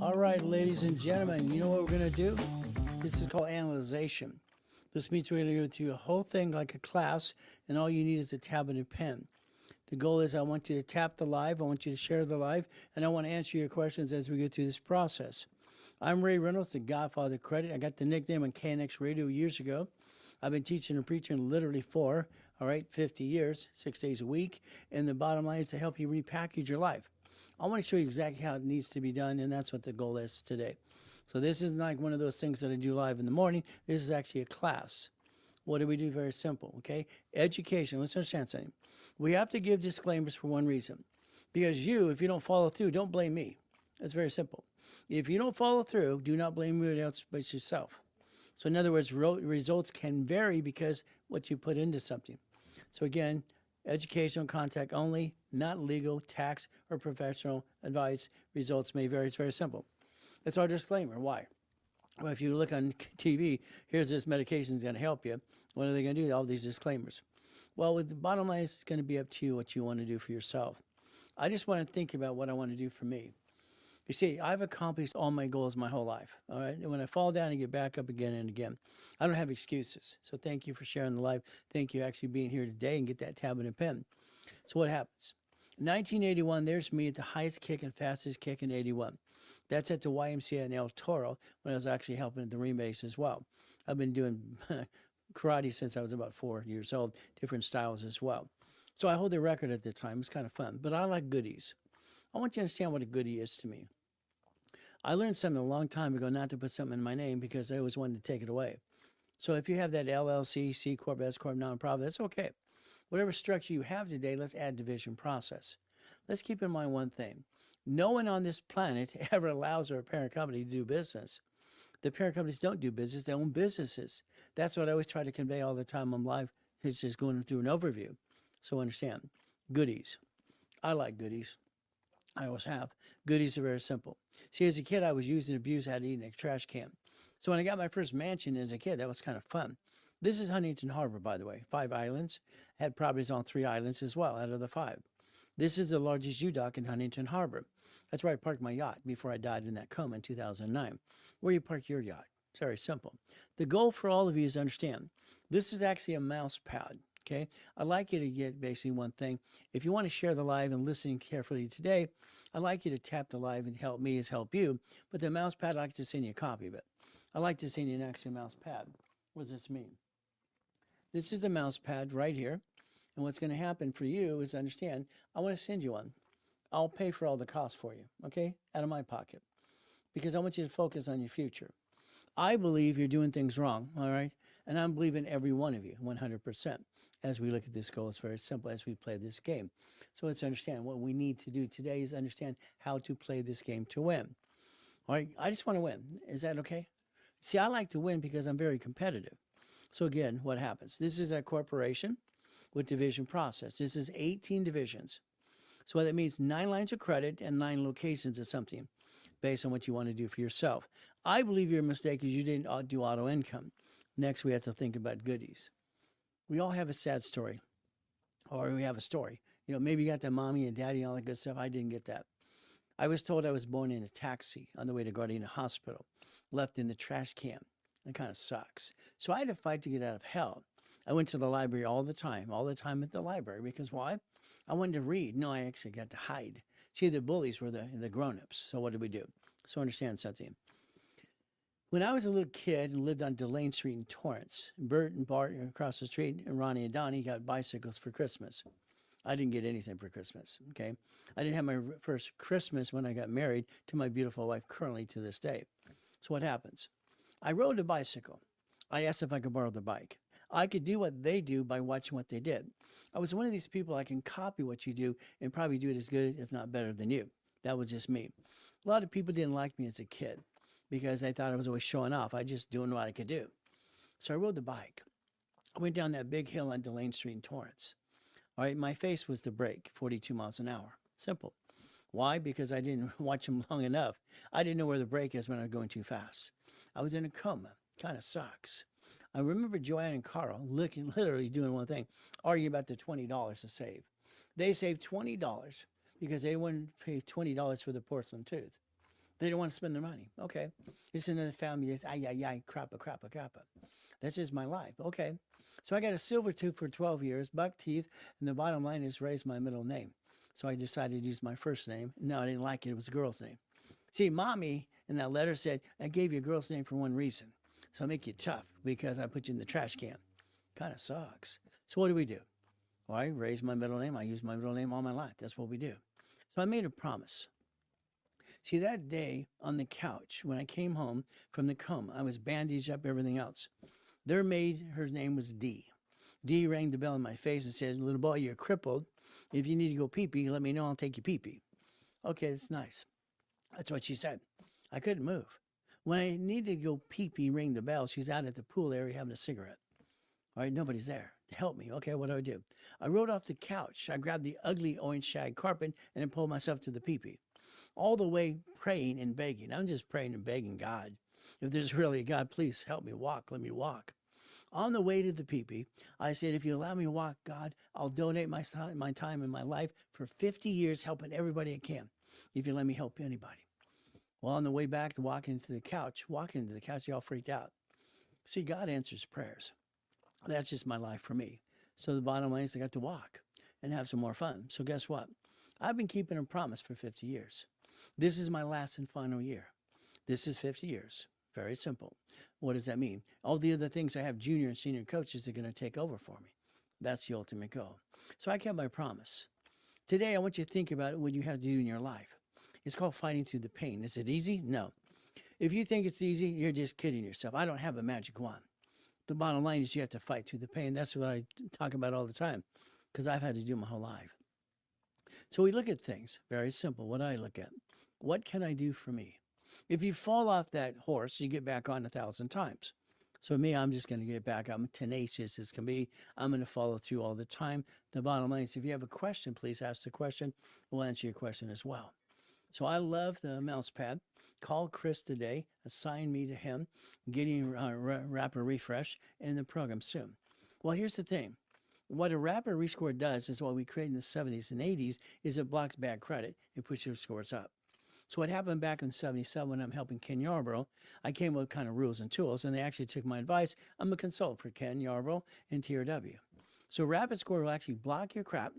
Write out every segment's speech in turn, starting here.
All right, ladies and gentlemen, you know what we're going to do? This is called analyzation. This means we're going to go through a whole thing like a class, and all you need is a tablet and pen. The goal is I want you to tap the live, I want you to share the live, and I want to answer your questions as we go through this process. I'm Ray Reynolds, the Godfather of Credit. I got the nickname on KNX Radio years ago. I've been teaching and preaching literally for, 50 years, 6 days a week. And the bottom line is to help you repackage your life. I want to show you exactly how it needs to be done, and that's what the goal is today. So this isn't like one of those things that I do live in the morning. This is actually a class. What do we do? Very simple, okay? Education. Let's understand something. We have to give disclaimers for one reason. Because if you don't follow through, don't blame me. It's very simple. If you don't follow through, do not blame anybody else but yourself. So in other words, results can vary because what you put into something. So again, educational contact only, not legal, tax, or professional advice. Results may vary. It's very simple. That's our disclaimer. Why? Well, if you look on TV, here's this medication is going to help you. What are they going to do? All these disclaimers. Well, with the bottom line, it's going to be up to you what you want to do for yourself. I just want to think about what I want to do for me. You see, I've accomplished all my goals my whole life. All right. And when I fall down, I get back up again and again. I don't have excuses. So thank you for sharing the live. Thank you actually being here today and get that tablet and pen. So what happens? In 1981, there's me at the highest kick and fastest kick in 81. That's at the YMCA in El Toro when I was actually helping at the Marine Base as well. I've been doing karate since I was about 4 years old, different styles as well. So I hold the record at the time. It's kind of fun, but I like goodies. I want you to understand what a goodie is to me. I learned something a long time ago not to put something in my name because I always wanted to take it away. So if you have that LLC, C Corp, S Corp, nonprofit, that's okay. Whatever structure you have today, let's add division process. Let's keep in mind one thing. No one on this planet ever allows their parent company to do business. The parent companies don't do business, they own businesses. That's what I always try to convey all the time on live. It's just going through an overview. So understand, goodies. I like goodies. I always have. Goodies are very simple. See, as a kid, I was used and abused. I had to eat in a trash can. So when I got my first mansion as a kid, that was kind of fun. This is Huntington Harbor, by the way. 5 islands. I had properties on 3 islands as well out of the 5. This is the largest U-Dock in Huntington Harbor. That's where I parked my yacht before I died in that coma in 2009. Where you park your yacht? It's very simple. The goal for all of you is to understand, this is actually a mouse pad. Okay, I'd like you to get basically one thing. If you want to share the live and listen carefully today, I'd like you to tap the live and help me as help you. But the mouse pad, I'd like to send you a copy of it. I'd like to send you an actual mouse pad. What does this mean? This is the mouse pad right here. And what's going to happen for you is understand, I want to send you one. I'll pay for all the costs for you, okay, out of my pocket. Because I want you to focus on your future. I believe you're doing things wrong, all right? And I'm believing every one of you, 100%. As we look at this goal, it's very simple as we play this game. So let's understand what we need to do today is understand how to play this game to win. All right, I just want to win. Is that okay? See, I like to win because I'm very competitive. So again, what happens? This is a corporation with division process. This is 18 divisions. So what that means, 9 lines of credit and 9 locations of something based on what you want to do for yourself. I believe your mistake is you didn't do auto income. Next, we have to think about goodies. We all have a sad story, or we have a story. You know, maybe you got that mommy and daddy and all that good stuff. I didn't get that. I was told I was born in a taxi on the way to Gardena Hospital, left in the trash can. It kind of sucks. So I had to fight to get out of hell. I went to the library all the time at the library. Because why? I wanted to read. No, I actually got to hide. See, the bullies were the grown-ups. So what did we do? So understand something. When I was a little kid and lived on Delane Street in Torrance, Bert and Bart across the street and Ronnie and Donnie got bicycles for Christmas. I didn't get anything for Christmas, okay? I didn't have my first Christmas when I got married to my beautiful wife currently to this day. So what happens? I rode a bicycle. I asked if I could borrow the bike. I could do what they do by watching what they did. I was one of these people I can copy what you do and probably do it as good, if not better than you. That was just me. A lot of people didn't like me as a kid because they thought I was always showing off. I just doing what I could do. So I rode the bike. I went down that big hill on Delane Street in Torrance. All right, my face was the brake, 42 miles an hour. Simple. Why? Because I didn't watch them long enough. I didn't know where the brake is when I was going too fast. I was in a coma. Kind of sucks. I remember Joanne and Carl literally doing one thing, arguing about the $20 to save. They saved $20 because they wouldn't pay $20 for the porcelain tooth. They don't want to spend their money. Okay. It's another family that's ay, ay, ay, crappa, crappa, crappa. That's just my life. Okay. So I got a silver tooth for 12 years, buck teeth, and the bottom line is raise my middle name. So I decided to use my first name. No, I didn't like it. It was a girl's name. See, mommy in that letter said, I gave you a girl's name for one reason. So I make you tough because I put you in the trash can. Kind of sucks. So what do? Well, I raised my middle name. I used my middle name all my life. That's what we do. So I made a promise. See, that day on the couch, when I came home from the coma, I was bandaged up, everything else. Their maid, her name was Dee. Dee rang the bell in my face and said, little boy, you're crippled. If you need to go pee-pee, let me know. I'll take you pee-pee. Okay, that's nice. That's what she said. I couldn't move. When I needed to go pee-pee, ring the bell, she's out at the pool area having a cigarette. All right, nobody's there to help me. Okay, what do? I rode off the couch. I grabbed the ugly orange shag carpet and then pulled myself to the pee-pee. All the way praying and begging. I'm just praying and begging God. If there's really a God, please help me walk. Let me walk. On the way to the pee-pee, I said, if you allow me to walk, God, I'll donate my time and my life for 50 years helping everybody I can, if you let me help anybody. Well, on the way back to walking into the couch, they all freaked out. See, God answers prayers. That's just my life for me. So the bottom line is I got to walk and have some more fun. So guess what? I've been keeping a promise for 50 years. This is my last and final year. This is 50 years. Very simple. What does that mean? All the other things I have junior and senior coaches that are going to take over for me. That's the ultimate goal. So I kept my promise. Today, I want you to think about what you have to do in your life. It's called fighting through the pain. Is it easy? No. If you think it's easy, you're just kidding yourself. I don't have a magic wand. The bottom line is you have to fight through the pain. That's what I talk about all the time because I've had to do my whole life. So we look at things, very simple, what I look at. What can I do for me? If you fall off that horse, you get back on 1,000 times. So me, I'm just going to get back. I'm tenacious as can be. I'm going to follow through all the time. The bottom line is if you have a question, please ask the question. We'll answer your question as well. So I love the mouse pad. Call Chris today. Assign me to him. Getting Rapid Refresh in the program soon. Well, here's the thing. What a Rapid Rescore does is what we created in the 70s and 80s is it blocks bad credit and puts your scores up. So what happened back in 77 when I'm helping Ken Yarbrough, I came with kind of rules and tools, and they actually took my advice. I'm a consultant for Ken Yarbrough and TRW. So Rapid Score will actually block your crap,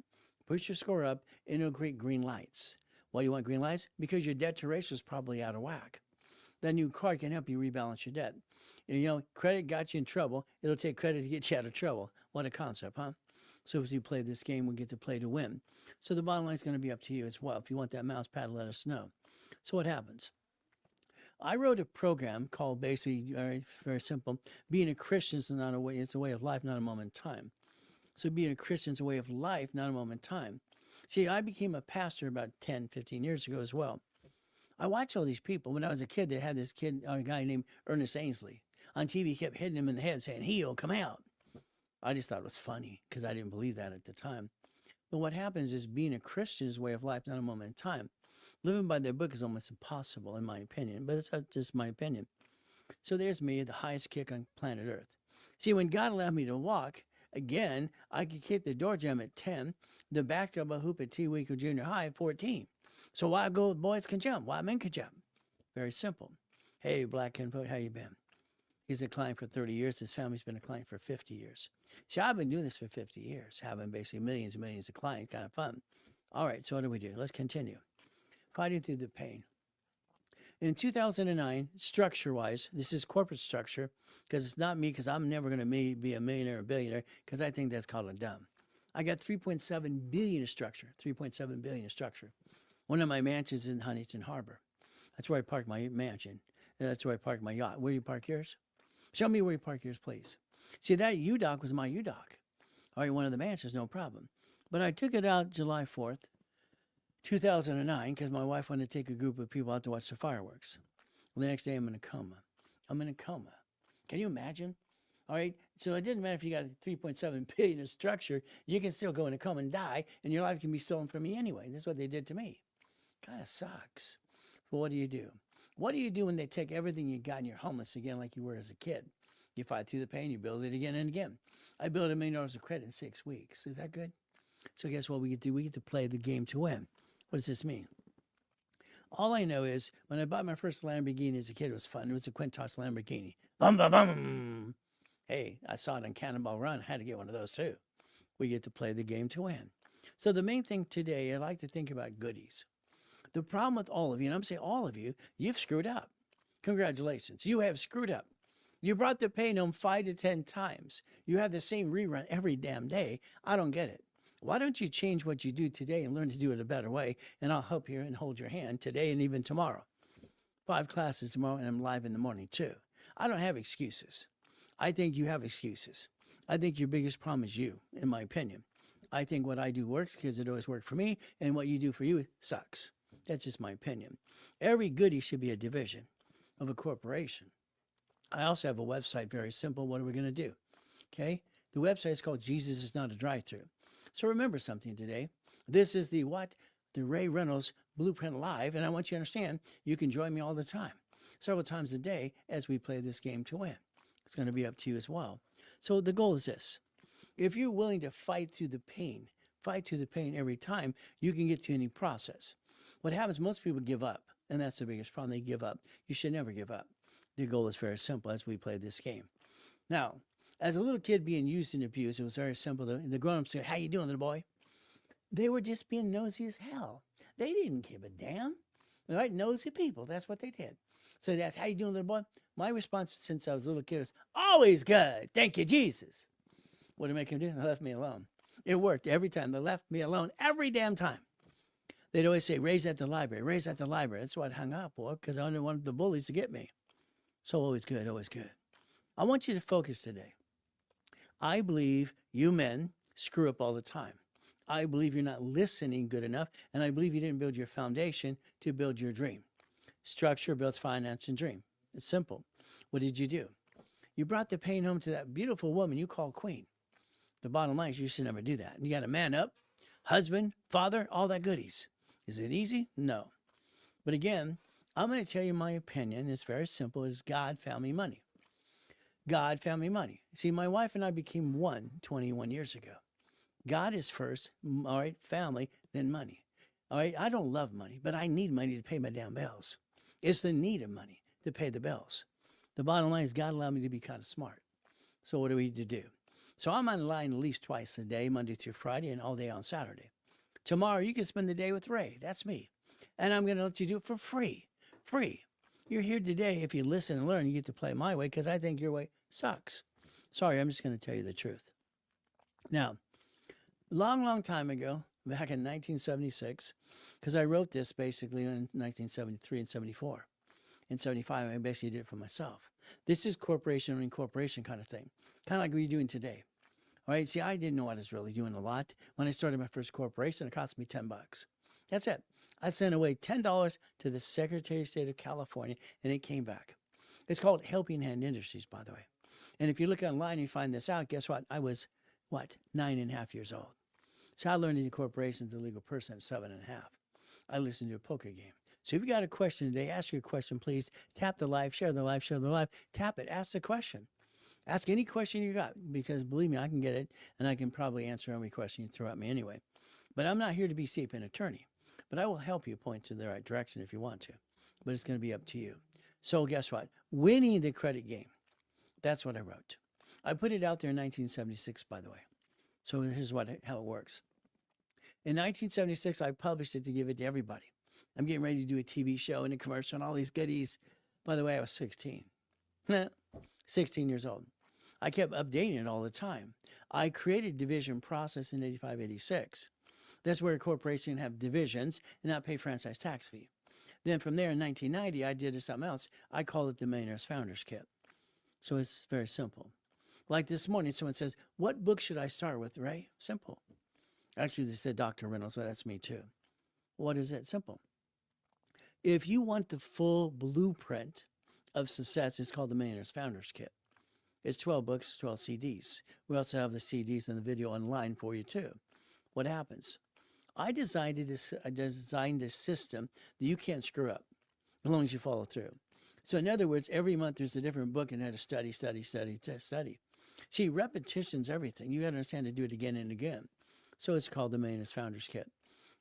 push your score up, and it'll create green lights. Why do you want green lights? Because your debt to ratio is probably out of whack. That new card can help you rebalance your debt. And, you know, credit got you in trouble. It'll take credit to get you out of trouble. What a concept, huh? So as you play this game, we get to play to win. So the bottom line is going to be up to you as well. If you want that mouse pad, let us know. So what happens? I wrote a program called basically, very, very simple, being a Christian is not a way, it's a way of life, not a moment in time. So being a Christian is a way of life, not a moment in time. See, I became a pastor about 10, 15 years ago as well. I watched all these people. When I was a kid, they had this kid, a guy named Ernest Ainsley. On TV, he kept hitting him in the head saying, he'll come out. I just thought it was funny because I didn't believe that at the time. But what happens is being a Christian is a way of life, not a moment in time. Living by their book is almost impossible, in my opinion, but it's just my opinion. So there's me, the highest kick on planet Earth. See, when God allowed me to walk, again, I could kick the door jam at 10, the basketball hoop at T-Week or junior high at 14. So why go boys can jump? Why men can jump? Very simple. Hey, Black Kinfoot, how you been? He's a client for 30 years. His family's been a client for 50 years. See, I've been doing this for 50 years, having basically millions and millions of clients, kind of fun. All right, so what do we do? Let's continue. Fighting through the pain. In 2009, structure-wise, this is corporate structure, because it's not me, because I'm never going to be a millionaire or billionaire, because I think that's called a dumb. I got 3.7 billion in structure, 3.7 billion in structure. One of my mansions is in Huntington Harbor. That's where I park my mansion. That's where I park my yacht. Where do you park yours? Show me where you park yours, please. See, that U-Dock was my U-Dock. All right, one of the mansions, no problem. But I took it out July 4th, 2009, because my wife wanted to take a group of people out to watch the fireworks. Well, the next day I'm in a coma. I'm in a coma. Can you imagine? All right, so it didn't matter if you got 3.7 billion in structure, you can still go in a coma and die, and your life can be stolen from me anyway. That's what they did to me. Kind of sucks. But what do you do? What do you do when they take everything you got and you're homeless again like you were as a kid? You fight through the pain, you build it again and again. I built $1 million of credit in 6 weeks. Is that good? So guess what we get to do? We get to play the game to win. What does this mean? All I know is when I bought my first Lamborghini as a kid, it was fun. It was a Quintos Lamborghini. Bum, bum, bum. Hey, I saw it on Cannonball Run. I had to get one of those too. We get to play the game to win. So the main thing today, I like to think about goodies. The problem with all of you, and I'm saying all of you, you've screwed up. Congratulations. You have screwed up. You brought the pain home 5 to 10 times. You have the same rerun every damn day. I don't get it. Why don't you change what you do today and learn to do it a better way? And I'll help you and hold your hand today and even tomorrow. 5 classes tomorrow, and I'm live in the morning too. I don't have excuses. I think you have excuses. I think your biggest problem is you, in my opinion. I think what I do works because it always worked for me, and what you do for you sucks. That's just my opinion. Every goodie should be a division of a corporation. I also have a website, very simple. What are we going to do? Okay? The website is called Jesus is Not a Drive-Thru. So remember something today. This is the what? The Ray Reynolds Blueprint Live, and I want you to understand you can join me all the time, several times a day as we play this game to win. It's going to be up to you as well. So the goal is this. If you're willing to fight through the pain every time, you can get to any process. What happens, most people give up, and that's the biggest problem. They give up. You should never give up. The goal is very simple as we play this game. Now, as a little kid being used and abused, it was very simple. The grown-ups say, how you doing, little boy? They were just being nosy as hell. They didn't give a damn. All right, nosy people. That's what they did. So that's how you doing, little boy? My response since I was a little kid was, always good. Thank you, Jesus. What did it make them do? They left me alone. It worked every time. They left me alone every damn time. They'd always say, raise at the library, raise at the library. That's why I hung up, boy, because I didn't want the bullies to get me. So always good, always good. I want you to focus today. I believe you men screw up all the time. I believe you're not listening good enough, and I believe you didn't build your foundation to build your dream. Structure builds finance and dream. It's simple. What did you do? You brought the pain home to that beautiful woman you call queen. The bottom line is you should never do that. You got to man up, husband, father, all that goodies. Is it easy? No. But again, I'm going to tell you my opinion. It's very simple. It's God, family, money. God, family, money. See, my wife and I became one 21 years ago. God is first, all right, family, then money. All right, I don't love money, but I need money to pay my damn bills. It's the need of money to pay the bills. The bottom line is God allowed me to be kind of smart. So what do we need to do? So I'm online at least twice a day, Monday through Friday, and all day on Saturday. Tomorrow, you can spend the day with Ray. That's me. And I'm going to let you do it for free. Free. You're here today. If you listen and learn, you get to play my way because I think your way sucks. Sorry, I'm just going to tell you the truth. Now, long time ago, back in 1976, because I wrote this basically in 1973 and 74. In 75, I basically did it for myself. This is corporation or incorporation kind of thing, kind of like what you're doing today. All right, see, I didn't know what I was really doing a lot. When I started my first corporation, it cost me $10. That's it. I sent away $10 to the Secretary of State of California, and it came back. It's called Helping Hand Industries, by the way. And if you look online and you find this out, guess what? I was, 9.5 years old. So I learned in corporation as a legal person at 7.5. I listened to a poker game. So if you got a question today, ask your question, please. Tap the live, share the live, share the live. Tap it, ask the question. Ask any question you got, because believe me, I can get it, and I can probably answer every question you throw at me anyway. But I'm not here to be an attorney. But I will help you point to the right direction if you want to. But it's going to be up to you. So guess what? Winning the credit game. That's what I wrote. I put it out there in 1976, by the way. So here's how it works. In 1976, I published it to give it to everybody. I'm getting ready to do a TV show and a commercial and all these goodies. By the way, I was 16. 16 years old. I kept updating it all the time. I created division process in 85, 86. That's where a corporation have divisions and not pay franchise tax fee. Then from there in 1990, I did something else. I call it the Millionaires Founders Kit. So it's very simple. Like this morning, someone says, what book should I start with, Ray? Simple. Actually, they said Dr. Reynolds, so that's me too. What is it? Simple. If you want the full blueprint of success, it's called the Millionaires Founders Kit. It's 12 books, 12 CDs. We also have the CDs and the video online for you too. What happens? I designed a system that you can't screw up as long as you follow through. So in other words, every month there's a different book and how to study. See, repetition's everything. You got to understand to do it again and again. So it's called the Millionaires Founders Kit.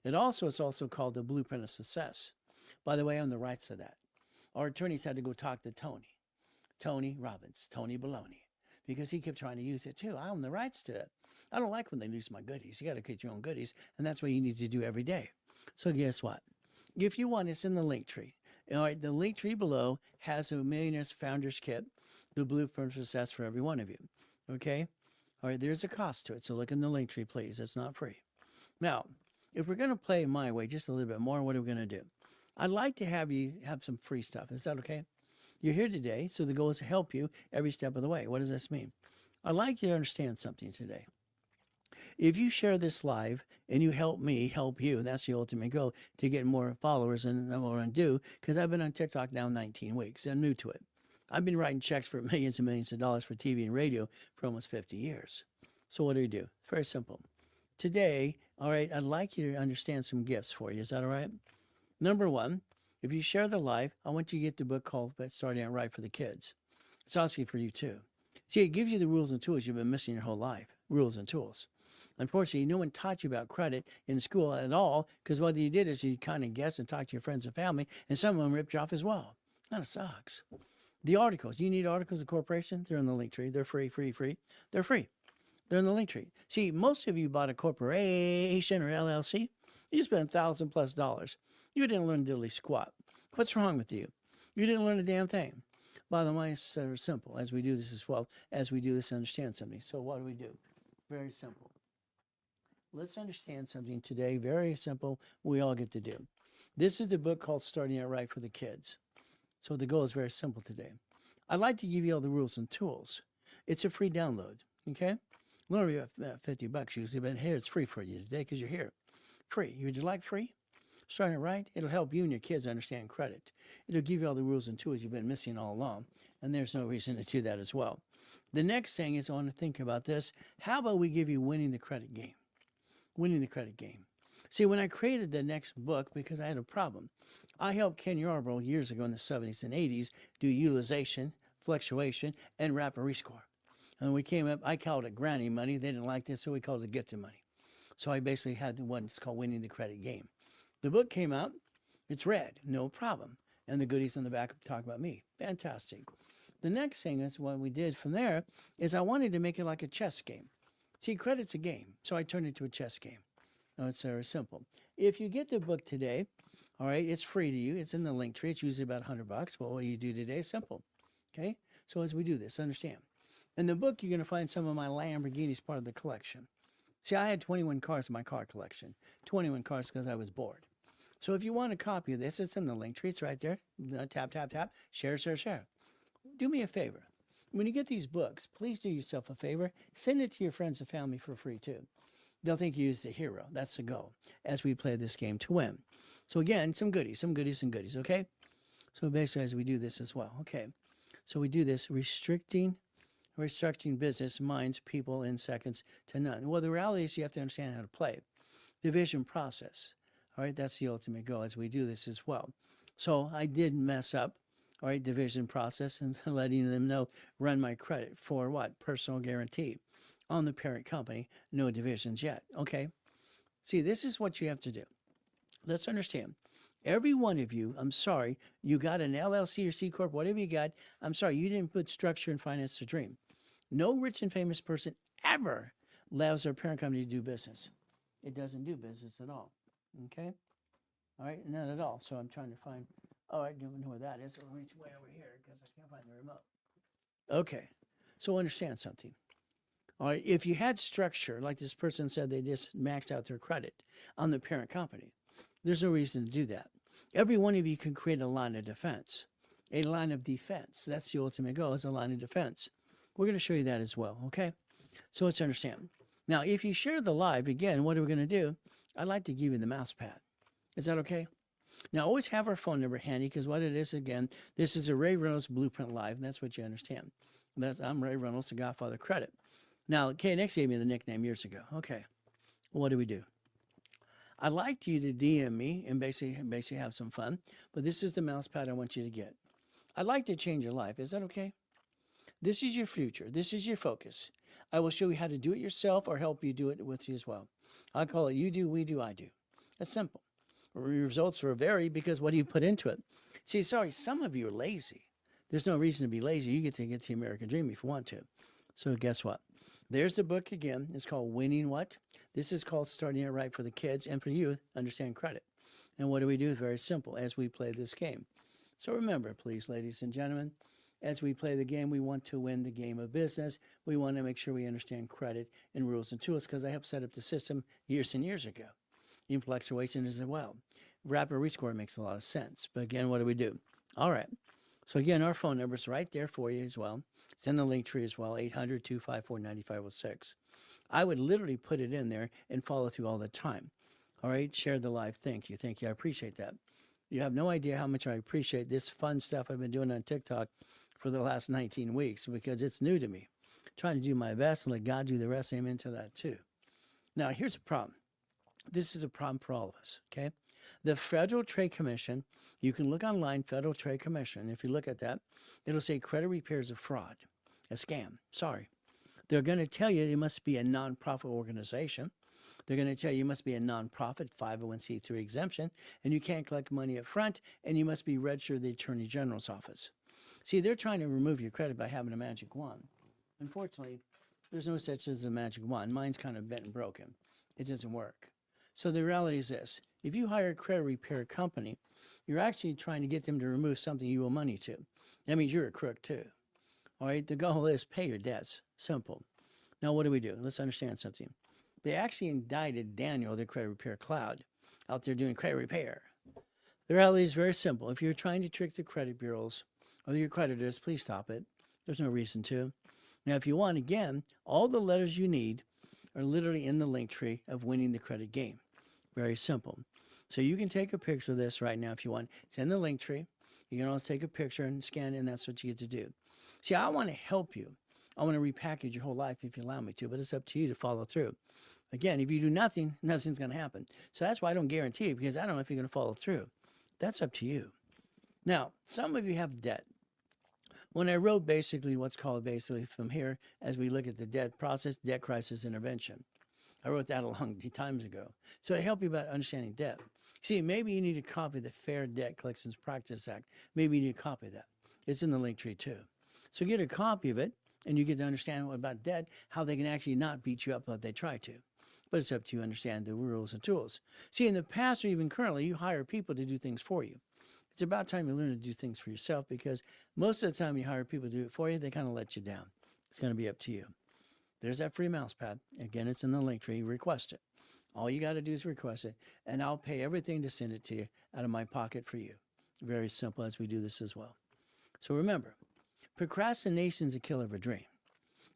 It's also called the Blueprint of Success. By the way, I'm the rights of that. Our attorneys had to go talk to Tony Robbins, Tony Baloney, because he kept trying to use it too. I own the rights to it. I don't like when they use my goodies. You got to get your own goodies, and that's what you need to do every day. So guess what? If you want, it's in the link tree. All right, the link tree below has a Millionaires Founders Kit, the blueprint for success for every one of you. Okay? All right, there's a cost to it, so look in the link tree, please. It's not free. Now, if we're going to play my way just a little bit more, what are we going to do? I'd like to have you have some free stuff. Is that okay? You're here today, so the goal is to help you every step of the way. What does this mean? I'd like you to understand something today. If you share this live and you help me help you, that's the ultimate goal, to get more followers than I'm going to do, because I've been on TikTok now 19 weeks. I'm new to it. I've been writing checks for millions and millions of dollars for TV and radio for almost 50 years. So what do we do? Very simple. Today, all right, I'd like you to understand some gifts for you. Is that all right? Number one, if you share the live, I want you to get the book called Starting Out Right for the Kids. It's asking for you too. See, it gives you the rules and tools you've been missing your whole life. Rules and tools. Unfortunately, no one taught you about credit in school at all, because what you did is you kind of guessed and talked to your friends and family, and some of them ripped you off as well. That sucks. The articles, you need articles of corporation, they're in the link tree. They're free. They're free. They're in the link tree. See, most of you bought a corporation or LLC. You spent $1,000+ You didn't learn diddly squat. What's wrong with you? You didn't learn a damn thing. By the way, it's simple. As we do this as well, as we do this, understand something. So what do? Very simple. Let's understand something today. Very simple. We all get to do. This is the book called Starting Out Right for the Kids. So the goal is very simple today. I'd like to give you all the rules and tools. It's a free download. Okay? We're going to be about $50 usually, but here it's free for you today because you're here. Free. Would you like free? Starting it right, it'll help you and your kids understand credit. It'll give you all the rules and tools you've been missing all along, and there's no reason to do that as well. The next thing is I want to think about this. How about we give you winning the credit game? Winning the credit game. See, when I created the next book, because I had a problem, I helped Ken Yarbrough years ago in the 70s and 80s do utilization, fluctuation, and rapid rescore. And we came up, I called it granny money. They didn't like this, so we called it get to money. So I basically had the one, it's called Winning the Credit Game. The book came out, it's red, no problem. And the goodies on the back talk about me. Fantastic. The next thing is what we did from there is I wanted to make it like a chess game. See, credit's a game, so I turned it to a chess game. No, it's very simple. If you get the book today, all right, it's free to you. It's in the link tree. It's usually about $100. But what do you do today? Simple. Okay? So as we do this, understand. In the book, you're going to find some of my Lamborghinis part of the collection. See, I had 21 cars in my car collection. 21 cars because I was bored. So if you want a copy of this, it's in the link tree. It's right there. Tap, tap, tap. Share, share, share. Do me a favor. When you get these books, please do yourself a favor. Send it to your friends and family for free, too. They'll think you is the hero. That's the goal as we play this game to win. So again, some goodies, okay? So basically as we do this as well, okay? So we do this restricting business, minds, people in seconds to none. Well, the reality is you have to understand how to play. Division process. All right, that's the ultimate goal as we do this as well. So I did mess up, all right, division process and letting them know, run my credit for what? Personal guarantee on the parent company, no divisions yet. Okay. See, this is what you have to do. Let's understand. Every one of you, I'm sorry, you got an LLC or C Corp, whatever you got, I'm sorry, you didn't put structure and finance to dream. No rich and famous person ever allows their parent company to do business. It doesn't do business at all. Okay? All right, none at all. So I'm trying to find, all right, don't know where that is. I'll reach way over here because I can't find the remote. Okay, so understand something. All right, if you had structure, like this person said they just maxed out their credit on the parent company, there's no reason to do that. Every one of you can create a line of defense. A line of defense. That's the ultimate goal, is a line of defense. We're going to show you that as well, okay? So let's understand. Now, if you share the live, again, what are we going to do? I'd like to give you the mouse pad. Is that okay? Now, always have our phone number handy, because what it is, again, this is a Ray Reynolds Blueprint Live, and that's what you understand. I'm Ray Reynolds, the Godfather of Credit. Now, KNX gave me the nickname years ago. Okay, what do? I'd like you to DM me and basically have some fun, but this is the mouse pad I want you to get. I'd like to change your life. Is that okay? This is your future. This is your focus. I will show you how to do it yourself or help you do it with you as well. I call it you do, we do, I do. That's simple. results will vary because what do you put into it? See, sorry, some of you are lazy. There's no reason to be lazy. You get to the American dream if you want to. So guess what? There's the book again. It's called Winning What? This is called Starting It Right for the kids and for you, understand credit. And what do we do? Very simple as we play this game. So remember, please, ladies and gentlemen, as we play the game, we want to win the game of business. We want to make sure we understand credit and rules and tools because I helped set up the system years and years ago. In fluctuation as well. Rapid rescore makes a lot of sense. But again, what do we do? All right. So again, our phone number is right there for you as well. It's in the link tree as well, 800-254-9506. I would literally put it in there and follow through all the time. All right, share the live. Thank you. Thank you. I appreciate that. You have no idea how much I appreciate this fun stuff I've been doing on TikTok for the last 19 weeks because it's new to me. Trying to do my best and let God do the rest. Amen to that too. Now, here's a problem. This is a problem for all of us, okay? The Federal Trade Commission, you can look online, Federal Trade Commission. If you look at that, it'll say credit repair is a fraud, a scam. Sorry. They're going to tell you it must be a nonprofit organization. They're going to tell you must be a nonprofit 501c3 exemption, and you can't collect money up front, and you must be registered at the Attorney General's office. See, they're trying to remove your credit by having a magic wand. Unfortunately, there's no such as a magic wand. Mine's kind of bent and broken. It doesn't work. So the reality is this. If you hire a credit repair company, you're actually trying to get them to remove something you owe money to. That means you're a crook too. All right, the goal is pay your debts. Simple. Now, what do we do? Let's understand something. They actually indicted Daniel, the credit repair cloud, out there doing credit repair. The reality is very simple. If you're trying to trick the credit bureaus or your creditors, please stop it. There's no reason to. Now, if you want, again, all the letters you need are literally in the link tree of winning the credit game. Very simple. So you can take a picture of this right now if you want. It's in the link tree. You can also take a picture and scan it, and that's what you get to do. See, I want to help you. I want to repackage your whole life if you allow me to, but it's up to you to follow through. Again, if you do nothing, nothing's going to happen. So that's why I don't guarantee it, because I don't know if you're going to follow through. That's up to you. Now, some of you have debt. When I wrote basically what's called basically from here, as we look at the debt process, debt crisis intervention. I wrote that a long times ago. So to help you about understanding debt. See, maybe you need a copy of the Fair Debt Collections Practice Act. Maybe you need a copy of that. It's in the link tree too. So get a copy of it, and you get to understand about debt, how they can actually not beat you up like they try to. But it's up to you to understand the rules and tools. See, in the past or even currently, you hire people to do things for you. It's about time you learn to do things for yourself, because most of the time you hire people to do it for you, they kind of let you down. It's going to be up to you. There's that free mouse pad. Again, it's in the link tree. Request it. All you got to do is request it, and I'll pay everything to send it to you out of my pocket for you. Very simple as we do this as well. So remember, procrastination is a killer of a dream.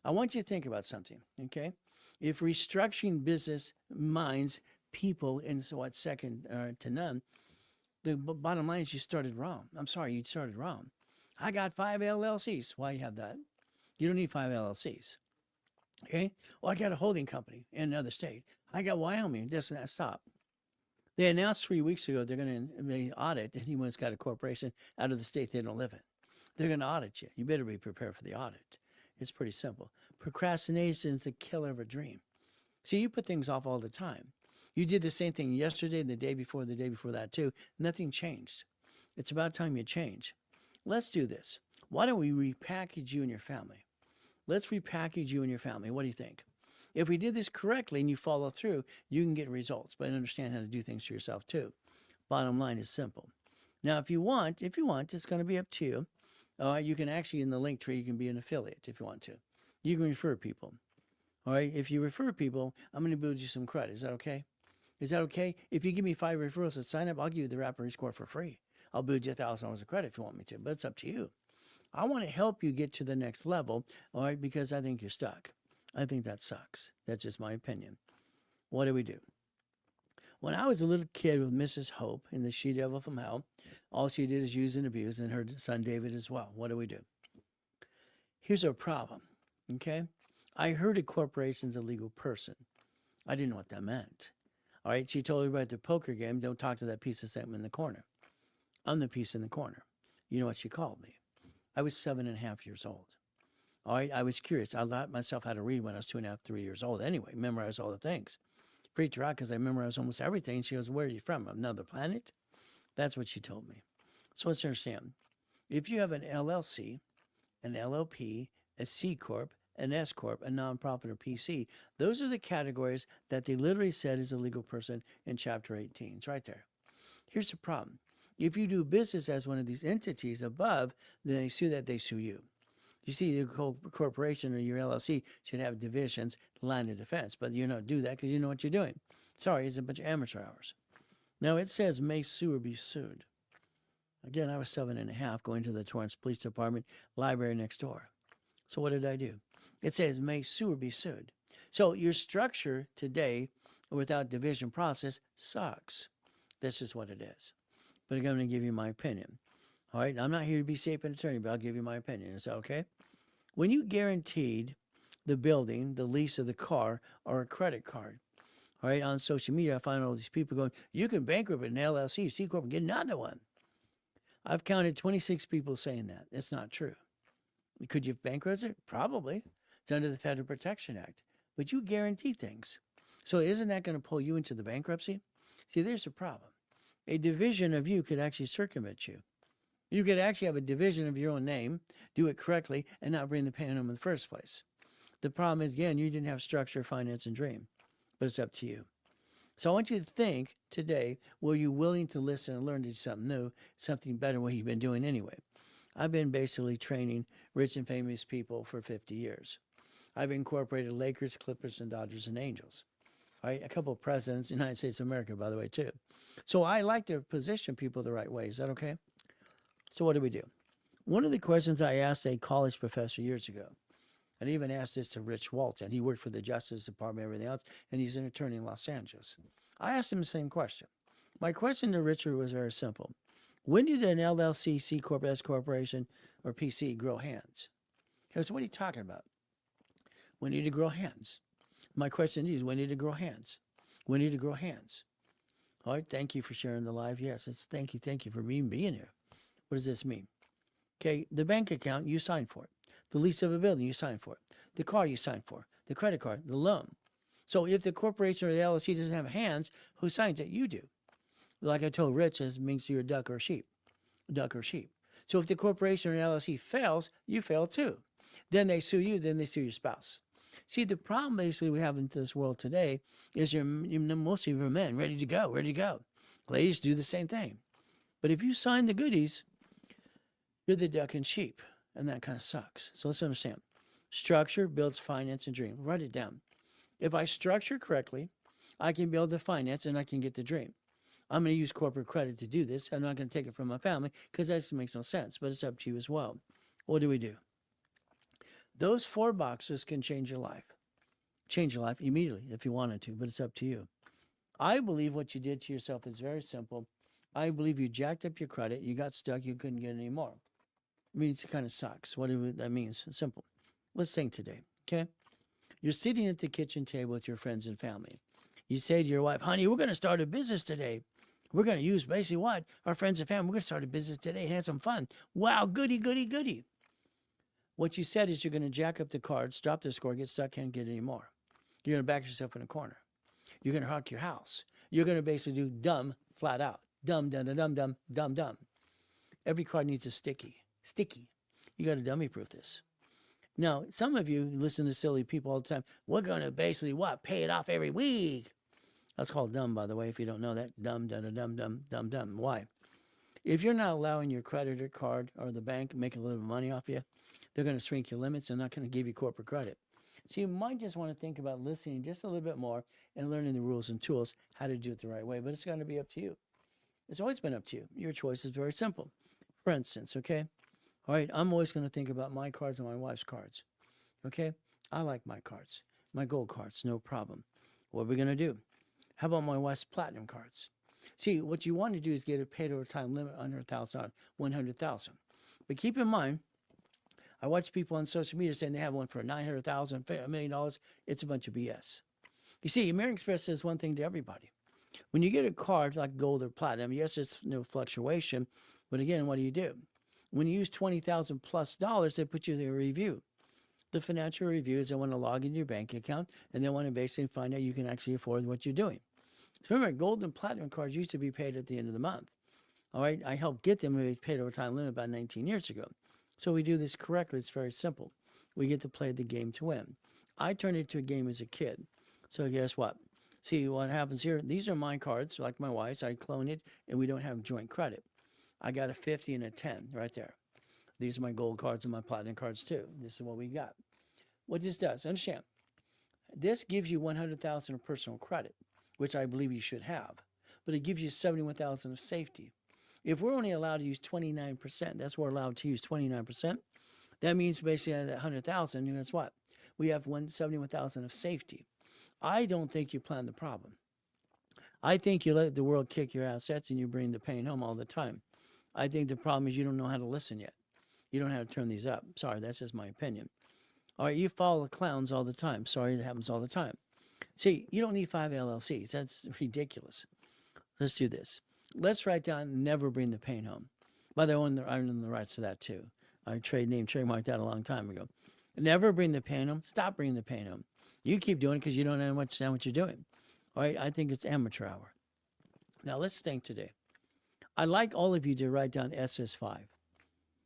I want you to think about something, okay? If restructuring business minds people in what second to none, the bottom line is you started wrong. I'm sorry, you started wrong. I got 5 LLCs. Why you have that? You don't need 5 LLCs. Okay? Well, I got a holding company in another state. I got Wyoming. This and that. Stop. They announced 3 weeks ago they're going to audit anyone's got a corporation out of the state they don't live in. They're going to audit you. You better be prepared for the audit. It's pretty simple. Procrastination is the killer of a dream. See, you put things off all the time. You did the same thing yesterday, the day before that too. Nothing changed. It's about time you change. Let's do this. Why don't we repackage you and your family? Let's repackage you and your family. What do you think? If we did this correctly and you follow through, you can get results, but understand how to do things for yourself too. Bottom line is simple. Now, if you want, it's going to be up to you. You can actually, in the link tree, you can be an affiliate if you want to. You can refer people. All right. If you refer people, I'm going to build you some credit. Is that okay? Is that okay? If you give me 5 referrals to sign up, I'll give you the Rapid Rescore for free. I'll build you $1,000 of credit if you want me to, but it's up to you. I want to help you get to the next level, all right, because I think you're stuck. I think that sucks. That's just my opinion. What do we do? When I was a little kid with Mrs. Hope in the She Devil from Hell, all she did is use and abuse, and her son David as well. What do we do? Here's our problem, okay? I heard a corporation's a legal person. I didn't know what that meant. All right, she told everybody at the poker game, don't talk to that piece of something in the corner. I'm the piece in the corner. You know what she called me? I was 7.5 years old. All right, I was curious. I taught myself how to read when I was 2.5, 3 years old anyway, memorize all the things. Freaked her out because I memorized almost everything. She goes, "Where are you from? Another planet?" That's what she told me. So let's understand. If you have an LLC, an LLP, a C Corp, an S Corp, a nonprofit, or PC, those are the categories that they literally said is a legal person in Chapter 18. It's right there. Here's the problem. If you do business as one of these entities above, then they sue you. You see, your corporation or your LLC should have divisions, line of defense, but you don't do that because you know what you're doing. Sorry, it's a bunch of amateur hours. Now it says may sue or be sued. Again, I was 7.5 going to the Torrance Police Department library next door. So what did I do? It says may sue or be sued. So your structure today without division process sucks. This is what it is. But I'm going to give you my opinion. All right, I'm not here to be safe and attorney, but I'll give you my opinion. Is that okay? When you guaranteed the building, the lease of the car, or a credit card, all right, on social media, I find all these people going, you can bankrupt an LLC, C Corp, and get another one. I've counted 26 people saying that. That's not true. Could you bankrupt it? Probably. It's under the Federal Protection Act. But you guarantee things. So isn't that going to pull you into the bankruptcy? See, there's the problem. A division of you could actually circumvent you. You could actually have a division of your own name, do it correctly, and not bring the pain home in the first place. The problem is, again, you didn't have structure, finance, and dream. But it's up to you. So I want you to think today, were you willing to listen and learn to do something new, something better than what you've been doing anyway? I've been basically training rich and famous people for 50 years. I've incorporated Lakers, Clippers, and Dodgers, and Angels. All right, a couple of presidents in the United States of America, by the way, too. So I like to position people the right way. Is that okay? So what do we do? One of the questions I asked a college professor years ago, and I even asked this to Rich Walton. He worked for the Justice Department and everything else, and he's an attorney in Los Angeles. I asked him the same question. My question to Richard was very simple. When did an LLC, C Corp, S Corporation, or PC grow hands? He goes, what are you talking about? When did it grow hands? My question is, when did it grow hands? When did it grow hands? All right, thank you for sharing the live. Yes, it's thank you for being here. What does this mean? Okay, the bank account, you signed for it. The lease of a building, you signed for it. The car, you signed for. The credit card, the loan. So if the corporation or the LLC doesn't have hands, who signs it? You do. Like I told Rich, it means you're a duck or sheep. Duck or sheep. So if the corporation or LLC fails, you fail too. Then they sue you, then they sue your spouse. See, the problem basically we have in this world today is most of you are men ready to go. Ladies do the same thing. But if you sign the goodies, you're the duck and sheep, and that kind of sucks. So let's understand. Structure builds finance and dream. Write it down. If I structure correctly, I can build the finance and I can get the dream. I'm going to use corporate credit to do this. I'm not going to take it from my family because that just makes no sense, but it's up to you as well. What do we do? Those 4 boxes can change your life. Change your life immediately if you wanted to, but it's up to you. I believe what you did to yourself is very simple. I believe you jacked up your credit. You got stuck. You couldn't get any more. It means it kind of sucks. What that means? Simple. Let's think today, okay? You're sitting at the kitchen table with your friends and family. You say to your wife, honey, we're going to start a business today. We're going to use basically what? Our friends and family. We're going to start a business today and have some fun. Wow, goody, goody, goody. What you said is you're going to jack up the cards, drop the score, get stuck, can't get any more. You're going to back yourself in a corner. You're going to hawk your house. You're going to basically do dumb flat out. Dumb, dumb, dumb, dumb, dumb, dumb. Every card needs a sticky. You got to dummy proof this. Now, some of you listen to silly people all the time. We're going to basically what? Pay it off every week. That's called dumb, by the way, if you don't know that. Dumb, dumb, dumb, dumb, dumb, dumb. Why? If you're not allowing your creditor card or the bank make a little money off you, they're going to shrink your limits and not going to give you corporate credit. So you might just want to think about listening just a little bit more and learning the rules and tools, how to do it the right way. But it's going to be up to you. It's always been up to you. Your choice is very simple. For instance, okay? All right, I'm always going to think about my cards and my wife's cards. Okay? I like my cards. My gold cards, no problem. What are we going to do? How about my wife's platinum cards? See, what you want to do is get a paid over time limit under $100,000. But keep in mind, I watch people on social media saying they have one for $900,000, $1 million. It's a bunch of BS. You see, American Express says one thing to everybody. When you get a card like gold or platinum, yes, it's no fluctuation, but again, what do? When you use $20,000 plus, they put you in a review. The financial reviews, they want to log into your bank account, and they want to basically find out you can actually afford what you're doing. So remember, gold and platinum cards used to be paid at the end of the month. All right, I helped get them. We paid over time limit about 19 years ago. So we do this correctly. It's very simple. We get to play the game to win. I turned it into a game as a kid. So guess what? See what happens here? These are my cards, like my wife's. I clone it, and we don't have joint credit. I got a 50 and a 10 right there. These are my gold cards and my platinum cards too. This is what we got. What this does, understand, this gives you 100,000 of personal credit, which I believe you should have, but it gives you 71,000 of safety. If we're only allowed to use 29%, that's what we're allowed to use 29%. That means basically out of that 100,000, and that's what? We have 71,000 of safety. I don't think you plan the problem. I think you let the world kick your assets and you bring the pain home all the time. I think the problem is you don't know how to listen yet. You don't know how to turn these up. Sorry, that's just my opinion. All right, you follow the clowns all the time. Sorry, that happens all the time. See, you don't need 5 LLCs. That's ridiculous. Let's do this. Let's write down never bring the pain home. By the way, I own the rights to that too. I trademarked that a long time ago. Never bring the pain home. Stop bringing the pain home. You keep doing it because you don't understand what you're doing. All right, I think it's amateur hour. Now let's think today. I'd like all of you to write down SS5.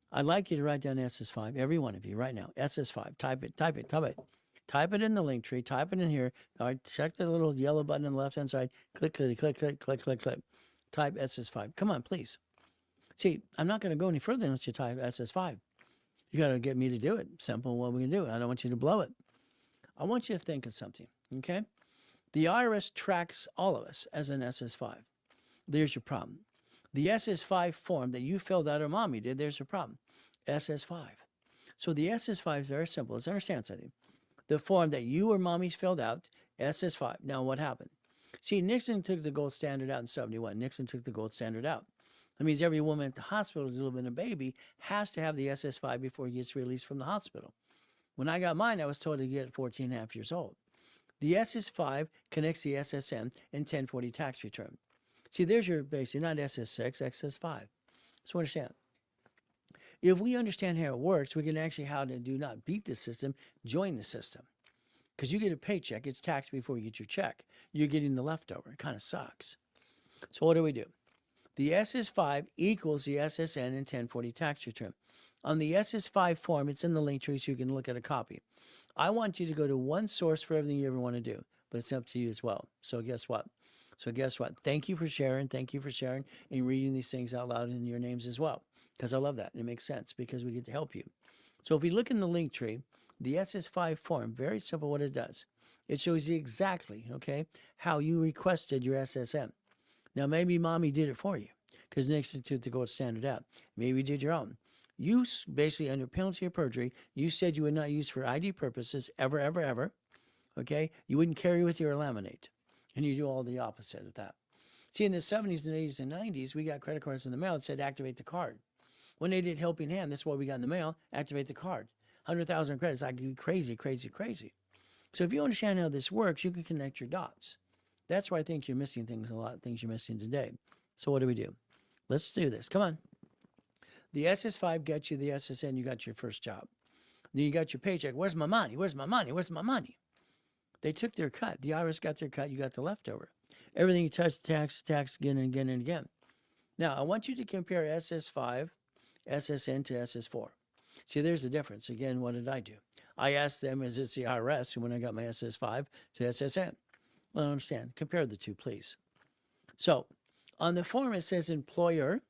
I'd like you to write down SS5, every one of you right now. SS5, type it. Type it in the link tree, type it in here. All right, check the little yellow button on the left-hand side. Click. Type SS5. Come on, please. See, I'm not going to go any further unless you type SS5. You got to get me to do it. Simple, what we can do. I don't want you to blow it. I want you to think of something, okay? The IRS tracks all of us as an SS5. There's your problem. The SS5 form that you filled out or mommy did, there's your problem. SS5. So the SS5 is very simple. Let's understand something. The form that you or mommy filled out, SS5. Now what happened? See, Nixon took the gold standard out in 71. Nixon took the gold standard out. That means every woman at the hospital delivering a baby has to have the SS5 before he gets released from the hospital. When I got mine, I was told to get it at 14 and a half years old. The SS5 connects the SSN and 1040 tax return. See, there's your basic, not SS6, SS5. So understand. If we understand how it works, we can actually how to do not beat the system, join the system. Because you get a paycheck, it's taxed before you get your check. You're getting the leftover. It kind of sucks. So what do? The SS5 equals the SSN and 1040 tax return. On the SS5 form, it's in the link tree so you can look at a copy. I want you to go to one source for everything you ever want to do, but it's up to you as well. So guess what? Thank you for sharing. Thank you for sharing and reading these things out loud in your names as well, because I love that. It makes sense because we get to help you. So if we look in the link tree, the SS5 form, very simple what it does. It shows you exactly, okay, how you requested your SSN. Now, maybe mommy did it for you because Nixon took the gold standard out. Maybe you did your own. You basically, under penalty of perjury, you said you would not use for ID purposes ever, okay? You wouldn't carry with you or laminate. And you do all the opposite of that. See, in the 70s and 80s and 90s, we got credit cards in the mail that said activate the card. When they did Helping Hand, that's what we got in the mail, activate the card. 100,000 credits, like crazy. So if you understand how this works, you can connect your dots. That's why I think you're missing things, a lot of things you're missing today. So what do? Let's do this. Come on. The SS5 gets you the SSN, you got your first job. Then you got your paycheck. Where's my money? They took their cut. The IRS got their cut. You got the leftover. Everything you touch, tax again and again and again. Now, I want you to compare SS5, SSN to SS4. See, there's the difference. Again, what did I do? I asked them, is this the IRS? When I got my SS5 to SSN. Well, I understand. Compare the two, please. So, on the form, it says employer.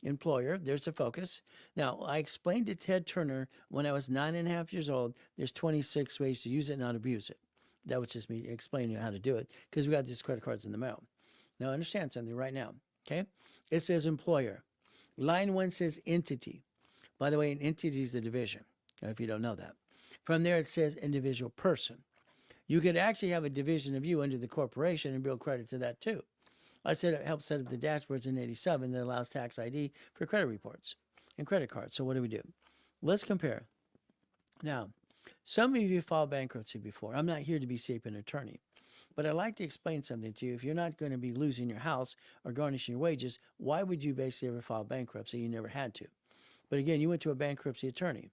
There's the focus. Now, I explained to Ted Turner when I was 9.5 years old, there's 26 ways to use it, not abuse it. That was just me explaining you how to do it because we got these credit cards in the mail. Now, understand something right now, okay? It says employer. Line 1 says entity. By the way, an entity is a division, if you don't know that. From there, it says individual person. You could actually have a division of you under the corporation and build credit to that too. I said it helped set up the dashboards in 87 that allows tax ID for credit reports and credit cards. So what do? Let's compare. Now, some of you filed bankruptcy before. I'm not here to be an attorney, but I'd like to explain something to you. If you're not going to be losing your house or garnishing your wages, why would you basically ever file bankruptcy? You never had to. But again, you went to a bankruptcy attorney.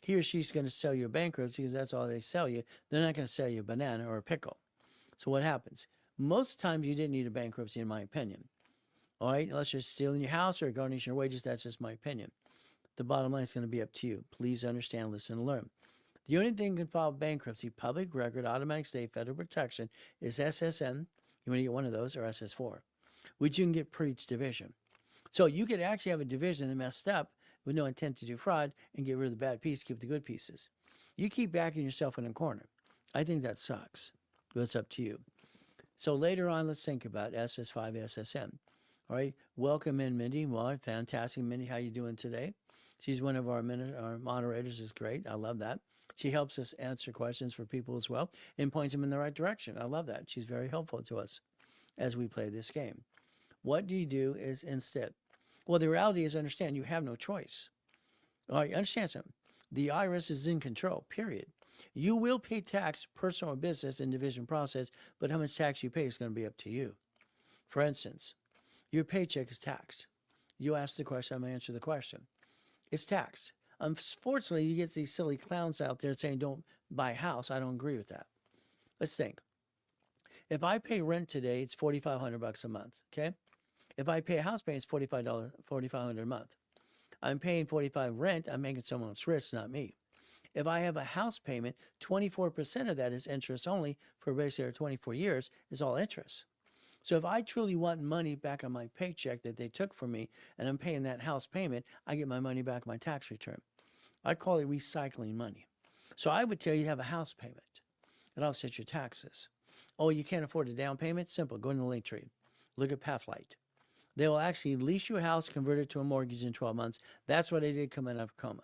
he or she's going to sell you a bankruptcy because that's all they sell you. They're not going to sell you a banana or a pickle. So what happens? Most times you didn't need a bankruptcy, in my opinion. All right, unless you're stealing your house or garnishing your wages, that's just my opinion. The bottom line is going to be up to you. Please understand, listen, and learn. The only thing that can file bankruptcy, public record, automatic stay, federal protection, is SSN. You want to get one of those, or SS4, which you can get per each division. So you could actually have a division that messed up with no intent to do fraud and get rid of the bad pieces, keep the good pieces. You keep backing yourself in a corner. I think that sucks, but it's up to you. So later on, let's think about SS5, SSN. All right, welcome in, Mindy. Well, fantastic, Mindy. How you doing today? She's one of our moderators. Is great. I love that. She helps us answer questions for people as well and points them in the right direction. I love that. She's very helpful to us as we play this game. What do you do is instead? Well, the reality is, understand, you have no choice. All right, understand something. The IRS is in control, period. You will pay tax, personal or business, in division process, but how much tax you pay is going to be up to you. For instance, your paycheck is taxed. You ask the question, I'm going to answer the question. It's taxed. Unfortunately, you get these silly clowns out there saying don't buy a house. I don't agree with that. Let's think. If I pay rent today, it's $4,500 a month, okay? If I pay a house payment, it's $4,500 a month. I'm paying $45 rent. I'm making someone else rich, not me. If I have a house payment, 24% of that is interest only for basically 24 years is all interest. So if I truly want money back on my paycheck that they took from me and I'm paying that house payment, I get my money back on my tax return. I call it recycling money. So I would tell you to have a house payment and offset your taxes. Oh, you can't afford a down payment? Simple. Go in the link tree. Look at Pathlight. They will actually lease you a house, convert it to a mortgage in 12 months. That's what I did coming out of coma.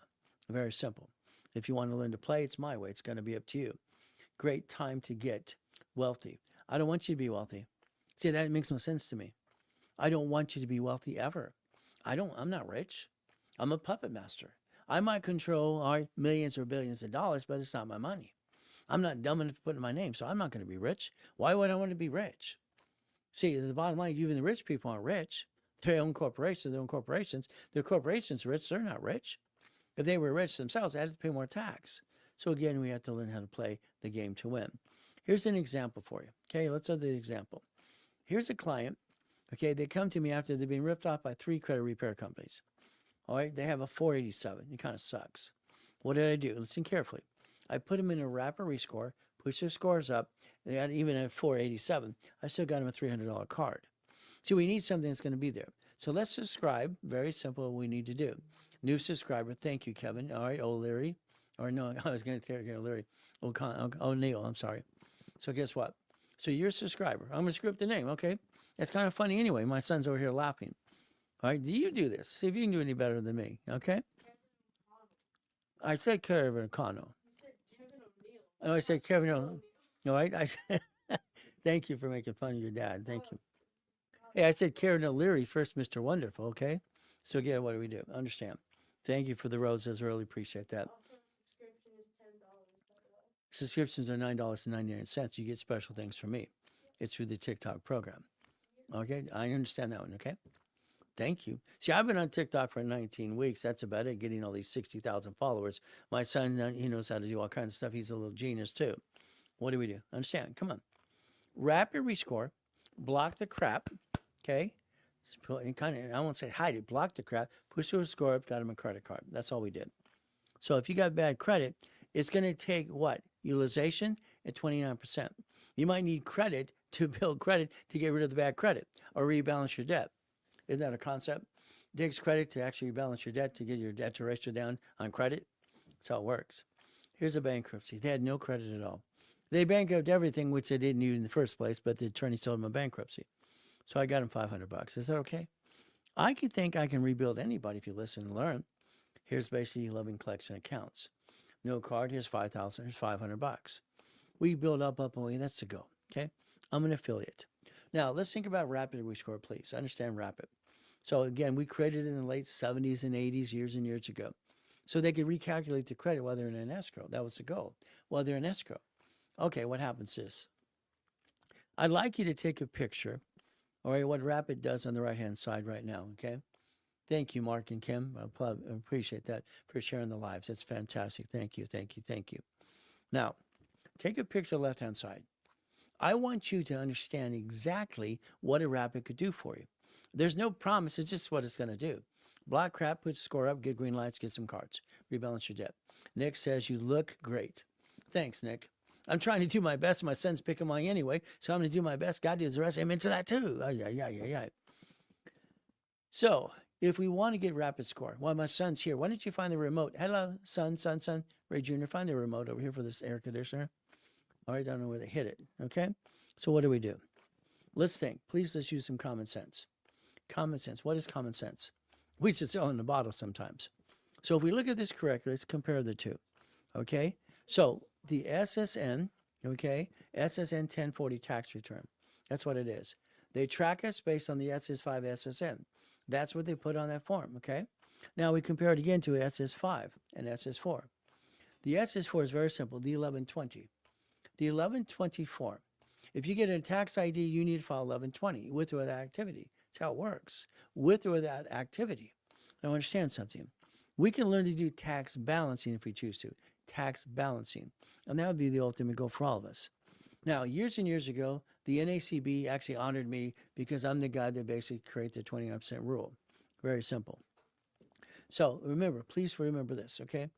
Very simple. If you want to learn to play, it's my way. It's going to be up to you. Great time to get wealthy. I don't want you to be wealthy. See, that makes no sense to me. I don't want you to be wealthy ever. I'm not rich. I'm a puppet master. I might control our millions or billions of dollars, but it's not my money. I'm not dumb enough to put it in my name, so I'm not going to be rich. Why would I want to be rich? See, the bottom line, even the rich people aren't rich. They own corporations, their own corporations. Their corporations are rich, they're not rich. If they were rich themselves, they had to pay more tax. So again, we have to learn how to play the game to win. Here's an example for you. Okay, let's have the example. Here's a client, okay, they come to me after they've been ripped off by 3 credit repair companies. All right, they have a 487. It kind of sucks. What did I do? Listen carefully. I put them in a rapid rescore, push their scores up. They had even at 487. I still got them a $300 card. See, we need something that's going to be there. So let's subscribe. Very simple what we need to do. New subscriber. Thank you, Kevin. All right, O'Leary. Or no, I was going to take O'Leary. O'Neill, I'm sorry. So guess what? So you're a subscriber. I'm going to script the name, okay? That's kind of funny anyway. My son's over here laughing. All right, do you do this? See if you can do any better than me, okay? I said Kevin O'Connell. Oh, I said Kevin O'Neill. All right, I said, thank you for making fun of your dad. Thank you. Hey, I said Karen O'Leary first, Mr. Wonderful, okay? So again, what do we do? Understand. Thank you for the roses. Really appreciate that. Subscriptions are $9.99. You get special things from me. It's through the TikTok program. Okay, I understand that one, okay? Thank you. See, I've been on TikTok for 19 weeks. That's about it, getting all these 60,000 followers. My son, he knows how to do all kinds of stuff. He's a little genius, too. What do we do? Understand. Come on. Rapid rescore. Block the crap, okay? I won't say hide it. Block the crap. Push your score up. Got him a credit card. That's all we did. So if you got bad credit, it's going to take what? Utilization at 29%. You might need credit to build credit to get rid of the bad credit or rebalance your debt. Isn't that a concept? It takes credit to actually rebalance your debt to get your debt to ratio down on credit. That's how it works. Here's a bankruptcy. They had no credit at all. They bankrupted everything, which they didn't need in the first place, but the attorney told them a bankruptcy. So I got them $500. Is that okay? I could think I can rebuild anybody if you listen and learn. Here's basically 11 collection accounts. No card, here's 5,000, here's $500. We build up, and that's the go, okay? I'm an affiliate. Now, let's think about Rapid Rescore, please. Understand Rapid. So again, we created it in the late 70s and 80s, years and years ago. So they could recalculate the credit while they're in an escrow. That was the goal, while they're in escrow. Okay, what happens is, I'd like you to take a picture, all right, what Rapid does on the right-hand side right now, okay? Thank you, Mark and Kim. I appreciate that for sharing the lives. That's fantastic. Thank you, thank you, thank you. Now, take a picture of the left-hand side. I want you to understand exactly what a rapid could do for you. There's no promise, it's just what it's going to do. Black crap puts score up, get green lights, get some cards, rebalance your debt. Nick says, you look great. Thanks, Nick. I'm trying to do my best. My son's picking my anyway, so I'm going to do my best. God does the rest. Amen to that too. Yeah. So, if we want to get rapid score, well, my son's here. Why don't you find the remote? Hello, son. Ray Jr., find the remote over here for this air conditioner. All right, I don't know where they hit it. Okay, so what do? Let's think. Please, let's use some common sense. Common sense. What is common sense? We should sell in the bottle sometimes. So if we look at this correctly, let's compare the two. Okay, so the SSN, okay, SSN 1040 tax return. That's what it is. They track us based on the SS5 SSN. That's what they put on that form, okay? Now we compare it again to SS5 and SS4. The SS4 is very simple, the 1120. The 1120 form, if you get a tax ID, you need to file 1120 with or without activity. That's how it works, with or without activity. Now understand something. We can learn to do tax balancing if we choose to, tax balancing. And that would be the ultimate goal for all of us. Now, years and years ago, the NACB actually honored me because I'm the guy that basically created the 29% rule. Very simple. So remember, please remember this, okay?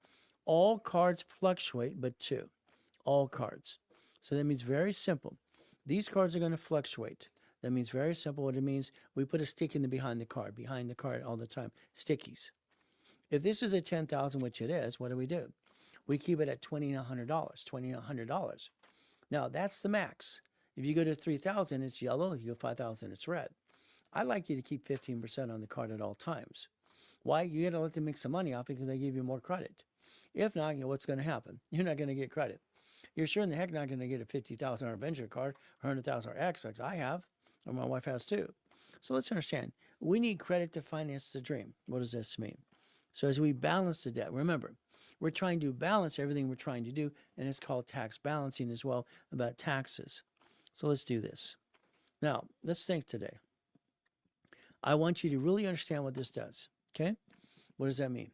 All cards fluctuate but two. All cards. So that means very simple. These cards are going to fluctuate. That means very simple. What it means, we put a stick in the behind the card all the time. Stickies. If this is a $10,000, which it is, what do? We keep it at $2,900. Now, that's the max. If you go to 3,000, it's yellow. If you go 5,000, it's red. I like you to keep 15% on the card at all times. Why? You got to let them make some money off because they give you more credit. If not, what's going to happen? You're not going to get credit. You're sure in the heck not going to get a $50,000 venture card or $100,000 X, like I have, or my wife has too. So let's understand. We need credit to finance the dream. What does this mean? So as we balance the debt, remember, we're trying to balance everything we're trying to do, and it's called tax balancing as well, about taxes. So let's do this. Now, let's think today. I want you to really understand what this does, okay? What does that mean?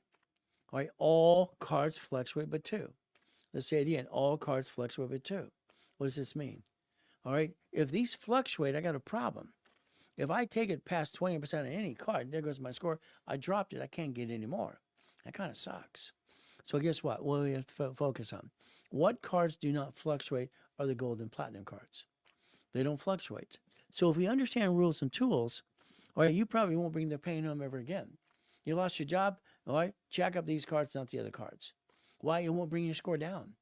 All right, all cards fluctuate but two. Let's say it again, all cards fluctuate but two. What does this mean? All right, if these fluctuate, I got a problem. If I take it past 20% on any card, there goes my score. I dropped it. I can't get any more. That kind of sucks. So guess what? What do we have to focus on? What cards do not fluctuate are the gold and platinum cards. They don't fluctuate. So if we understand rules and tools, all right, you probably won't bring the pain home ever again. You lost your job, all right, jack up these cards, not the other cards. Why? It won't bring your score down.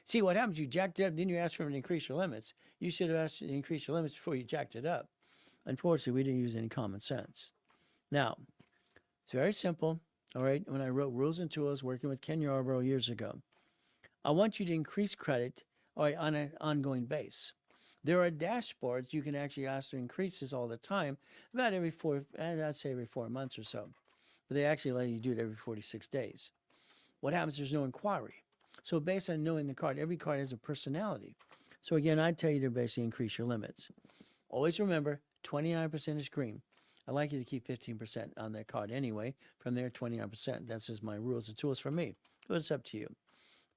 See, what happens, you jacked it up, then you asked for them to increase your limits. You should have asked to increase your limits before you jacked it up. Unfortunately, we didn't use any common sense. Now, it's very simple, all right? When I wrote Rules and Tools working with Ken Yarborough years ago, I want you to increase credit, all right, on an ongoing base. There are dashboards you can actually ask to increase this all the time, about every I'd say every 4 months or so. But they actually let you do it every 46 days. What happens, there's no inquiry. So based on knowing the card, every card has a personality. So again, I'd tell you to basically increase your limits. Always remember, 29% is green. I like you to keep 15% on that card anyway. From there, 29%. That's just my rules and tools for me. But it's up to you.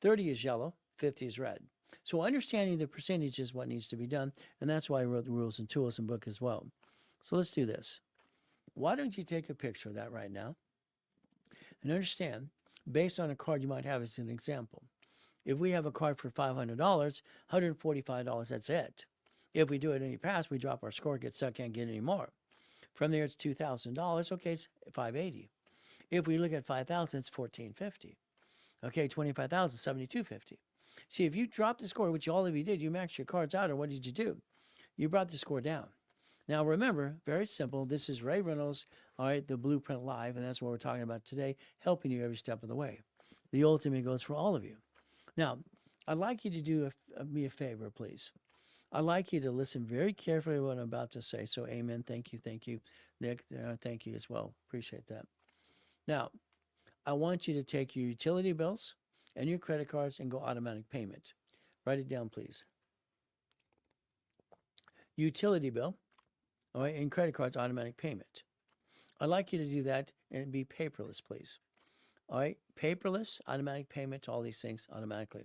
30 is yellow, 50 is red. So understanding the percentage is what needs to be done, and that's why I wrote the rules and tools and book as well. So let's do this. Why don't you take a picture of that right now and understand, based on a card you might have as an example. If we have a card for $500, $145, that's it. If we do it any pass, we drop our score, get stuck, can't get any more. From there, it's $2,000. Okay, it's $580. If we look at $5,000, it's $1,450. Okay, $25,000, $7,250. See, if you drop the score, which all of you did, you maxed your cards out, or what did you do? You brought the score down. Now, remember, very simple. This is Ray Reynolds, all right, the Blueprint Live, and that's what we're talking about today, helping you every step of the way. The ultimate goes for all of you. Now, I'd like you to do me a favor, please. I'd like you to listen very carefully to what I'm about to say. So, amen. Thank you. Nick, thank you as well. Appreciate that. Now, I want you to take your utility bills and your credit cards and go automatic payment. Write it down, please. Utility bill, all right, and credit cards, automatic payment. I'd like you to do that and be paperless, please. All right, paperless, automatic payment to all these things automatically.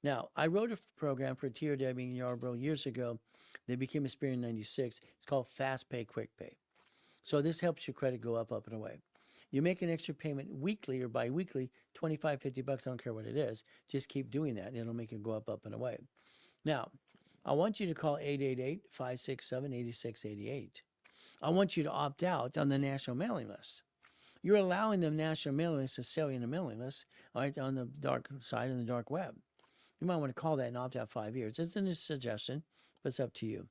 Now, I wrote a program for TRW in Yarborough years ago. They became Experian in 96. It's called Fast Pay, Quick Pay. So this helps your credit go up and away. You make an extra payment weekly or bi-weekly, 25, 50 bucks, I don't care what it is. Just keep doing that and it'll make it go up and away. Now, I want you to call 888-567-8688. I want you to opt out on the national mailing list. You're allowing the national mailing list to sell you in the mailing list, all right, on the dark side and the dark web. You might want to call that and opt out 5 years. It's a suggestion, but it's up to you.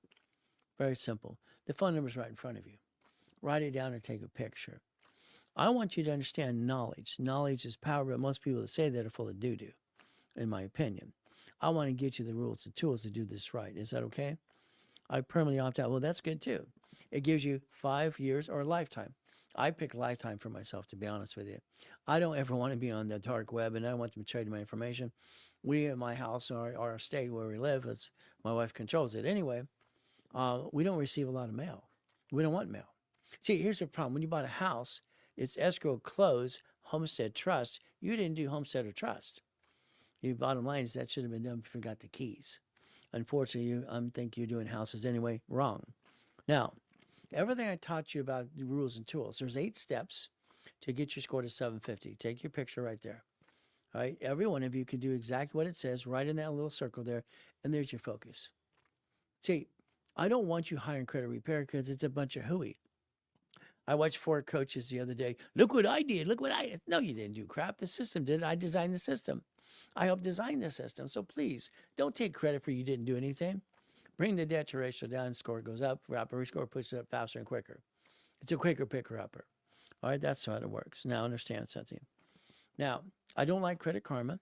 Very simple. The phone number is right in front of you. Write it down or take a picture. I want you to understand knowledge. Knowledge is power, but most people that say that are full of doo-doo, in my opinion. I want to get you the rules and tools to do this right. Is that okay? I permanently opt out. Well, that's good too. It gives you 5 years or a lifetime. I pick lifetime for myself, to be honest with you. I don't ever want to be on the dark web, and I don't want them to trade my information. We at my house or our estate where we live, my wife controls it anyway, we don't receive a lot of mail. We don't want mail. See, here's the problem. When you bought a house, it's escrow, close, homestead, trust. You didn't do homestead or trust. Your bottom line is that should have been done before you got the keys. Unfortunately, I think you're doing houses anyway wrong. Now, everything I taught you about the rules and tools, there's 8 steps to get your score to 750. Take your picture right there. All right, every one of you can do exactly what it says right in that little circle there, and there's your focus. See, I don't want you hiring credit repair because it's a bunch of hooey. I watched 4 coaches the other day. Look what I did. Look what I did. No, you didn't do crap. The system did. I designed the system. I helped design the system. So please, don't take credit for you didn't do anything. Bring the debt to ratio down, score goes up, rapper score pushes it up faster and quicker. It's a quicker picker-upper. All right, that's how it works. Now understand something. Now, I don't like Credit Karma.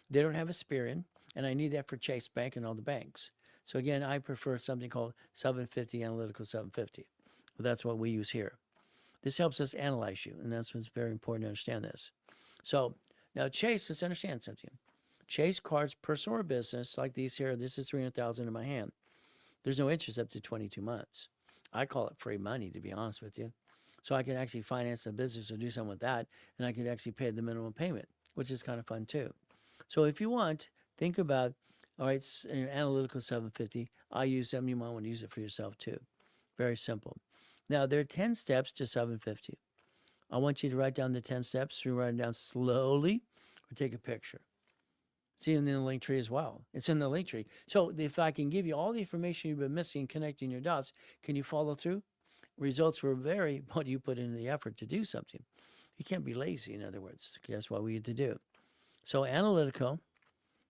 They don't have Experian, and I need that for Chase Bank and all the banks. So again, I prefer something called 750 Analytical 750. Well, that's what we use here. This helps us analyze you, and that's what's very important to understand this. So now Chase, let's understand something. Chase cards, personal or business, like these here, this is $300,000 in my hand. There's no interest up to 22 months. I call it free money, to be honest with you. So I can actually finance a business or do something with that, and I could actually pay the minimum payment, which is kind of fun too. So if you want, think about, all right, Analytical 750. I use them. You might want to use it for yourself too. Very simple. Now, there are 10 steps to 750. I want you to write down the 10 steps. You write them down slowly or take a picture. See it in the link tree as well. It's in the link tree. So if I can give you all the information you've been missing, connecting your dots, can you follow through? Results will vary what you put into the effort to do something. You can't be lazy, in other words. That's what we need to do. So Analytical,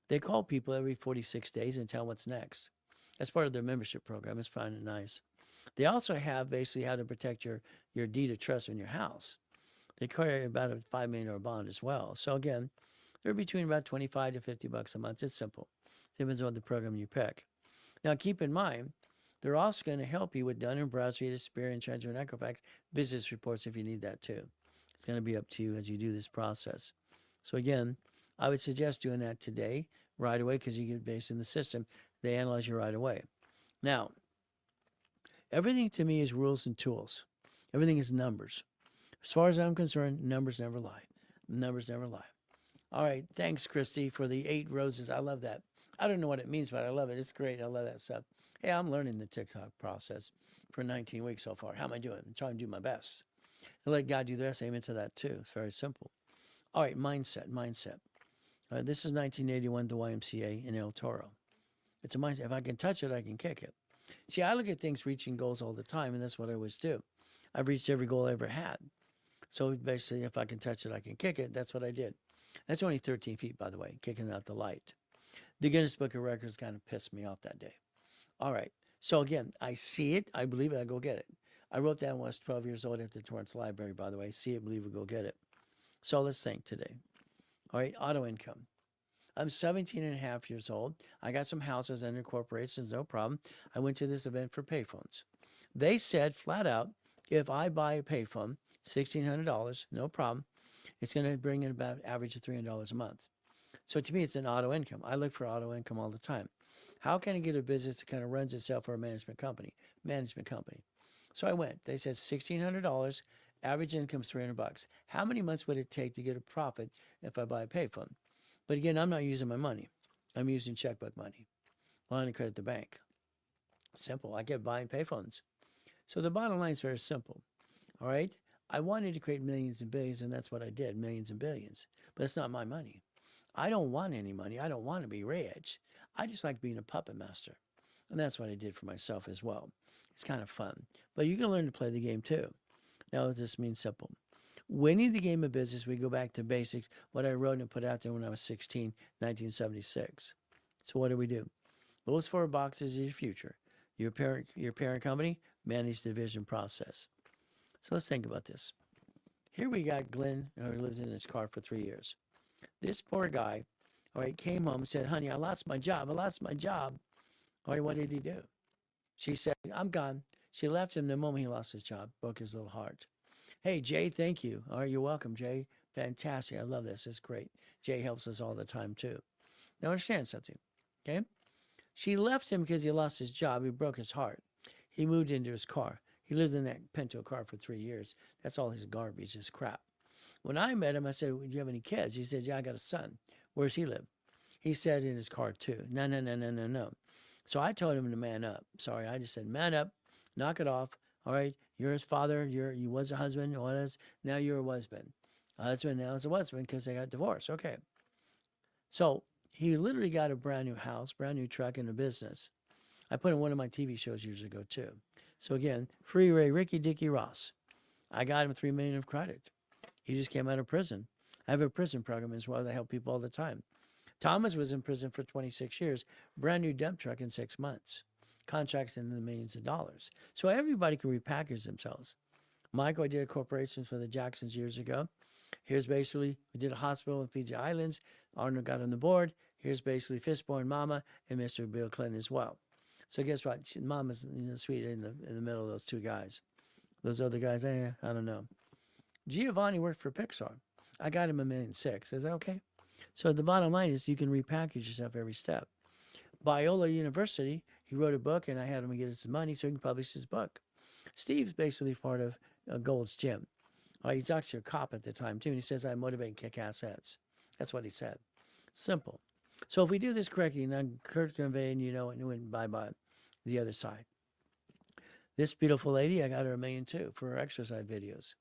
they call people every 46 days and tell what's next. That's part of their membership program. It's fun and nice. They also have basically how to protect your deed of trust in your house. They carry about a $5 million bond as well. So again, they're between about 25 to 50 bucks a month. It's simple. Depends on the program you pick. Now keep in mind, they're also going to help you with Dun & Bradstreet, Experian, Treasury, and Equifax business reports if you need that too. It's going to be up to you as you do this process. So again, I would suggest doing that today, right away, because you get based in the system. They analyze you right away. Now, everything to me is rules and tools. Everything is numbers. As far as I'm concerned, numbers never lie. Numbers never lie. All right, thanks, Christy, for the 8 roses. I love that. I don't know what it means, but I love it. It's great. I love that stuff. Hey, I'm learning the TikTok process for 19 weeks so far. How am I doing? I'm trying to do my best. And let God do the rest. Amen to that, too. It's very simple. All right, mindset. All right, this is 1981, the YMCA in El Toro. It's a mindset. If I can touch it, I can kick it. See, I look at things reaching goals all the time, and that's what I always do. I've reached every goal I ever had. So basically, if I can touch it, I can kick it. That's what I did. That's only 13 feet, by the way, kicking out the light. The Guinness Book of Records kind of pissed me off that day. All right. So again, I see it. I believe it. I go get it. I wrote that when I was 12 years old at the Torrance Library, by the way. See it, believe it, go get it. So let's think today. All right. Auto income. I'm 17 and a half years old. I got some houses under corporations, no problem. I went to this event for payphones. They said flat out, if I buy a payphone, $1,600, no problem. It's going to bring in about average of $300 a month. So to me, it's an auto income. I look for auto income all the time. How can I get a business that kind of runs itself for a management company? So I went. They said $1,600 Average income is $300. How many months would it take to get a profit if I buy a payphone? But again, I'm not using my money. I'm using checkbook money. Line of credit at the bank. Simple. I kept buying payphones. So the bottom line is very simple. All right. I wanted to create millions and billions, and that's what I did, millions and billions. But it's not my money. I don't want any money. I don't want to be rich. I just like being a puppet master. And that's what I did for myself as well. It's kind of fun. But you can learn to play the game too. Now, this means simple. Winning the game of business, we go back to basics, what I wrote and put out there when I was 16, 1976. So what do? Those 4 boxes are your future. Your parent company, manage the division process. So let's think about this. Here we got Glenn, who lived in his car for 3 years. This poor guy, all right, came home and said, honey, I lost my job. All right, what did he do? She said, I'm gone. She left him the moment he lost his job, broke his little heart. Hey, Jay, thank you. All right, you're welcome, Jay. Fantastic. I love this. It's great. Jay helps us all the time, too. Now, understand something, okay? She left him because he lost his job. He broke his heart. He moved into his car. He lived in that Pinto car for 3 years. That's all his garbage, his crap. When I met him, I said, do you have any kids? He said, yeah, I got a son. Where's he live? He said in his car, too. No. So I told him to man up. Sorry, I just said, man up, knock it off. All right, you're his father. You was a husband. Now you're a husband. A husband now is a husband because they got divorced. Okay. So he literally got a brand new house, brand new truck, and a business. I put in one of my TV shows years ago, too. So again, Free Ray, Ricky Dicky Ross. I got him $3 million of credit. He just came out of prison. I have a prison program as well that help people all the time. Thomas was in prison for 26 years, brand new dump truck in 6 months. Contracts in the millions of dollars. So everybody can repackage themselves. Michael, I did a corporation for the Jacksons years ago. Here's basically, we did a hospital in Fiji Islands. Arnold got on the board. Here's basically Fishborn Mama and Mr. Bill Clinton as well. So guess what? Mama's sweet in the middle of those 2 guys. Those other guys, I don't know. Giovanni worked for Pixar. I got him $1.6 million. Is that okay? So the bottom line is you can repackage yourself every step. Biola University, he wrote a book, and I had him get his money so he can publish his book. Steve's basically part of Gold's Gym. He's actually a cop at the time, too, and he says, I motivate and kick ass heads. That's what he said. Simple. So if we do this correctly, now Kurt conveying, and went bye-bye the other side. This beautiful lady, I got her $1 million, too, for her exercise videos.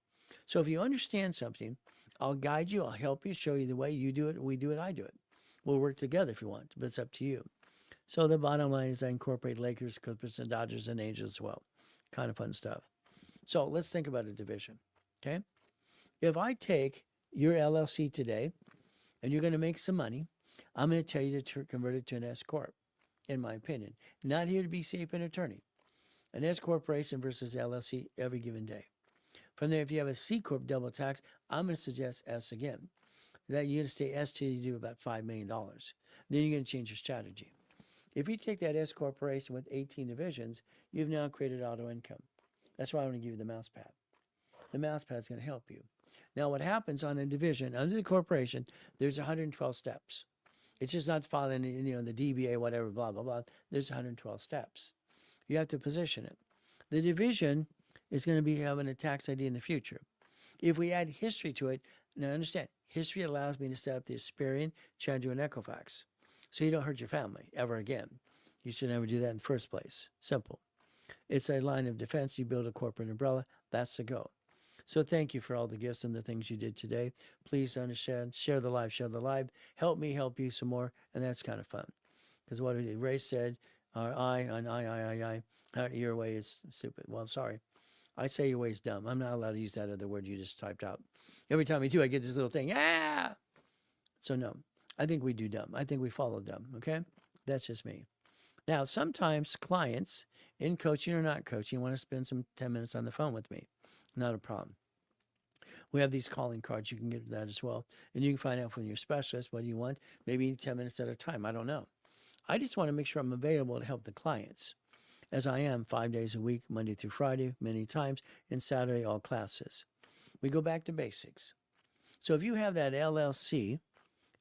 So if you understand something, I'll guide you, I'll help you, show you the way you do it, we do it, I do it. We'll work together if you want, but it's up to you. So the bottom line is I incorporate Lakers, Clippers, and Dodgers and Angels as well. Kind of fun stuff. So let's think about a division, okay? If I take your LLC today and you're going to make some money, I'm going to tell you to convert it to an S Corp, in my opinion. Not here to be safe an attorney. An S Corporation versus LLC every given day. From there, if you have a C Corp double tax, I'm going to suggest S again. That you're going to stay S till you do about $5 million. Then you're going to change your strategy. If you take that S Corporation with 18 divisions, you've now created auto income. That's why I want to give you the mouse pad. The mouse pad is going to help you. Now, what happens on a division, under the corporation, there's 112 steps. It's just not following, the DBA, whatever, blah, blah, blah. There's 112 steps. You have to position it. The division is going to be having a tax ID in the future. If we add history to it, now understand, history allows me to set up the Asperian, Chandru, and Equifax. So you don't hurt your family ever again. You should never do that in the first place. Simple. It's a line of defense. You build a corporate umbrella. That's the goal. So thank you for all the gifts and the things you did today. Please understand, share the live. Help me help you some more, and that's kind of fun. Because what Ray said, your way is stupid. Well, I'm sorry. I say your way is dumb. I'm not allowed to use that other word you just typed out. Every time I do, I get this little thing. So no, I think we do dumb. I think we follow dumb, okay? That's just me. Now, sometimes clients, in coaching or not coaching, want to spend some 10 minutes on the phone with me. Not a problem. We have these calling cards. You can get that as well. And you can find out from your specialist what you want, maybe 10 minutes at a time. I don't know. I just want to make sure I'm available to help the clients, as I am 5 days a week, Monday through Friday, many times, and Saturday, all classes. We go back to basics. So if you have that LLC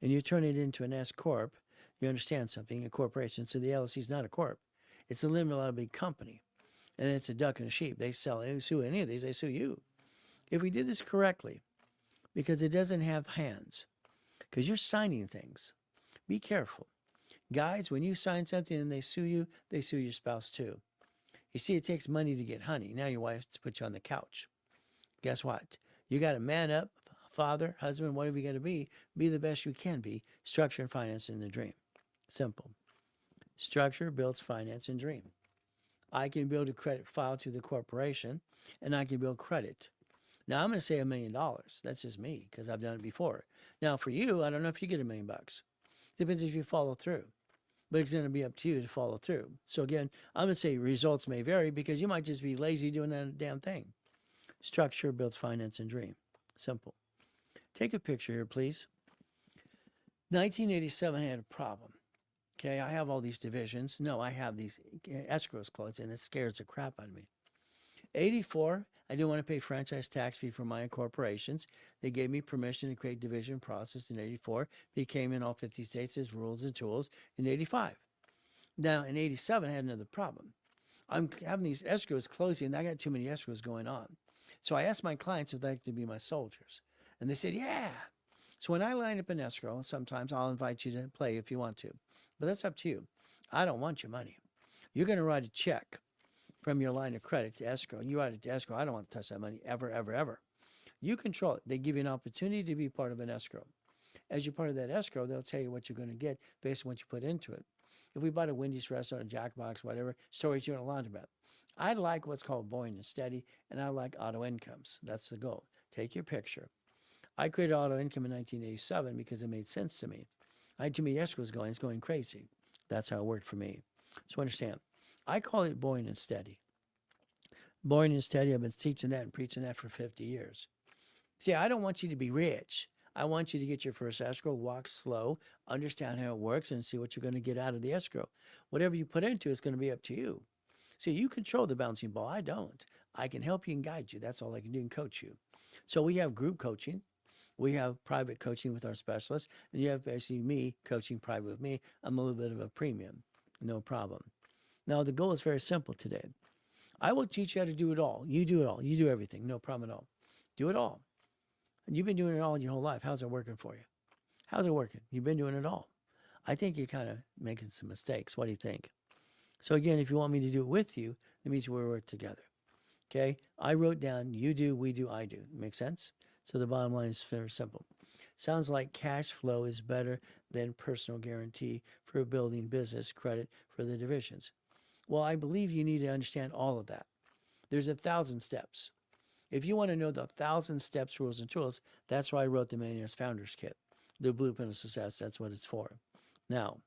and you turn it into an S Corp, you understand something, a corporation. So the LLC is not a corp. It's a limited liability company. And it's a duck and a sheep. They sue any of these, they sue you. If we did this correctly, because it doesn't have hands, because you're signing things, be careful. Guys, when you sign something and they sue your spouse too. You see, it takes money to get honey. Now your wife to put you on the couch. Guess what? You got to man up, father, husband, whatever you got to be the best you can be. Structure and finance in the dream. Simple. Structure builds finance and dream. I can build a credit file to the corporation, and I can build credit. Now, I'm going to say $1 million. That's just me, because I've done it before. Now, for you, I don't know if you get $1 million. Depends if you follow through. But it's going to be up to you to follow through. So again, I'm going to say results may vary because you might just be lazy doing that damn thing. Structure builds finance and dream. Simple. Take a picture here, please. 1987 had a problem. Okay, I have all these divisions. No, I have these escrows closed, and it scares the crap out of me. 84, I didn't want to pay franchise tax fee for my corporations. They gave me permission to create division process in 84. Became in all 50 states as rules and tools in 85. Now, in 87, I had another problem. I'm having these escrows closing, and I got too many escrows going on. So I asked my clients if they'd like to be my soldiers. And they said, yeah. So when I line up an escrow, sometimes I'll invite you to play if you want to. But that's up to you. I don't want your money. You're going to write a check from your line of credit to escrow. You write it to escrow. I don't want to touch that money ever, ever, ever. You control it. They give you an opportunity to be part of an escrow. As you're part of that escrow, they'll tell you what you're going to get based on what you put into it. If we bought a Wendy's restaurant, a Jackbox, whatever, storage unit, laundromat, I like what's called boring and steady, and I like auto incomes. That's the goal. Take your picture. I created auto income in 1987 because it made sense to me. I had too many escrows going. It's going crazy. That's how it worked for me. So understand, I call it boring and steady. Boring and steady, I've been teaching that and preaching that for 50 years. See, I don't want you to be rich. I want you to get your first escrow, walk slow, understand how it works, and see what you're going to get out of the escrow. Whatever you put into it is going to be up to you. See, you control the bouncing ball. I don't. I can help you and guide you. That's all I can do and coach you. So we have group coaching. We have private coaching with our specialists. And you have basically me coaching private with me. I'm a little bit of a premium. No problem. Now, the goal is very simple today. I will teach you how to do it all. You do it all. You do everything. No problem at all. Do it all. And you've been doing it all your whole life. How's it working for you? How's it working? You've been doing it all. I think you're kind of making some mistakes. What do you think? So again, if you want me to do it with you, that means we work together. Okay? I wrote down you do, we do, I do. Make sense? So the bottom line is very simple. Sounds like cash flow is better than personal guarantee for building business credit for the divisions. Well, I believe you need to understand all of that. There's 1,000 steps. If you want to know the 1,000 steps, rules, and tools, that's why I wrote the Millionaires Founders Kit. The Blueprint of Success, that's what it's for. Now,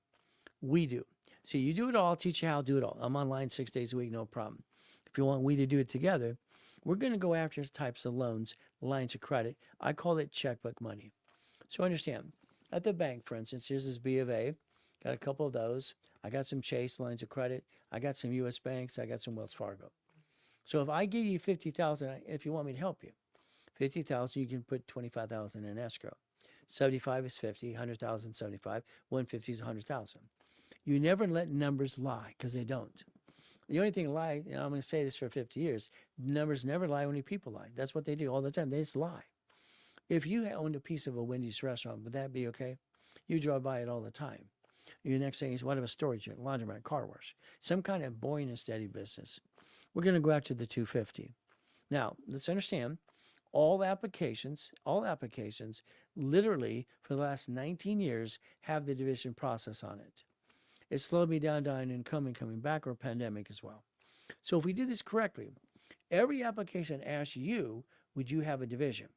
we do. See, you do it all, I'll teach you how to do it all. I'm online 6 days a week, no problem. If you want we to do it together, we're going to go after types of loans, lines of credit. I call it checkbook money. So understand, at the bank, for instance, here's this B of A. Got a couple of those. I got some Chase lines of credit. I got some U.S. banks. I got some Wells Fargo. So if I give you $50,000, if you want me to help you, $50,000, you can put $25,000 in escrow. 75 is 50, 100,000, 75, 150 is 100,000. You never let numbers lie because they don't. The only thing lie, and I'm going to say this for 50 years, numbers never lie, only people lie. That's what they do all the time. They just lie. If you owned a piece of a Wendy's restaurant, would that be okay? You drive by it all the time. Your next thing is, what of a storage unit, laundromat, car wash, some kind of boring and steady business. We're going to go after the 250. Now, let's understand, all applications, literally for the last 19 years have the division process on it. It slowed me down and coming back, or pandemic as well. So if we do this correctly, every application asks you, would you have a division?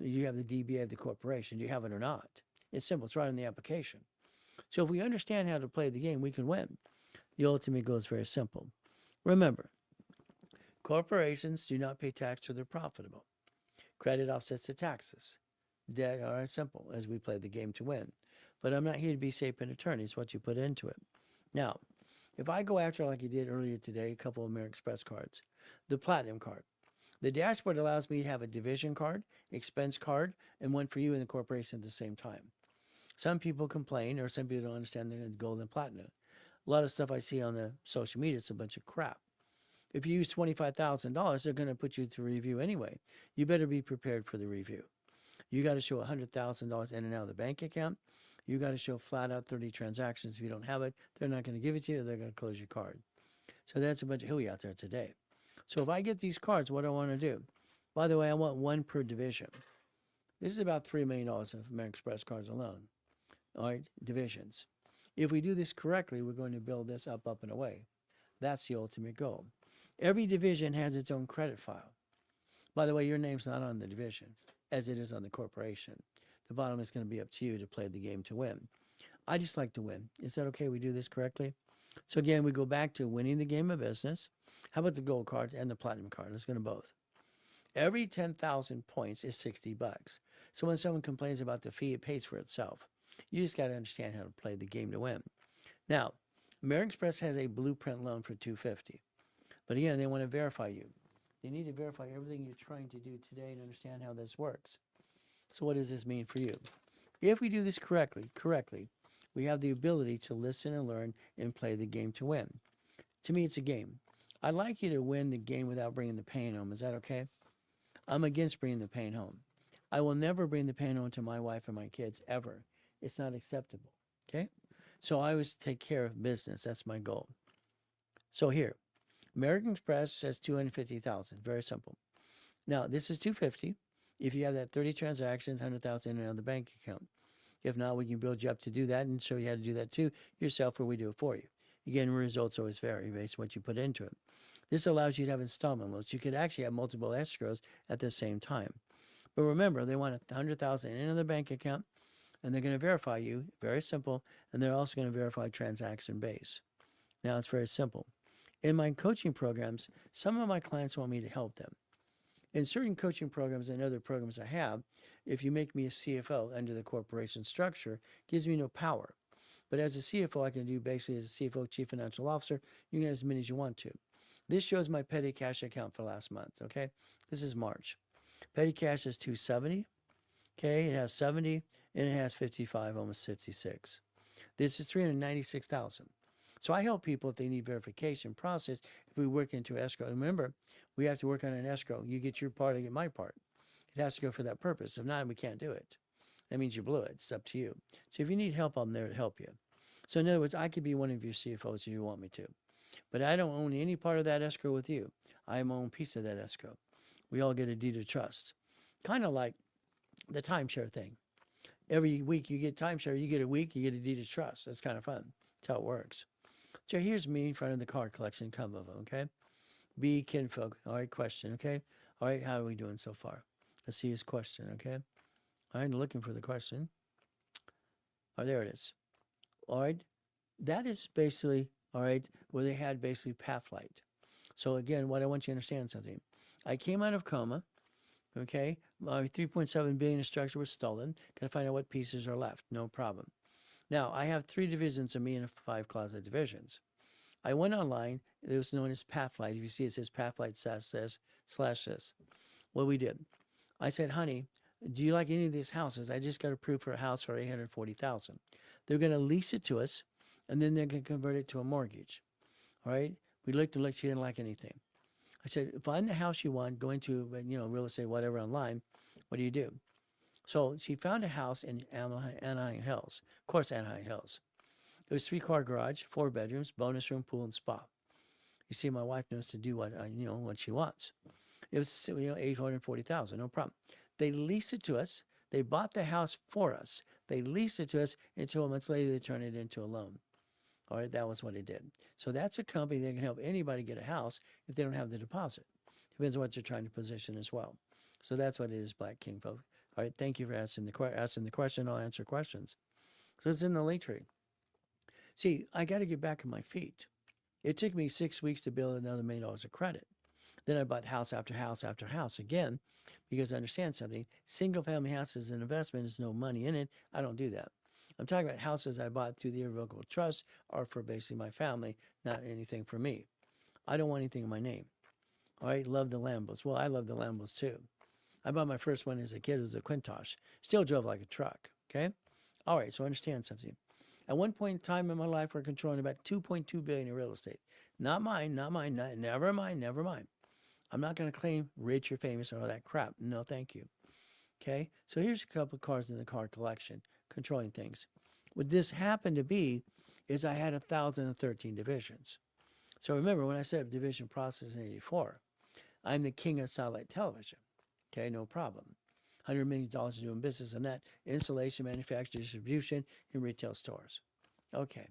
Do you have the DBA of the corporation? Do you have it or not? It's simple. It's right in the application. So if we understand how to play the game, we can win. The ultimate goal is very simple. Remember, corporations do not pay tax till they're profitable. Credit offsets the taxes. That are simple as we play the game to win. But I'm not here to be sapient attorney. It's what you put into it. Now, if I go after, like you did earlier today, a couple of American Express cards, the Platinum card, the dashboard allows me to have a division card, expense card, and one for you and the corporation at the same time. Some people complain, or some people don't understand the gold and platinum. A lot of stuff I see on the social media, it's a bunch of crap. If you use $25,000, they're going to put you through review anyway. You better be prepared for the review. You got to show $100,000 in and out of the bank account. You got to show flat out 30 transactions. If you don't have it, they're not going to give it to you. They're going to close your card. So that's a bunch of hooey out there today. So if I get these cards, what do I want to do? By the way, I want one per division. This is about $3 million of American Express cards alone. All right, divisions. If we do this correctly, we're going to build this up, and away. That's the ultimate goal. Every division has its own credit file. By the way, your name's not on the division, as it is on the corporation. The bottom is going to be up to you to play the game to win. I just like to win. Is that okay? We do this correctly? So again, we go back to winning the game of business. How about the gold card and the platinum card? Let's go to both. Every 10,000 points is $60. So when someone complains about the fee, it pays for itself. You just got to understand how to play the game to win. Now, American Express has a blueprint loan for $250. But again, they want to verify you. They need to verify everything you're trying to do today and understand how this works. So what does this mean for you? If we do this correctly, we have the ability to listen and learn and play the game to win. To me, it's a game. I'd like you to win the game without bringing the pain home. Is that okay? I'm against bringing the pain home. I will never bring the pain home to my wife and my kids, ever. It's not acceptable, okay? So I always take care of business. That's my goal. So here, American Express says $250,000. Very simple. Now, this is $250,000 if you have that 30 transactions, $100,000 in another bank account. If not, we can build you up to do that and show you how to do that too yourself, or we do it for you. Again, results always vary based on what you put into it. This allows you to have installment loans. You could actually have multiple escrows at the same time. But remember, they want $100,000 in the bank account, and they're going to verify you. Very simple. And they're also going to verify transaction base. Now, it's very simple. In my coaching programs, some of my clients want me to help them. In certain coaching programs and other programs I have, if you make me a CFO under the corporation structure, it gives me no power. But as a CFO, I can do basically as a CFO, Chief Financial Officer, you can get as many as you want to. This shows my petty cash account for last month, okay? This is March. Petty cash is 270, okay? It has 70, and it has 55, almost 56. This is 396,000. So I help people if they need verification process, if we work into escrow. Remember, we have to work on an escrow. You get your part, I get my part. It has to go for that purpose. If not, we can't do it. That means you blew it. It's up to you. So if you need help, I'm there to help you. So in other words, I could be one of your CFOs if you want me to. But I don't own any part of that escrow with you. I own my own piece of that escrow. We all get a deed of trust. Kind of like the timeshare thing. Every week you get timeshare, you get a week, you get a deed of trust. That's kind of fun. That's how it works. So here's me in front of the card collection, come of them, okay? B, kinfolk. All right, question, okay? All right, how are we doing so far? Let's see his question, okay? All right, looking for the question. Oh, there it is. All right, that is basically, all right, where they had basically Pathlight. So again, what I want you to understand something. I came out of coma, okay? My 3.7 billion of structure was stolen. Got to find out what pieces are left. No problem. Now, I have 3 divisions of me and 5 closet divisions. I went online. It was known as Pathlight. If you see, it says Pathlight /this. What we did, I said, honey, do you like any of these houses? I just got approved for a house for $840,000. They're going to lease it to us, and then they're going to convert it to a mortgage. All right? We looked and looked. She didn't like anything. I said, find the house you want, go into, real estate, whatever, online. What do you do? So she found a house in Anaheim Hills. Of course, Anaheim Hills. It was 3-car garage, 4 bedrooms, bonus room, pool, and spa. You see, my wife knows to do what she wants. It was, $840,000, no problem. They leased it to us. They bought the house for us. They leased it to us until a month later they turned it into a loan. All right, that was what it did. So that's a company that can help anybody get a house if they don't have the deposit. Depends on what you're trying to position as well. So that's what it is, Black King folk. All right, thank you for asking the question. I'll answer questions. So it's in the link tree. See, I got to get back on my feet. It took me 6 weeks to build another $1 million of credit. Then I bought house after house after house again, because I understand something. Single-family houses and investment, there's no money in it. I don't do that. I'm talking about houses I bought through the irrevocable trust or for basically my family, not anything for me. I don't want anything in my name. All right, love the Lambos. Well, I love the Lambos too. I bought my first one as a kid. It was a Quintosh. Still drove like a truck, okay? All right, so understand something. At one point in time in my life, we're controlling about $2.2 billion in real estate. Not mine, not mine, never mind, never mind. I'm not going to claim rich or famous or all that crap. No, thank you. Okay, so here's a couple of cards in the card collection, controlling things. What this happened to be is I had 1,013 divisions. So remember, when I set up division process in 84, I'm the king of satellite television. Okay, no problem. $100 million doing business on that, installation, manufacture, distribution, in retail stores. Okay.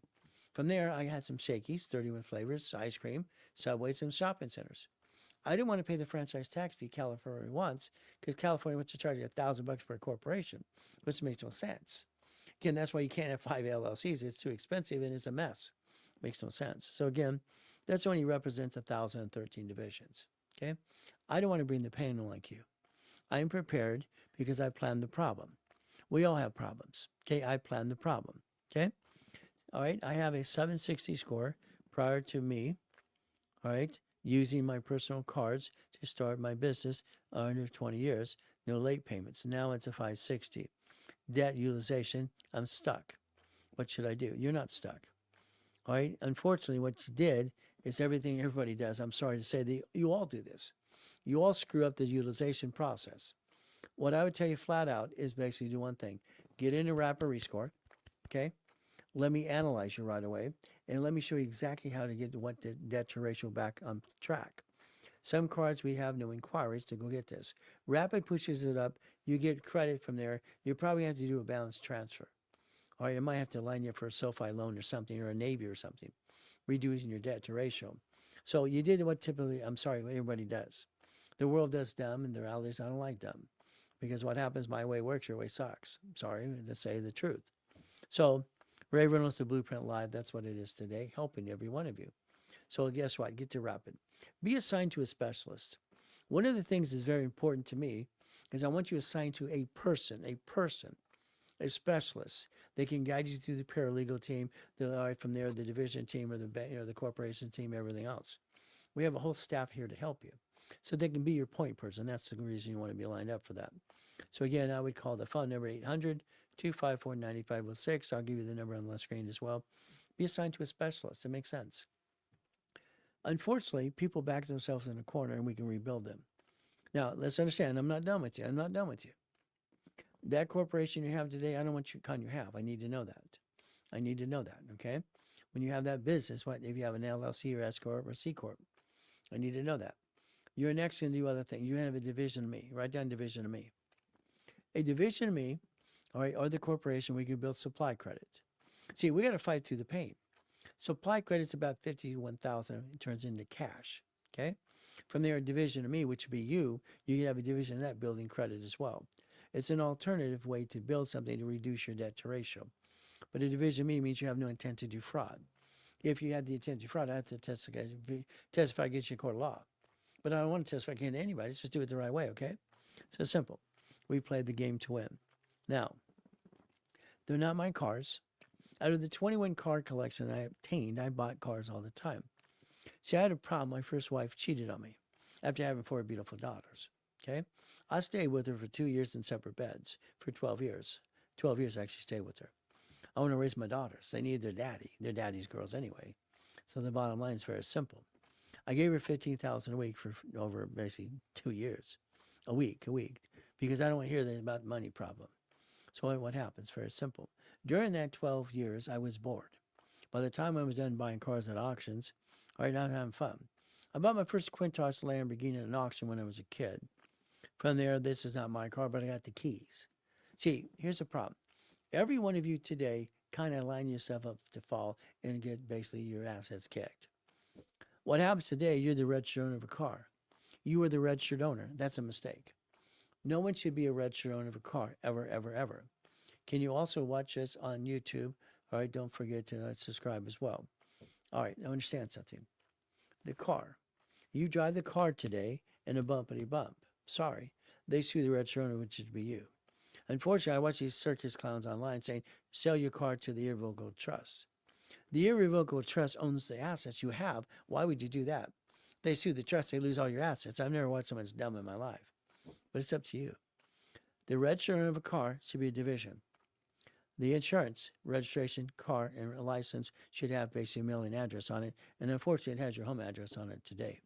From there, I had some Shakey's, 31 flavors, ice cream, Subway, some shopping centers. I didn't want to pay the franchise tax fee California wants, because California wants to charge you $1,000 per corporation, which makes no sense. Again, that's why you can't have 5 LLCs. It's too expensive and it's a mess. Makes no sense. So again, that's only represents 1,013 divisions. Okay, I don't want to bring the pain like you. I am prepared because I planned the problem. We all have problems. Okay, I planned the problem. Okay, all right. I have a 760 score prior to me. All right, using my personal cards to start my business under 20 years. No late payments. Now it's a 560. Debt utilization. I'm stuck. What should I do? You're not stuck. All right. Unfortunately, what you did is everything everybody does. I'm sorry to say that you all do this. You all screw up the utilization process. What I would tell you flat out is basically do one thing. Get into Rapid Rescore, okay? Let me analyze you right away, and let me show you exactly how to get what the debt to ratio back on track. Some cards we have no inquiries to go get this. Rapid pushes it up. You get credit from there. You probably have to do a balance transfer. Or you might have to line you up for a SoFi loan or something, or a Navy or something, reducing your debt to ratio. So you did what typically, I'm sorry, what everybody does. The world does dumb, and the reality is I don't like dumb. Because what happens, my way works, your way sucks. I'm sorry to say the truth. So, Ray Reynolds, the Blueprint Live, that's what it is today, helping every one of you. So guess what? Get to Rapid. Be assigned to a specialist. One of the things that's very important to me is I want you assigned to a person, a specialist. They can guide you through the paralegal team, from there the division team or the corporation team, everything else. We have a whole staff here to help you. So they can be your point person. That's the reason you want to be lined up for that. So again, I would call the phone number 800-254-9506. I'll give you the number on the screen as well. Be assigned to a specialist. It makes sense. Unfortunately, people back themselves in a corner and we can rebuild them. Now, let's understand, I'm not done with you. I'm not done with you. That corporation you have today, I don't want you kind you have. I need to know that. I need to know that, okay? When you have that business, what if you have an LLC or S Corp or C Corp? I need to know that. You're next going to do other things. You have a division of me. Write down division of me. A division of me, all right, or the corporation, we can build supply credit. See, we got to fight through the pain. Supply credit's about 51,000. It turns into cash. Okay. From there, a division of me, which would be you can have a division of that building credit as well. It's an alternative way to build something to reduce your debt to ratio. But a division of me means you have no intent to do fraud. If you had the intent to do fraud, I have to testify against you in court of law. But I don't want to testify against anybody. Let's just do it the right way, okay? So it's simple. We played the game to win. Now, they're not my cars. Out of the 21 car collection I obtained, I bought cars all the time. See, I had a problem. My first wife cheated on me after having 4 beautiful daughters, okay? I stayed with her for 2 years in separate beds for 12 years. 12 years I actually stayed with her. I want to raise my daughters. They need their daddy. They're daddy's girls anyway. So the bottom line is very simple. I gave her $15,000 a week for over basically 2 years, a week, because I don't want to hear about the money problem. So what happens? Very simple. During that 12 years, I was bored. By the time I was done buying cars at auctions, all right, I'm having fun. I bought my first Quintos Lamborghini at an auction when I was a kid. From there, this is not my car, but I got the keys. See, here's the problem. Every one of you today kind of line yourself up to fall and get basically your assets kicked. What happens today, you're the registered owner of a car. You are the registered owner. That's a mistake. No one should be a registered owner of a car, ever, ever, ever. Can you also watch us on YouTube? All right, don't forget to subscribe as well. All right, now understand something. The car. You drive the car today in a bumpity bump. Sorry. They sue the registered owner, which should be you. Unfortunately, I watch these circus clowns online saying, sell your car to the irrevocable trust. The irrevocable trust owns the assets you have. Why would you do that? They sue the trust, they lose all your assets. I've never watched so much dumb in my life. But it's up to you. The registered owner of a car should be a division. The insurance, registration, car, and a license should have basically a mailing address on it. And unfortunately, it has your home address on it today.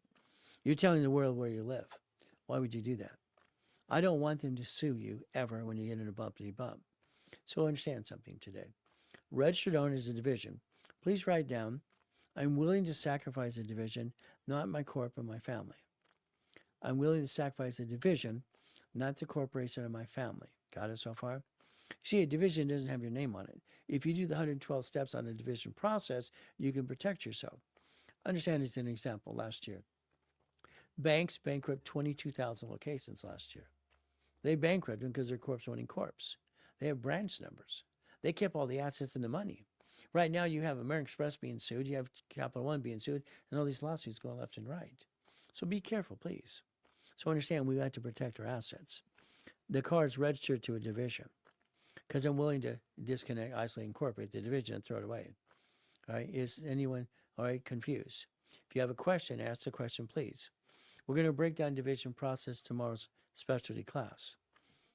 You're telling the world where you live. Why would you do that? I don't want them to sue you ever when you get in a bumpity bump. So understand something today. Registered owner is a division. Please write down, I'm willing to sacrifice a division, not my corp or my family. I'm willing to sacrifice a division, not the corporation or my family. Got it so far? See, a division doesn't have your name on it. If you do the 112 steps on a division process, you can protect yourself. Understand as an example, last year, banks bankrupt 22,000 locations last year. They bankrupted because their corp's winning corpse. They have branch numbers. They kept all the assets and the money. Right now, you have American Express being sued, you have Capital One being sued, and all these lawsuits going left and right. So be careful, please. So understand, we have to protect our assets. The car is registered to a division because I'm willing to disconnect, isolate, incorporate the division and throw it away. All right, is anyone, all right, confused? If you have a question, ask the question, please. We're going to break down division process tomorrow's specialty class.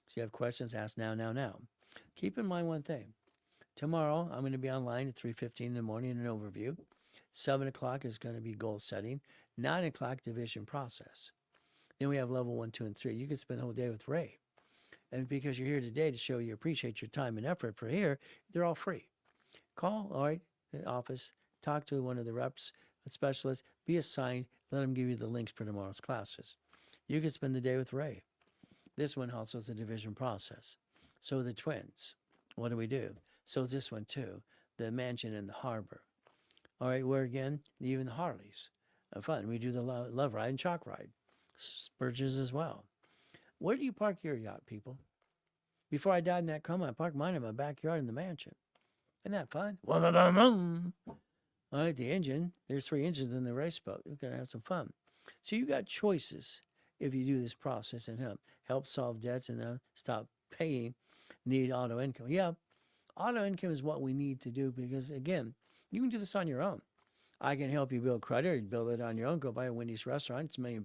So you have questions, ask now. Keep in mind one thing. Tomorrow, I'm going to be online at 3:15 in the morning, an overview. 7 o'clock is going to be goal setting. 9 o'clock, division process. Then we have level 1, 2, and 3. You can spend the whole day with Ray. And because you're here today to show you appreciate your time and effort for here, they're all free. Call, all right, the office, talk to one of the reps, specialists, be assigned, let them give you the links for tomorrow's classes. You can spend the day with Ray. This one also is a division process. So the twins, what do? So is this one too, the mansion in the harbor. All right, where again, even the Harleys. Fun. We do the love ride and chalk ride. Spurges as well. Where do you park your yacht, people? Before I died in that coma, I parked mine in my backyard in the mansion. Isn't that fun? All right, the engine. There's 3 engines in the race boat. We're going to have some fun. So you got choices if you do this process and help solve debts and stop paying, need auto income. Yeah, auto income is what we need to do because, again, you can do this on your own. I can help you build credit or build it on your own. Go buy a Wendy's restaurant. It's $1 million.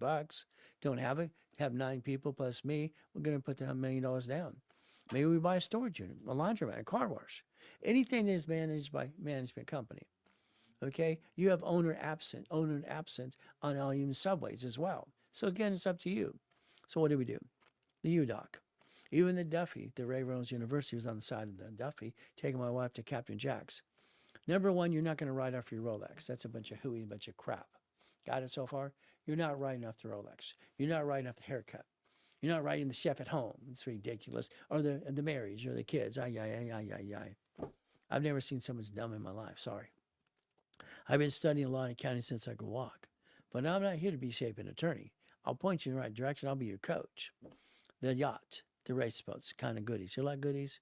Don't have it. Have 9 people plus me. We're going to put $1 million down. Maybe we buy a storage unit, a laundromat, a car wash. Anything that is managed by management company. Okay? You have owner and absence on all even subways as well. So again, it's up to you. So what do? The UDOC. Even the Duffy, the Ray Reynolds University was on the side of the Duffy, taking my wife to Captain Jack's. Number one, you're not going to write off your Rolex. That's a bunch of hooey, a bunch of crap. Got it so far? You're not writing off the Rolex. You're not writing off the haircut. You're not writing the chef at home. It's ridiculous. Or the marriage or the kids. I've never seen someone as dumb in my life. Sorry. I've been studying law and accounting since I could walk. But I'm not here to be shape an attorney. I'll point you in the right direction. I'll be your coach. The yacht, the race boats, kind of goodies. You like goodies?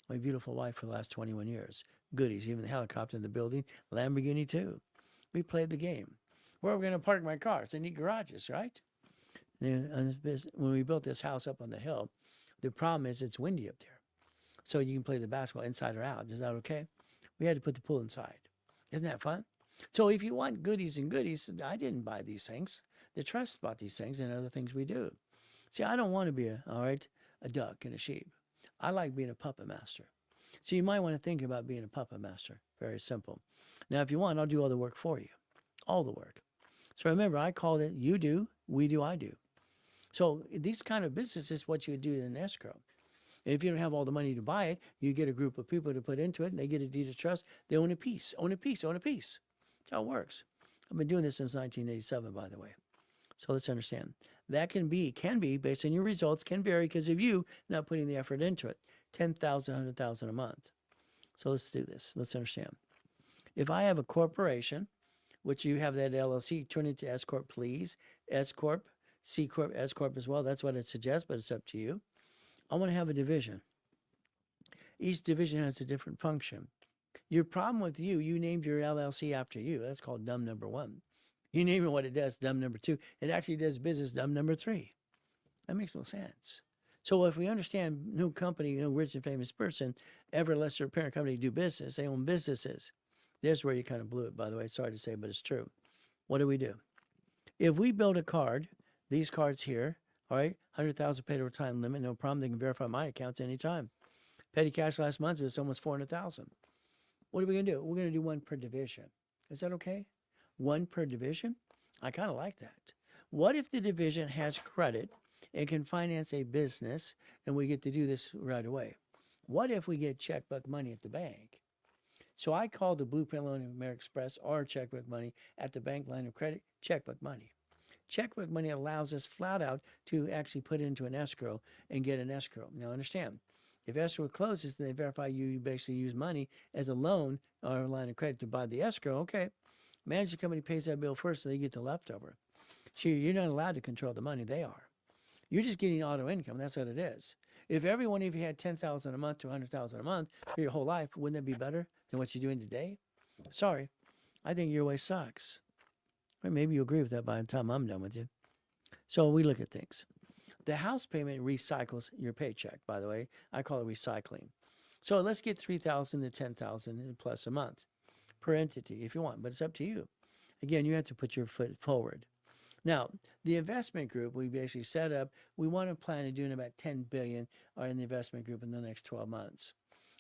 My beautiful wife for the last 21 years. Goodies, even the helicopter in the building. Lamborghini too. We played the game. Where are we going to park my cars? They need garages, right? When we built this house up on the hill, the problem is it's windy up there. So you can play the basketball inside or out. Is that okay? We had to put the pool inside. Isn't that fun? So if you want goodies and goodies, I didn't buy these things. The trust bought these things and other things we do. See, I don't want to be a duck and a sheep. I like being a puppet master. So you might want to think about being a puppet master. Very simple. Now, if you want, I'll do all the work for you. All the work. So remember, I called it you do, we do, I do. So these kind of businesses, what you would do in an escrow. And if you don't have all the money to buy it, you get a group of people to put into it, and they get a deed of trust. They own a piece, own a piece, own a piece. That's how it works. I've been doing this since 1987, by the way. So let's understand. That can be based on your results, can vary because of you not putting the effort into it. 10,000, 100,000 a month. So let's do this. Let's understand. If I have a corporation, which you have that LLC, turn it to S Corp, please. S Corp, C Corp, S Corp as well. That's what it suggests, but it's up to you. I want to have a division. Each division has a different function. Your problem with you named your LLC after you. That's called dumb number 1. You name it what it does, dumb number 2. It actually does business, dumb number 3. That makes no sense. So if we understand no company, no rich and famous person ever lets their parent company do business, they own businesses. There's where you kind of blew it, by the way. Sorry to say, but it's true. What do? If we build a card, these cards here, all right, 100,000 paid over time limit, no problem. They can verify my accounts anytime. Petty cash last month was almost 400,000. What are we going to do? We're going to do one per division. Is that okay? One per division? I kind of like that. What if the division has credit and can finance a business and we get to do this right away? What if we get checkbook money at the bank? So I call the Blueprint Loan of American Express or checkbook money at the bank line of credit checkbook money. Checkbook money allows us flat out to actually put into an escrow and get an escrow. Now understand, if escrow closes, then they verify you basically use money as a loan or a line of credit to buy the escrow. Okay, management company pays that bill first, so they get the leftover. Sure, you're not allowed to control the money; they are. You're just getting auto income. That's what it is. If every one of you had $10,000 a month to $100,000 a month for your whole life, wouldn't that be better than what you're doing today? Sorry, I think your way sucks. Or maybe you agree with that by the time I'm done with you. So we look at things. The house payment recycles your paycheck, by the way. I call it recycling. So let's get $3,000 to $10,000 plus a month per entity if you want, but it's up to you. Again, you have to put your foot forward. Now, the investment group we basically set up, we want to plan on doing about $10 billion in the investment group in the next 12 months.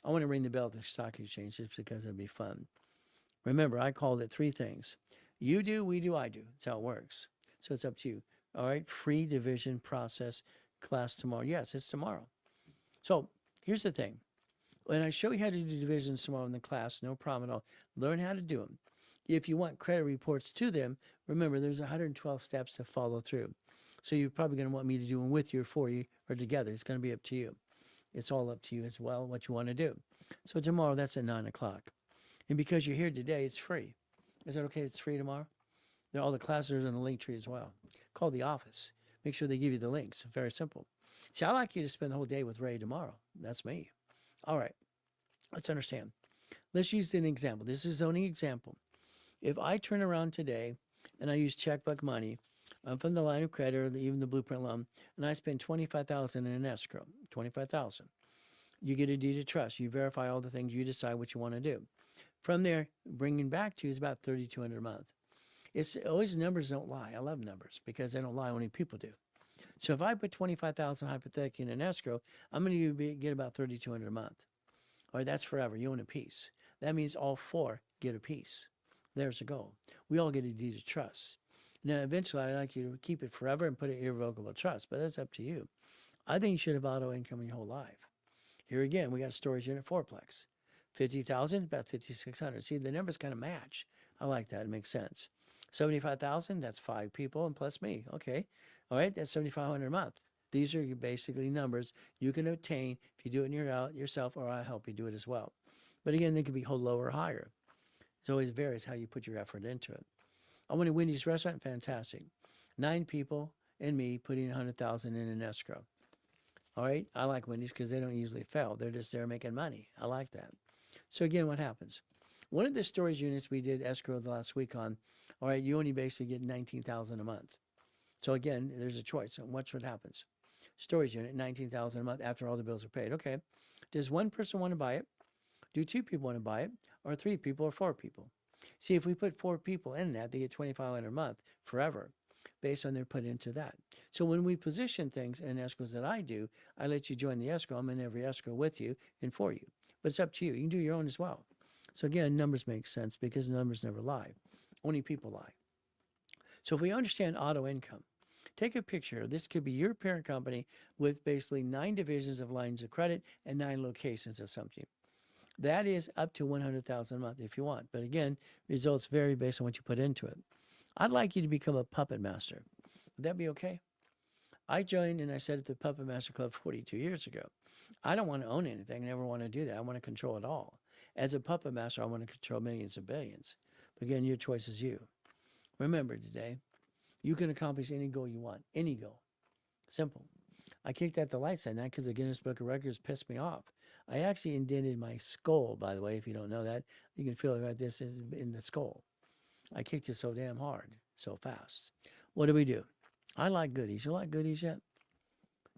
I want to ring the bell at the stock exchange just because it'd be fun. Remember, I called it three things. You do, we do, I do. That's how it works. So it's up to you. All right, free division process class tomorrow. Yes, it's tomorrow. So here's the thing. When I show you how to do divisions tomorrow in the class, no problem at all. Learn how to do them. If you want credit reports to them, remember there's 112 steps to follow through. So you're probably going to want me to do them with you or for you or together. It's going to be up to you. It's all up to you as well, what you want to do. So tomorrow, that's at 9 o'clock. And because you're here today, it's free. Is that okay? It's free tomorrow? All the classes are in the link tree as well. Call the office. Make sure they give you the links. Very simple. See, I'd like you to spend the whole day with Ray tomorrow. That's me. All right. Let's understand. Let's use an example. This is only an example. If I turn around today and I use checkbook money from the line of credit or even the Blueprint loan, and I spend $25,000 in an escrow, $25,000, you get a deed of trust. You verify all the things. You decide what you want to do. From there, bringing back to you is about $3,200 a month. It's always numbers don't lie. I love numbers because they don't lie. Only people do. So if I put $25,000 hypothetically in an escrow, I'm going to get about $3,200 a month. All right, that's forever. You own a piece. That means all four get a piece. There's the goal. We all get a deed of trust. Now, eventually, I'd like you to keep it forever and put it in irrevocable trust, but that's up to you. I think you should have auto income in your whole life. Here again, we got a storage unit fourplex. 50,000, about 5,600. See, the numbers kind of match. I like that. It makes sense. 75,000, that's 5 people and plus me. Okay. All right, that's 7,500 a month. These are basically numbers you can obtain if you do it yourself, or I help you do it as well. But again, they can be lower or higher. It always varies how you put your effort into it. I went to Wendy's restaurant, fantastic. 9 people and me putting 100,000 in an escrow. All right, I like Wendy's because they don't usually fail. They're just there making money. I like that. So again, what happens? One of the storage units we did escrow the last week on, all right, you only basically get 19,000 a month. So again, there's a choice. So watch what happens. Storage unit, 19,000 a month after all the bills are paid. Okay, does one person want to buy it? Do 2 people want to buy it? Or 3 people or 4 people? See, if we put 4 people in that, they get 2,500 a month forever based on their put into that. So when we position things in escrows that I do, I let you join the escrow. I'm in every escrow with you and for you. But it's up to you. You can do your own as well. So again, numbers make sense because numbers never lie. Only people lie. So if we understand auto income, take a picture. This could be your parent company with basically 9 divisions of lines of credit and 9 locations of something. That is up to 100,000 a month if you want. But again, results vary based on what you put into it. I'd like you to become a puppet master. Would that be okay? I joined and I said at the Puppet Master Club 42 years ago. I don't want to own anything. I never want to do that. I want to control it all. As a puppet master, I want to control millions and billions. But again, your choice is you. Remember today, you can accomplish any goal you want. Any goal. Simple. I kicked out the lights that night because the Guinness Book of Records pissed me off. I actually indented my skull, by the way, if you don't know that. You can feel it right this in the skull. I kicked it so damn hard, so fast. What do? I like goodies. You like goodies yet?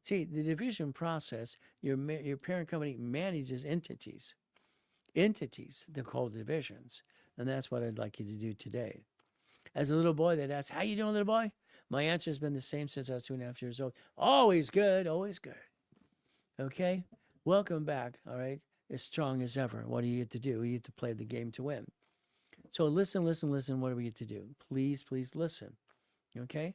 See, the division process, your parent company manages entities. Entities, they're called divisions. And that's what I'd like you to do today. As a little boy, they'd ask, how you doing, little boy? My answer has been the same since I was 2.5 years old. Always good, always good. Okay? Welcome back, all right? As strong as ever. What do you get to do? You get to play the game to win. So listen, listen, listen. What do we get to do? Please, please listen. Okay?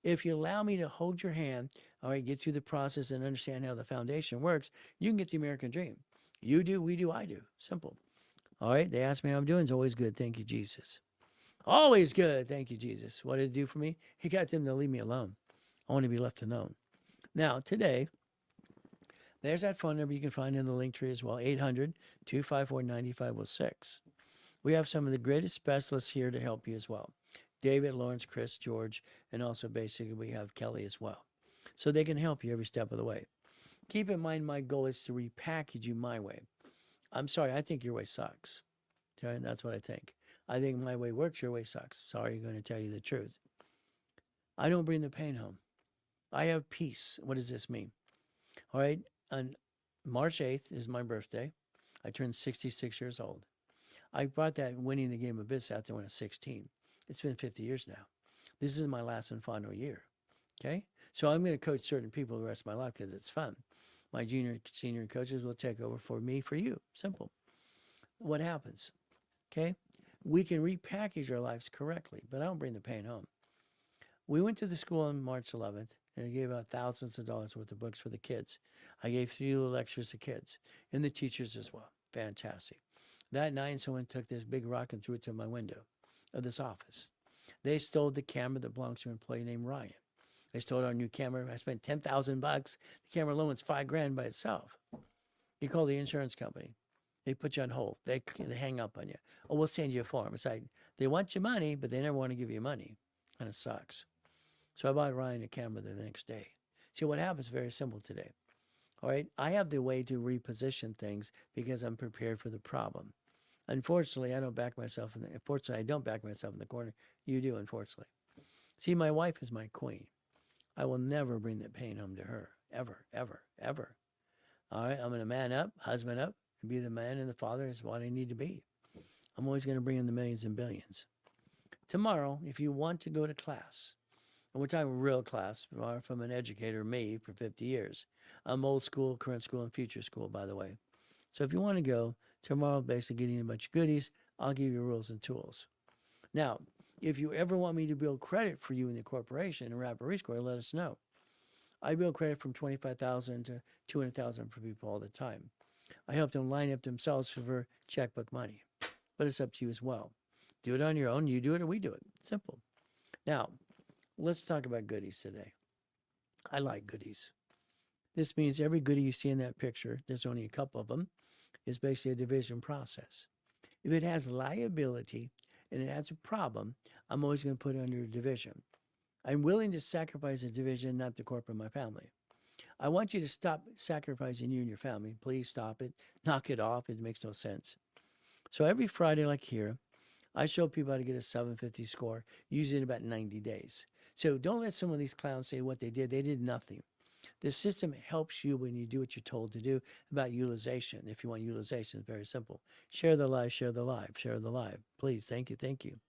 If you allow me to hold your hand, all right, get through the process and understand how the foundation works, you can get the American dream. You do, we do, I do. Simple. All right? They ask me how I'm doing. It's always good. Thank you, Jesus. Always good. Thank you, Jesus. What did it do for me? He got them to leave me alone. I want to be left alone. Now, today, there's that phone number you can find in the link tree as well, 800-254-9506. We have some of the greatest specialists here to help you as well. David, Lawrence, Chris, George, and also basically we have Kelly as well. So they can help you every step of the way. Keep in mind, my goal is to repackage you my way. I'm sorry, I think your way sucks. Okay? That's what I think. I think my way works, your way sucks. Sorry, I'm going to tell you the truth. I don't bring the pain home. I have peace. What does this mean? All right, on March 8th is my birthday. I turned 66 years old. I brought that winning the game of biz out there when I was 16. It's been 50 years now. This is my last and final year. Okay? So I'm going to coach certain people the rest of my life because it's fun. My junior, senior coaches will take over for me, for you. Simple. What happens? Okay? We can repackage our lives correctly, but I don't bring the pain home. We went to the school on March 11th, and I gave out thousands of dollars worth of books for the kids. I gave 3 little lectures to kids and the teachers as well. Fantastic. That night, someone took this big rock and threw it to my window of this office. They stole the camera that belongs to an employee named Ryan. They stole our new camera. I spent $10,000. The camera alone was $5,000 by itself. You call the insurance company. They put you on hold. They hang up on you. Oh, we'll send you a form. It's like they want your money, but they never want to give you money. Kind of sucks. So I bought Ryan a camera the next day. See, what happens is very simple today. All right, I have the way to reposition things because I'm prepared for the problem. Unfortunately, I don't back myself in the. Unfortunately, I don't back myself in the corner. You do, unfortunately. See, my wife is my queen. I will never bring the pain home to her, ever, ever, ever. All right, I'm going to man up, husband up, and be the man and the father is what I need to be. I'm always going to bring in the millions and billions. Tomorrow, if you want to go to class, and we're talking real class from an educator, me, for 50 years. I'm old school, current school, and future school, by the way. So if you want to go, tomorrow, basically getting a bunch of goodies, I'll give you rules and tools. Now, if you ever want me to build credit for you in the corporation and wrap a rescore, let us know. I build credit from $25,000 to $200,000 for people all the time. I help them line up themselves for checkbook money. But it's up to you as well. Do it on your own. You do it or we do it. Simple. Now, let's talk about goodies today. I like goodies. This means every goodie you see in that picture, there's only a couple of them, is basically a division process. If it has liability and it has a problem, I'm always going to put it under a division. I'm willing to sacrifice a division, not the corporate, my family. I want you to stop sacrificing you and your family. Please stop it. Knock it off. It makes no sense. So every Friday, like here, I show people how to get a 750 score, usually in about 90 days. So don't let some of these clowns say what they did. They did nothing. The system helps you when you do what you're told to do about utilization. If you want utilization, it's very simple. Share the live, share the live, share the live. Please, thank you, thank you.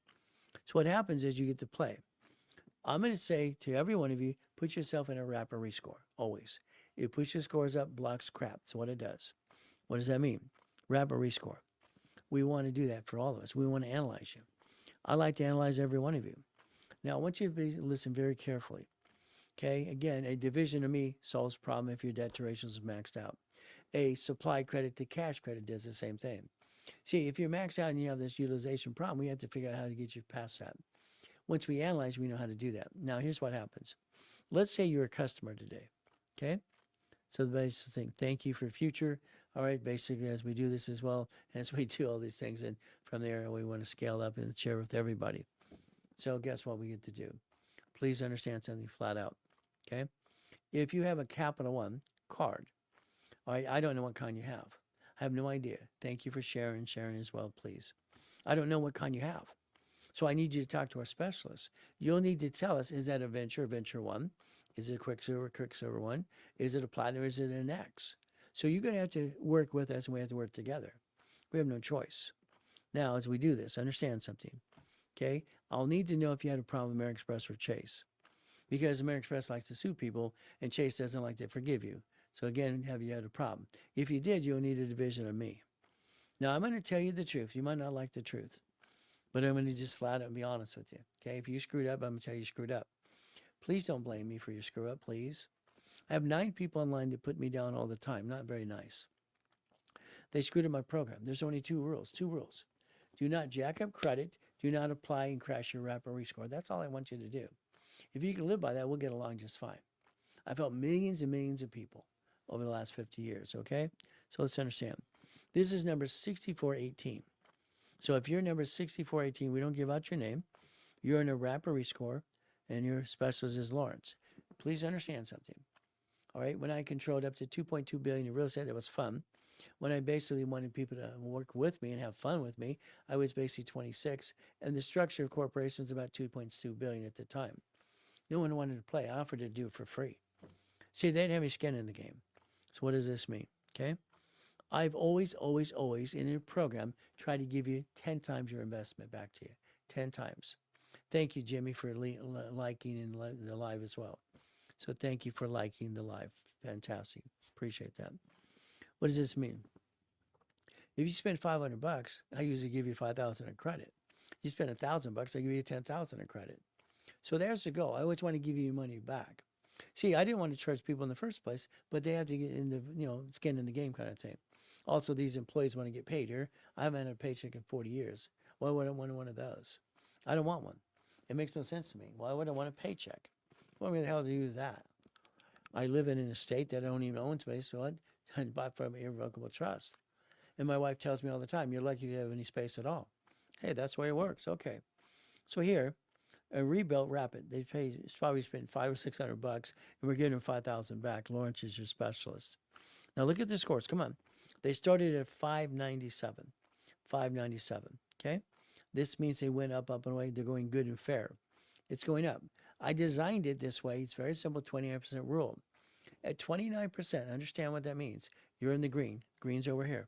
So what happens is you get to play. I'm going to say to every one of you, put yourself in a wrapper rescore, always. It pushes scores up, blocks crap. That's what it does. What does that mean? Wrapper rescore. We want to do that for all of us. We want to analyze you. I like to analyze every one of you. Now, I want you to listen very carefully. Okay, again, a division of me solves the problem if your debt to ratios is maxed out. A supply credit to cash credit does the same thing. See, if you're maxed out and you have this utilization problem, we have to figure out how to get you past that. Once we analyze, we know how to do that. Now, here's what happens. Let's say you're a customer today, okay? So the basic thing, thank you for future. All right, basically, as we do this as well, as we do all these things, and from there, we want to scale up and share with everybody. So guess what we get to do? Please understand something flat out, okay? If you have a Capital One card, all right, I don't know what kind you have. I have no idea. Thank you for sharing as well, please. I don't know what kind you have. So I need you to talk to our specialists. You'll need to tell us, is that a Venture One? Is it a Quicksilver One? Is it a Platinum, or is it an X? So you're going to have to work with us, and we have to work together. We have no choice. Now, as we do this, understand something, okay? I'll need to know if you had a problem with American Express or Chase, because American Express likes to sue people, and Chase doesn't like to forgive you. So again, have you had a problem? If you did, you'll need a division of me. Now, I'm going to tell you the truth. You might not like the truth, but I'm going to just flat out be honest with you. Okay? If you screwed up, I'm going to tell you screwed up. Please don't blame me for your screw up, please. I have 9 people online that put me down all the time. Not very nice. They screwed up my program. There's only 2 rules. 2 rules. Do not jack up credit. Do not apply and crash your wrap or rescore. That's all I want you to do. If you can live by that, we'll get along just fine. I've helped millions and millions of people over the last 50 years, okay? So let's understand. This is number 6418. So if you're number 6418, we don't give out your name. You're in a wrap or rescore, and your specialist is Lawrence. Please understand something. All right, when I controlled up to $2.2 billion in real estate, that was fun. When I basically wanted people to work with me and have fun with me, I was basically 26, and the structure of corporation was about $2.2 billion at the time. No one wanted to play. I offered to do it for free. See, they didn't have any skin in the game. So what does this mean? Okay, I've always in a program tried to give you 10 times your investment back to you. 10 times. Thank you, Jimmy, for liking and the live as well. So thank you for liking the live. Fantastic. Appreciate that. What does this mean? If you spend $500, I usually give you $5,000 in credit. You spend $1,000, I give you $10,000 in credit. So there's the goal. I always want to give you your money back. See, I didn't want to charge people in the first place, but they have to get in the, skin in the game kind of thing. Also, these employees want to get paid here. I haven't had a paycheck in 40 years. Why would I want one of those? I don't want one. It makes no sense to me. Why would I want a paycheck? What the hell do you do with that? I live in an estate that I don't even own space, so I'd buy from an irrevocable trust. And my wife tells me all the time, you're lucky you have any space at all. Hey, that's the way it works. Okay. So here, a rebuilt rapid, they pay, it's probably spent $500 or $600, and we're giving them $5,000 back. Lawrence is your specialist. Now look at the scores. Come on. They started at 597. 597. Okay. This means they went up and away. They're going good and fair. It's going up. I designed it this way. It's very simple, 29% rule. At 29%, understand what that means. You're in the green. Green's over here.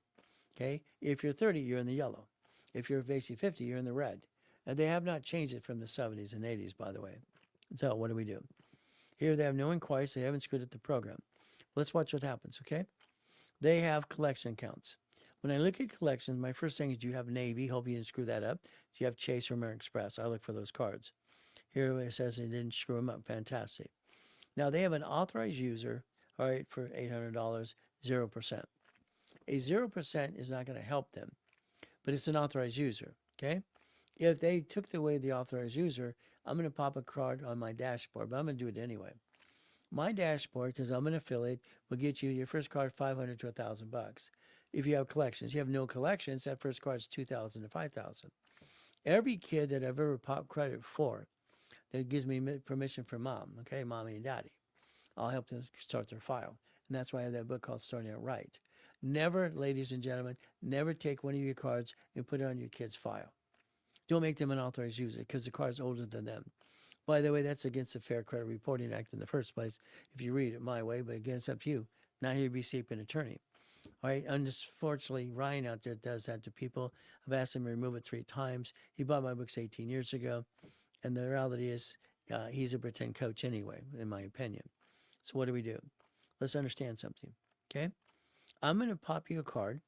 Okay? If you're 30, you're in the yellow. If you're basically 50, you're in the red. And they have not changed it from the 70s and 80s, by the way. So what do we do? Here they have no inquiries. They haven't screwed up the program. Let's watch what happens, okay? They have collection counts. When I look at collections, my first thing is, do you have Navy? Hope you didn't screw that up. Do you have Chase or American Express? I look for those cards. Here it says they didn't screw them up. Fantastic. Now they have an authorized user, all right, for $800, 0%. A 0% is not going to help them, but it's an authorized user, okay? If they took away the authorized user, I'm going to pop a card on my dashboard, but I'm going to do it anyway. My dashboard, because I'm an affiliate, will get you your first card $500 to $1,000. If you have collections, you have no collections, that first card is $2,000 to $5,000. Every kid that I've ever popped credit for, that gives me permission from mom, okay, mommy and daddy, I'll help them start their file. And that's why I have that book called Starting Out Right. Never, ladies and gentlemen, never take one of your cards and put it on your kid's file. Don't make them an authorized user because the card's older than them. By the way, that's against the Fair Credit Reporting Act in the first place, if you read it my way, but again, it's up to you. Not here to be an attorney. All right, unfortunately, Ryan out there does that to people. I've asked him to remove it 3 times. He bought my books 18 years ago. And the reality is, he's a pretend coach anyway, in my opinion. So what do? Let's understand something, okay? I'm going to pop you a card,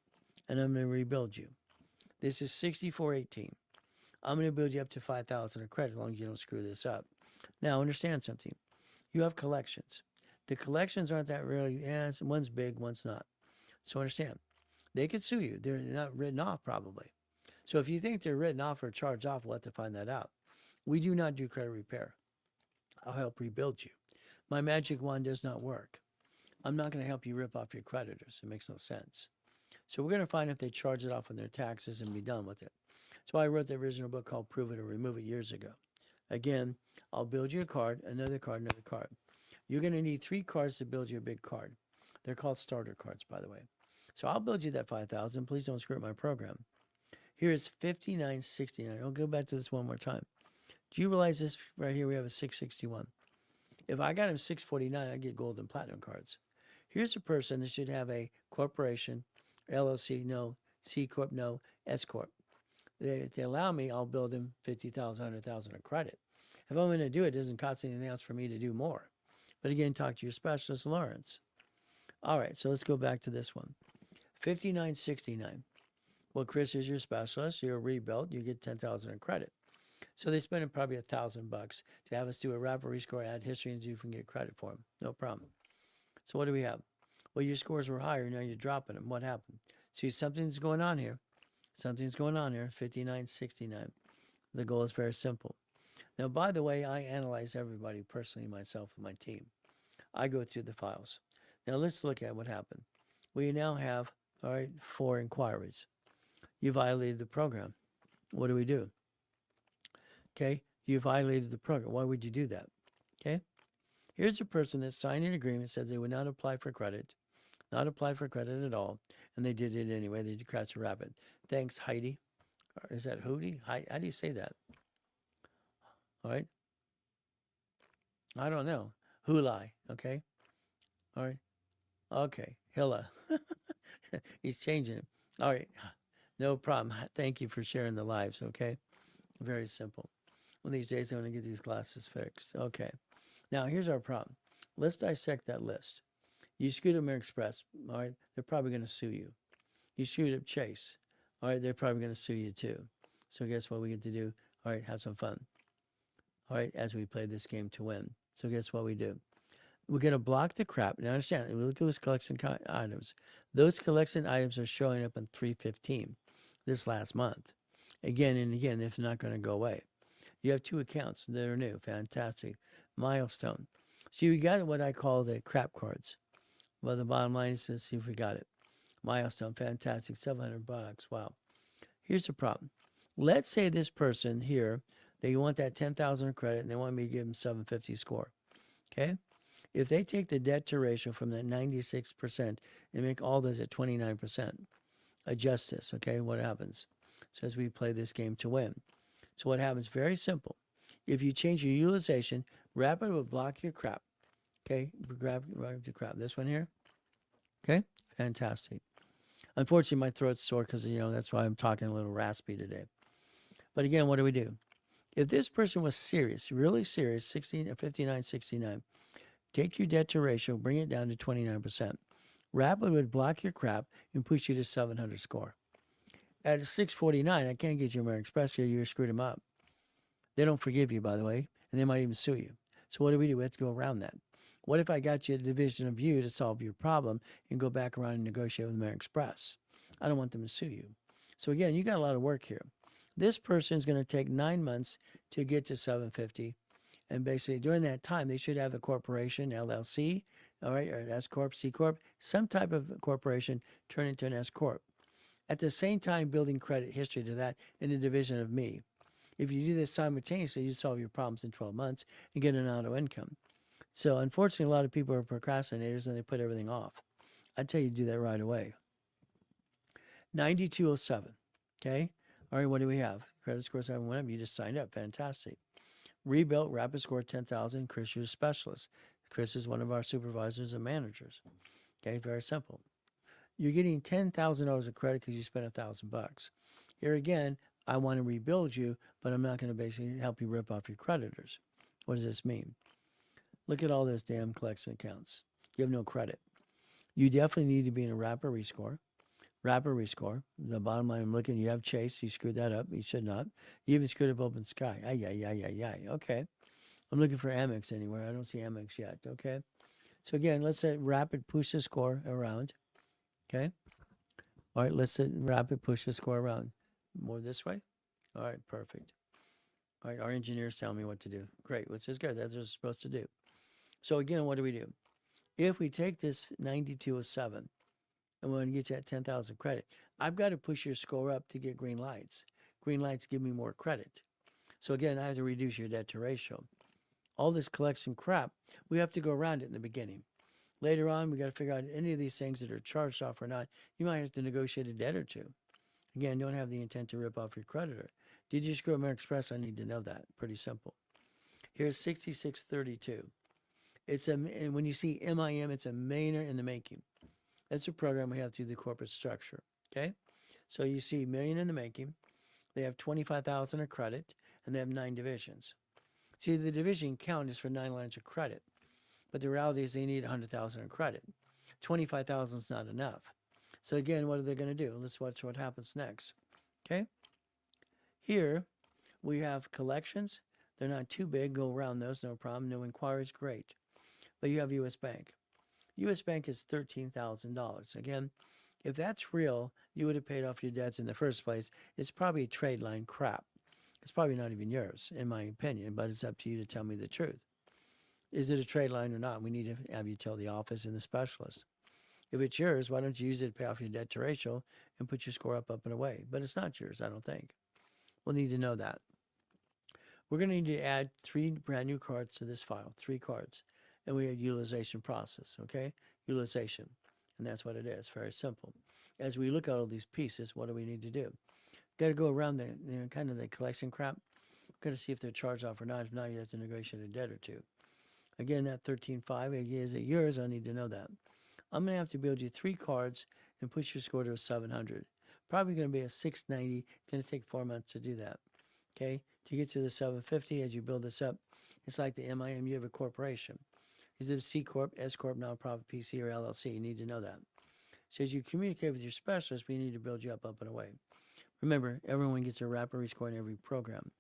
and I'm going to rebuild you. This is 6418. I'm going to build you up to $5,000 of credit as long as you don't screw this up. Now, understand something. You have collections. The collections aren't that really, one's big, one's not. So understand, they could sue you. They're not written off probably. So if you think they're written off or charged off, we'll have to find that out. We do not do credit repair. I'll help rebuild you. My magic wand does not work. I'm not going to help you rip off your creditors. It makes no sense. So we're going to find if they charge it off on their taxes and be done with it. So I wrote the original book called Prove It or Remove It years ago. Again, I'll build you a card, another card, another card. You're going to need 3 cards to build your big card. They're called starter cards, by the way. So I'll build you that $5,000. Please don't screw up my program. Here is $59.69. I'll go back to this one more time. Do you realize this right here? We have a 661. If I got him 649, I get gold and platinum cards. Here's a person that should have a corporation, LLC, no, C Corp, no, S Corp. If they allow me, I'll build them 50,000, 100,000 of credit. If I'm going to do it, it doesn't cost anything else for me to do more. But again, talk to your specialist, Lawrence. All right, so let's go back to this one. 5969. Well, Chris is your specialist. You're a rebuilt. You get 10,000 in credit. So they spend probably $1,000 to have us do a rapid rescore, add history, and you can get credit for them. No problem. So what do we have? Well, your scores were higher. Now you're dropping them. What happened? See, something's going on here. Something's going on here. 5969. The goal is very simple. Now, by the way, I analyze everybody personally, myself and my team. I go through the files. Now let's look at what happened. We now have, all right, 4 inquiries. You violated the program. What do we do? Okay, you violated the program. Why would you do that? Okay, here's a person that signed an agreement, said they would not apply for credit, not apply for credit at all, and they did it anyway. They crashed a rapid. Thanks, Heidi. Or is that Hootie? How do you say that? All right. I don't know. Hulai. Okay. All right. Okay. Hilla. He's changing it. All right. No problem. Thank you for sharing the lives. Okay. Very simple. One of these days, I'm going to get these glasses fixed. Okay. Now, here's our problem. Let's dissect that list. You screwed up American Express. All right. They're probably going to sue you. You screwed up Chase. All right. They're probably going to sue you too. So guess what we get to do? All right. Have some fun. All right. As we play this game to win. So guess what we do? We're going to block the crap. Now, understand, we look at those collection items. Those collection items are showing up on 315 this last month. Again and again, if they're not going to go away. You have 2 accounts that are new. Fantastic. Milestone. So you got what I call the crap cards. Well, the bottom line is, let's see if we got it. Milestone. Fantastic. $700. Wow. Here's the problem. Let's say this person here, they want that 10,000 credit and they want me to give them 750 score. Okay? If they take the debt to ratio from that 96% and make all those at 29%, adjust this, okay? What happens? So as we play this game to win. So what happens? Very simple. If you change your utilization, Rapid will block your crap. Okay? Grab your crap. This one here. Okay? Fantastic. Unfortunately, my throat's sore because, that's why I'm talking a little raspy today. But again, what do? If this person was serious, really serious, 59.69, take your debt to ratio, bring it down to 29%. Rapid would block your crap and push you to 700 score. At 649, I can't get you American Express because you screwed them up. They don't forgive you, by the way, and they might even sue you. So what do? We have to go around that. What if I got you a division of you to solve your problem and go back around and negotiate with American Express? I don't want them to sue you. So again, you got a lot of work here. This person is going to take 9 months to get to 750. And basically, during that time, they should have a corporation, LLC, all right, or an S Corp, C Corp, some type of corporation turn into an S Corp. At the same time, building credit history to that in a division of me. If you do this simultaneously, you solve your problems in 12 months and get an auto income. So unfortunately, a lot of people are procrastinators and they put everything off. I'd tell you to do that right away. 9207, okay? All right, what do we have? Credit score 7 went up. You just signed up. Fantastic. Rebuilt, rapid score 10,000. Chris, you're a specialist. Chris is one of our supervisors and managers. Okay, very simple. You're getting $10,000 of credit because you spent $1,000. Here again, I want to rebuild you, but I'm not going to basically help you rip off your creditors. What does this mean? Look at all those damn collection accounts. You have no credit. You definitely need to be in a rapid rescore. Rapid rescore. The bottom line, I'm looking, you have Chase. You screwed that up. You should not. You even screwed up Open Sky. Ay. Okay. I'm looking for Amex anywhere. I don't see Amex yet. Okay. So again, let's say rapid push the score around. Okay. All right. Let's say rapid push the score around. More this way. All right. Perfect. All right. Our engineers tell me what to do. Great. Which is good. That's what we're supposed to do. So again, what do? If we take this 9207 and we're going to get you that 10,000 credit, I've got to push your score up to get green lights. Green lights give me more credit. So again, I have to reduce your debt to ratio. All this collection crap, we have to go around it in the beginning. Later on, we got to figure out any of these things that are charged off or not. You might have to negotiate a debt or two. Again, don't have the intent to rip off your creditor. Did you screw American Express? I need to know that. Pretty simple. Here's 6632. And when you see MIM, it's a millionaire in the making. That's a program we have through the corporate structure. Okay, so you see million in the making. They have 25,000 of credit, and they have 9 divisions. See, the division count is for 9 lines of credit, but the reality is they need 100,000 of credit. $25,000 is not enough. So again, what are they going to do? Let's watch what happens next. Okay. Here we have collections. They're not too big. Go around those, no problem. No inquiries, great. But you have U.S. Bank. U.S. Bank is $13,000. Again, if that's real, you would have paid off your debts in the first place. It's probably trade line crap. It's probably not even yours, in my opinion, but it's up to you to tell me the truth. Is it a trade line or not? We need to have you tell the office and the specialist. If it's yours, why don't you use it to pay off your debt to Rachel and put your score up and away? But it's not yours, I don't think. We'll need to know that. We're going to need to add 3 brand new cards to this file, 3 cards. And we have utilization process, okay? Utilization. And that's what it is, very simple. As we look at all these pieces, what do we need to do? Got to go around the kind of the collection crap. Got to see if they're charged off or not. If not, you have to negotiate a debt or two. Again, that 13.5, is it yours? I need to know that. I'm going to have to build you 3 cards and push your score to a 700. Probably going to be a 690. It's going to take 4 months to do that. Okay? To get to the 750, as you build this up, it's like the MIM. You have a corporation. Is it a C Corp, S Corp, nonprofit, PC, or LLC? You need to know that. So as you communicate with your specialist, we need to build you up and away. Remember, everyone gets a rapid rescore in every program.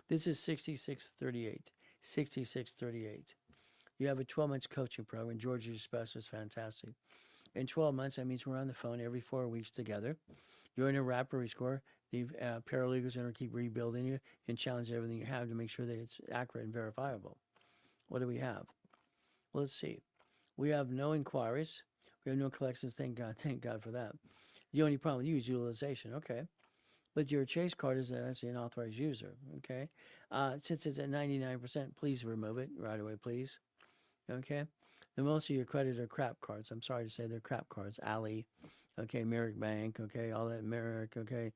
This is 6638. 6638. You have a 12-month coaching program. George is your specialist. Fantastic. In 12 months, that means we're on the phone every 4 weeks together. You're in a rapid rescore. The paralegals are going to keep rebuilding you and challenge everything you have to make sure that it's accurate and verifiable. What do we have? Well, let's see. We have no inquiries. We have no collections. Thank God. Thank God for that. The only problem with you is utilization. Okay. But your Chase card is actually an authorized user. Okay. Since it's at 99%, please remove it right away, please. Okay. And most of your credit are crap cards. I'm sorry to say they're crap cards. Ali, okay, Merrick Bank, okay, all that Merrick, okay.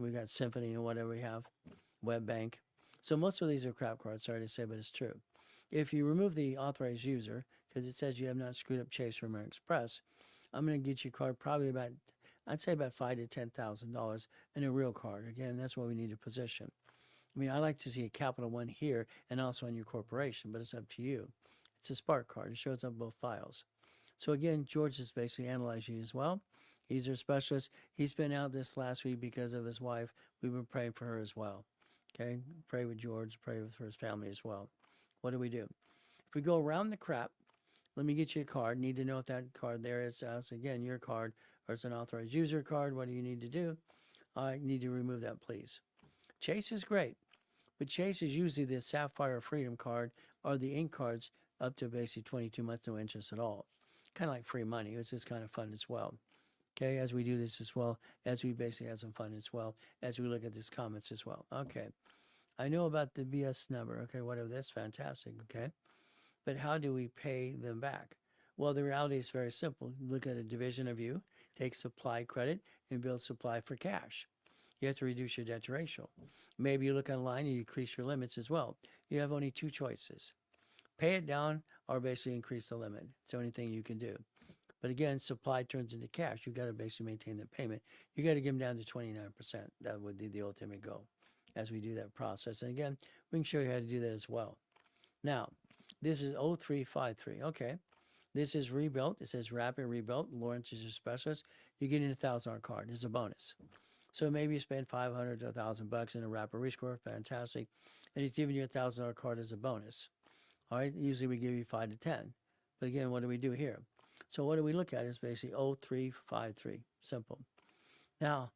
We got Symphony and whatever we have, Web Bank. So most of these are crap cards, sorry to say, but it's true. If you remove the authorized user, because it says you have not screwed up Chase or American Express, I'm going to get your card probably about, I'd say about $5,000 to $10,000 in a real card. Again, that's what we need to position. I mean, I like to see a Capital One here and also on your corporation, but it's up to you. It's a Spark card. It shows up both files. So again, George has basically analyzed you as well. He's our specialist. He's been out this last week because of his wife. We've been praying for her as well. Okay? Pray with George. Pray for his family as well. What do we do? If we go around the crap, let me get you a card. Need to know if that card there is, again, your card, or it's an authorized user card. What do you need to do? I need to remove that, please. Chase is great, but Chase is usually the Sapphire Freedom card or the Ink cards up to basically 22 months, no interest at all. Kind of like free money. It's just kind of fun as well. Okay, as we do this as well, as we basically have some fun as well, as we look at these comments as well. Okay, I know about the BS number. Okay, whatever, that's fantastic. Okay, but how do we pay them back? Well, the reality is very simple. Look at a division of you, take supply credit, and build supply for cash. You have to reduce your debt to ratio. Maybe you look online and you increase your limits as well. You have only 2 choices. Pay it down or basically increase the limit. It's the only thing you can do. But again, supply turns into cash. You got to basically maintain that payment. You got to give them down to 29%. That would be the ultimate goal as we do that process. And again, we can show you how to do that as well. Now, this is 0353. Okay. This is rebuilt. It says rapid rebuilt. Lawrence is your specialist. You're getting a $1,000 card. It's a bonus. So maybe you spend $500 to $1,000 in a rapid rescore. Fantastic. And he's giving you a $1,000 card as a bonus. All right, usually we give you 5 to 10. But again, what do we do here? So what do we look at is basically 0353. Simple. Now,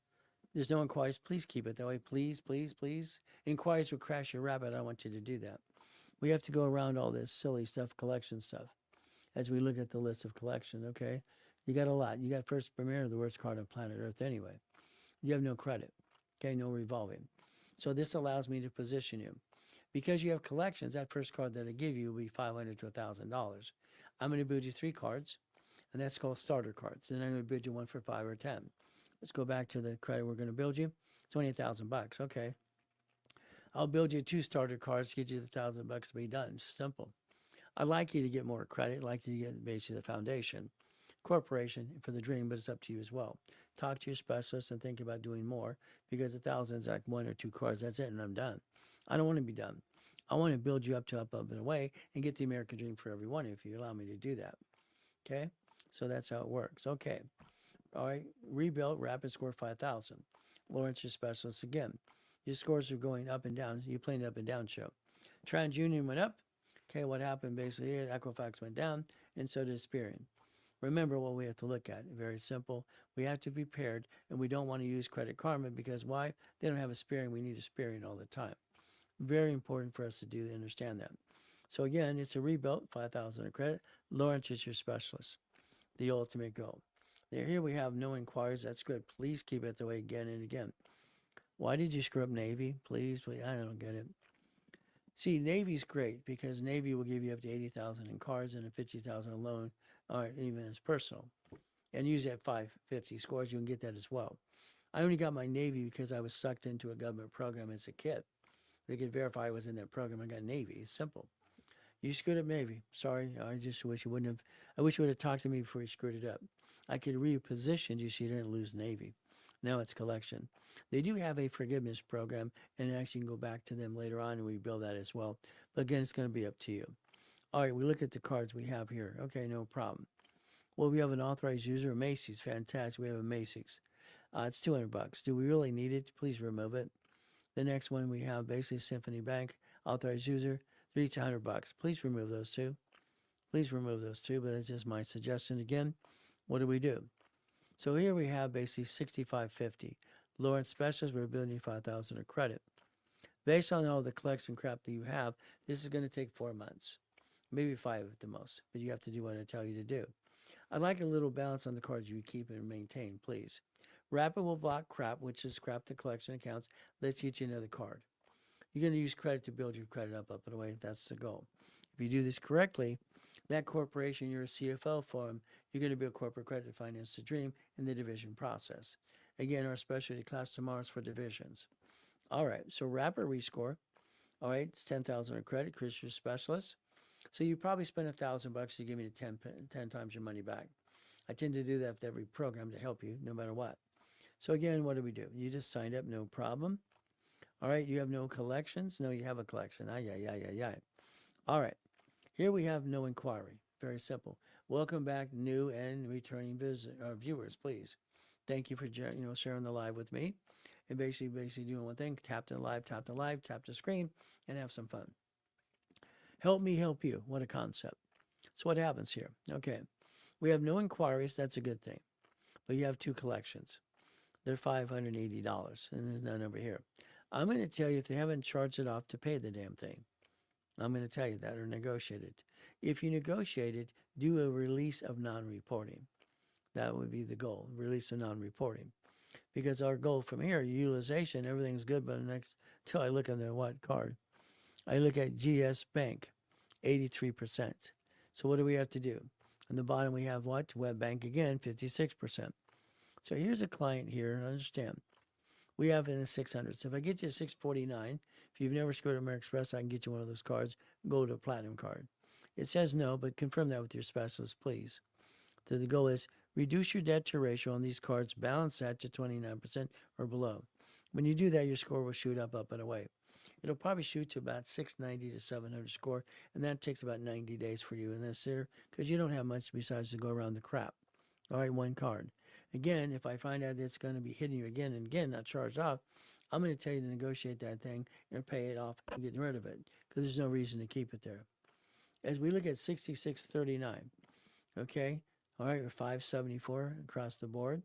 there's no inquiries. Please keep it that way. Please, please, please. Inquiries will crash your rabbit. I don't want you to do that. We have to go around all this silly stuff, collection stuff, as we look at the list of collection, okay? You got a lot. You got First Premier, the worst card on planet Earth anyway. You have no credit, okay? No revolving. So this allows me to position you. Because you have collections, that first card that I give you will be $500 to $1,000. I'm going to build you 3 cards, and that's called starter cards. Then I'm going to build you one for 5 or 10. Let's go back to the credit we're going to build you. It's only $1,000. Okay. I'll build you 2 starter cards, get you the $1,000 to be done. It's simple. I'd like you to get more credit. I'd like you to get basically the foundation, corporation for the dream, but it's up to you as well. Talk to your specialist and think about doing more, because 1,000 is like 1 or 2 cards. That's it, and I'm done. I don't want to be done. I want to build you up and away and get the American dream for everyone if you allow me to do that. Okay? So that's how it works. Okay. All right. Rebuilt, rapid score 5,000. Lawrence, your specialist again. Your scores are going up and down. You're playing the up and down show. TransUnion went up. Okay, what happened basically? Equifax went down, and so did Experian. Remember what we have to look at. Very simple. We have to be prepared, and we don't want to use Credit Karma because why? They don't have a Experian. We need Experian all the time. Very important for us to do understand that. So again, it's a rebuilt 5,000 of credit. Lawrence is your specialist. The ultimate goal. Here we have no inquiries. That's good. Please keep it that way again and again. Why did you screw up Navy? Please. I don't get it. See, Navy's great because Navy will give you up to 80,000 in cards and a 50,000 loan, or even as personal. And usually at 550 scores, you can get that as well. I only got my Navy because I was sucked into a government program as a kid. They could verify I was in that program. I got Navy. It's simple. You screwed up Navy. Sorry. I just wish you wouldn't have. I wish you would have talked to me before you screwed it up. I could reposition you so you didn't lose Navy. Now it's collection. They do have a forgiveness program, and actually you can go back to them later on and rebuild that as well. But again, it's going to be up to you. All right, we look at the cards we have here. Okay, no problem. Well, we have an authorized user, Macy's. Fantastic. We have a Macy's. It's $200. Do we really need it? Please remove it. The next one we have basically Symphony Bank, authorized user, $300. Please remove those two. Please remove those two, but that's just my suggestion. Again, what do we do? So here we have basically 6550. Lawrence Specialist, we're building 5,000 of credit. Based on all the collection crap that you have, this is going to take 4 months, maybe 5 at the most, but you have to do what I tell you to do. I'd like a little balance on the cards you keep and maintain, please. Rapid will block crap, which is scrap the collection accounts. Let's get you another card. You're going to use credit to build your credit up and away. That's the goal. If you do this correctly, that corporation, you're a CFO for them, you're going to be a corporate credit to finance the dream in the division process. Again, our specialty class tomorrow is for divisions. All right, so rapid rescore. All right, it's 10,000 of credit. Chris, your specialist. So you probably spend $1,000 to give me 10 times your money back. I tend to do that with every program to help you, no matter what. So again, what do we do? You just signed up, no problem. All right, you have no collections? No, you have a collection. Yeah. All right, here we have no inquiry. Very simple. Welcome back, new and returning viewers, please. Thank you for sharing the live with me. And basically doing one thing, tap the live, tap the screen, and have some fun. Help me help you. What a concept. So what happens here? Okay, we have no inquiries. That's a good thing. But you have 2 collections. They're $580, and there's none over here. I'm going to tell you if they haven't charged it off to pay the damn thing. I'm going to tell you that or negotiate it. If you negotiate it, do a release of non-reporting. That would be the goal, release of non-reporting. Because our goal from here, utilization, everything's good, but next, till I look at the what card? I look at GS Bank, 83%. So what do we have to do? On the bottom, we have what? Web Bank again, 56%. So here's a client here, understand. We have in the 600s. If I get you a 649, if you've never scored American Express, I can get you one of those cards, go to a platinum card. It says no, but confirm that with your specialist, please. So the goal is reduce your debt to ratio on these cards, balance that to 29% or below. When you do that, your score will shoot up and away. It'll probably shoot to about 690 to 700 score, and that takes about 90 days for you in this here because you don't have much besides to go around the crap. All right, 1 card. Again, if I find out that it's going to be hitting you again and again, not charged off, I'm going to tell you to negotiate that thing and pay it off and get rid of it because there's no reason to keep it there. As we look at 6639, okay, all right, we're 574 across the board.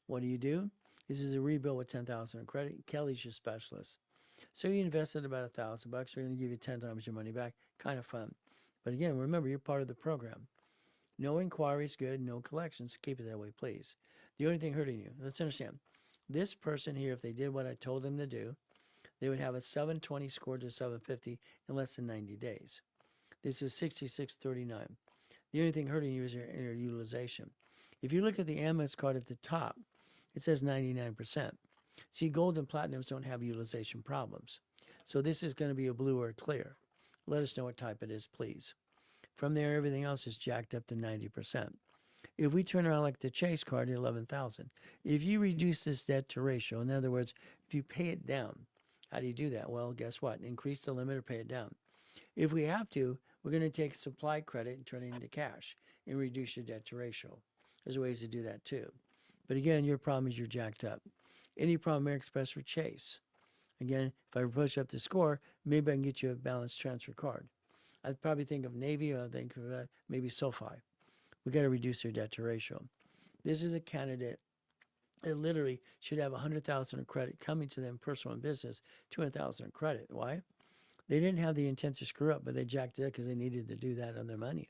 What do? This is a rebuild with 10,000 in credit. Kelly's your specialist. So you invested about $1,000. We're going to give you 10 times your money back. Kind of fun. But again, remember, you're part of the program. No inquiries, good. No collections. Keep it that way, please. The only thing hurting you, let's understand, this person here, if they did what I told them to do, they would have a 720 score to 750 in less than 90 days. This is 6639. The only thing hurting you is your utilization. If you look at the Amex card at the top, it says 99%. See, gold and platinums don't have utilization problems. So this is going to be a blue or a clear. Let us know what type it is, please. From there, everything else is jacked up to 90%. If we turn around like the Chase card at 11,000, if you reduce this debt to ratio, in other words, if you pay it down, how do you do that? Well, guess what? Increase the limit or pay it down. If we have to, we're going to take supply credit and turn it into cash and reduce your debt to ratio. There's ways to do that too. But again, your problem is you're jacked up. Any problem, American Express or Chase. Again, if I push up the score, maybe I can get you a balance transfer card. I'd probably think of Navy, or I think of maybe SoFi. We got to reduce their debt to ratio. This is a candidate that literally should have 100,000 of credit coming to them, personal and business, 200,000 of credit. Why? They didn't have the intent to screw up, but they jacked it up because they needed to do that on their money.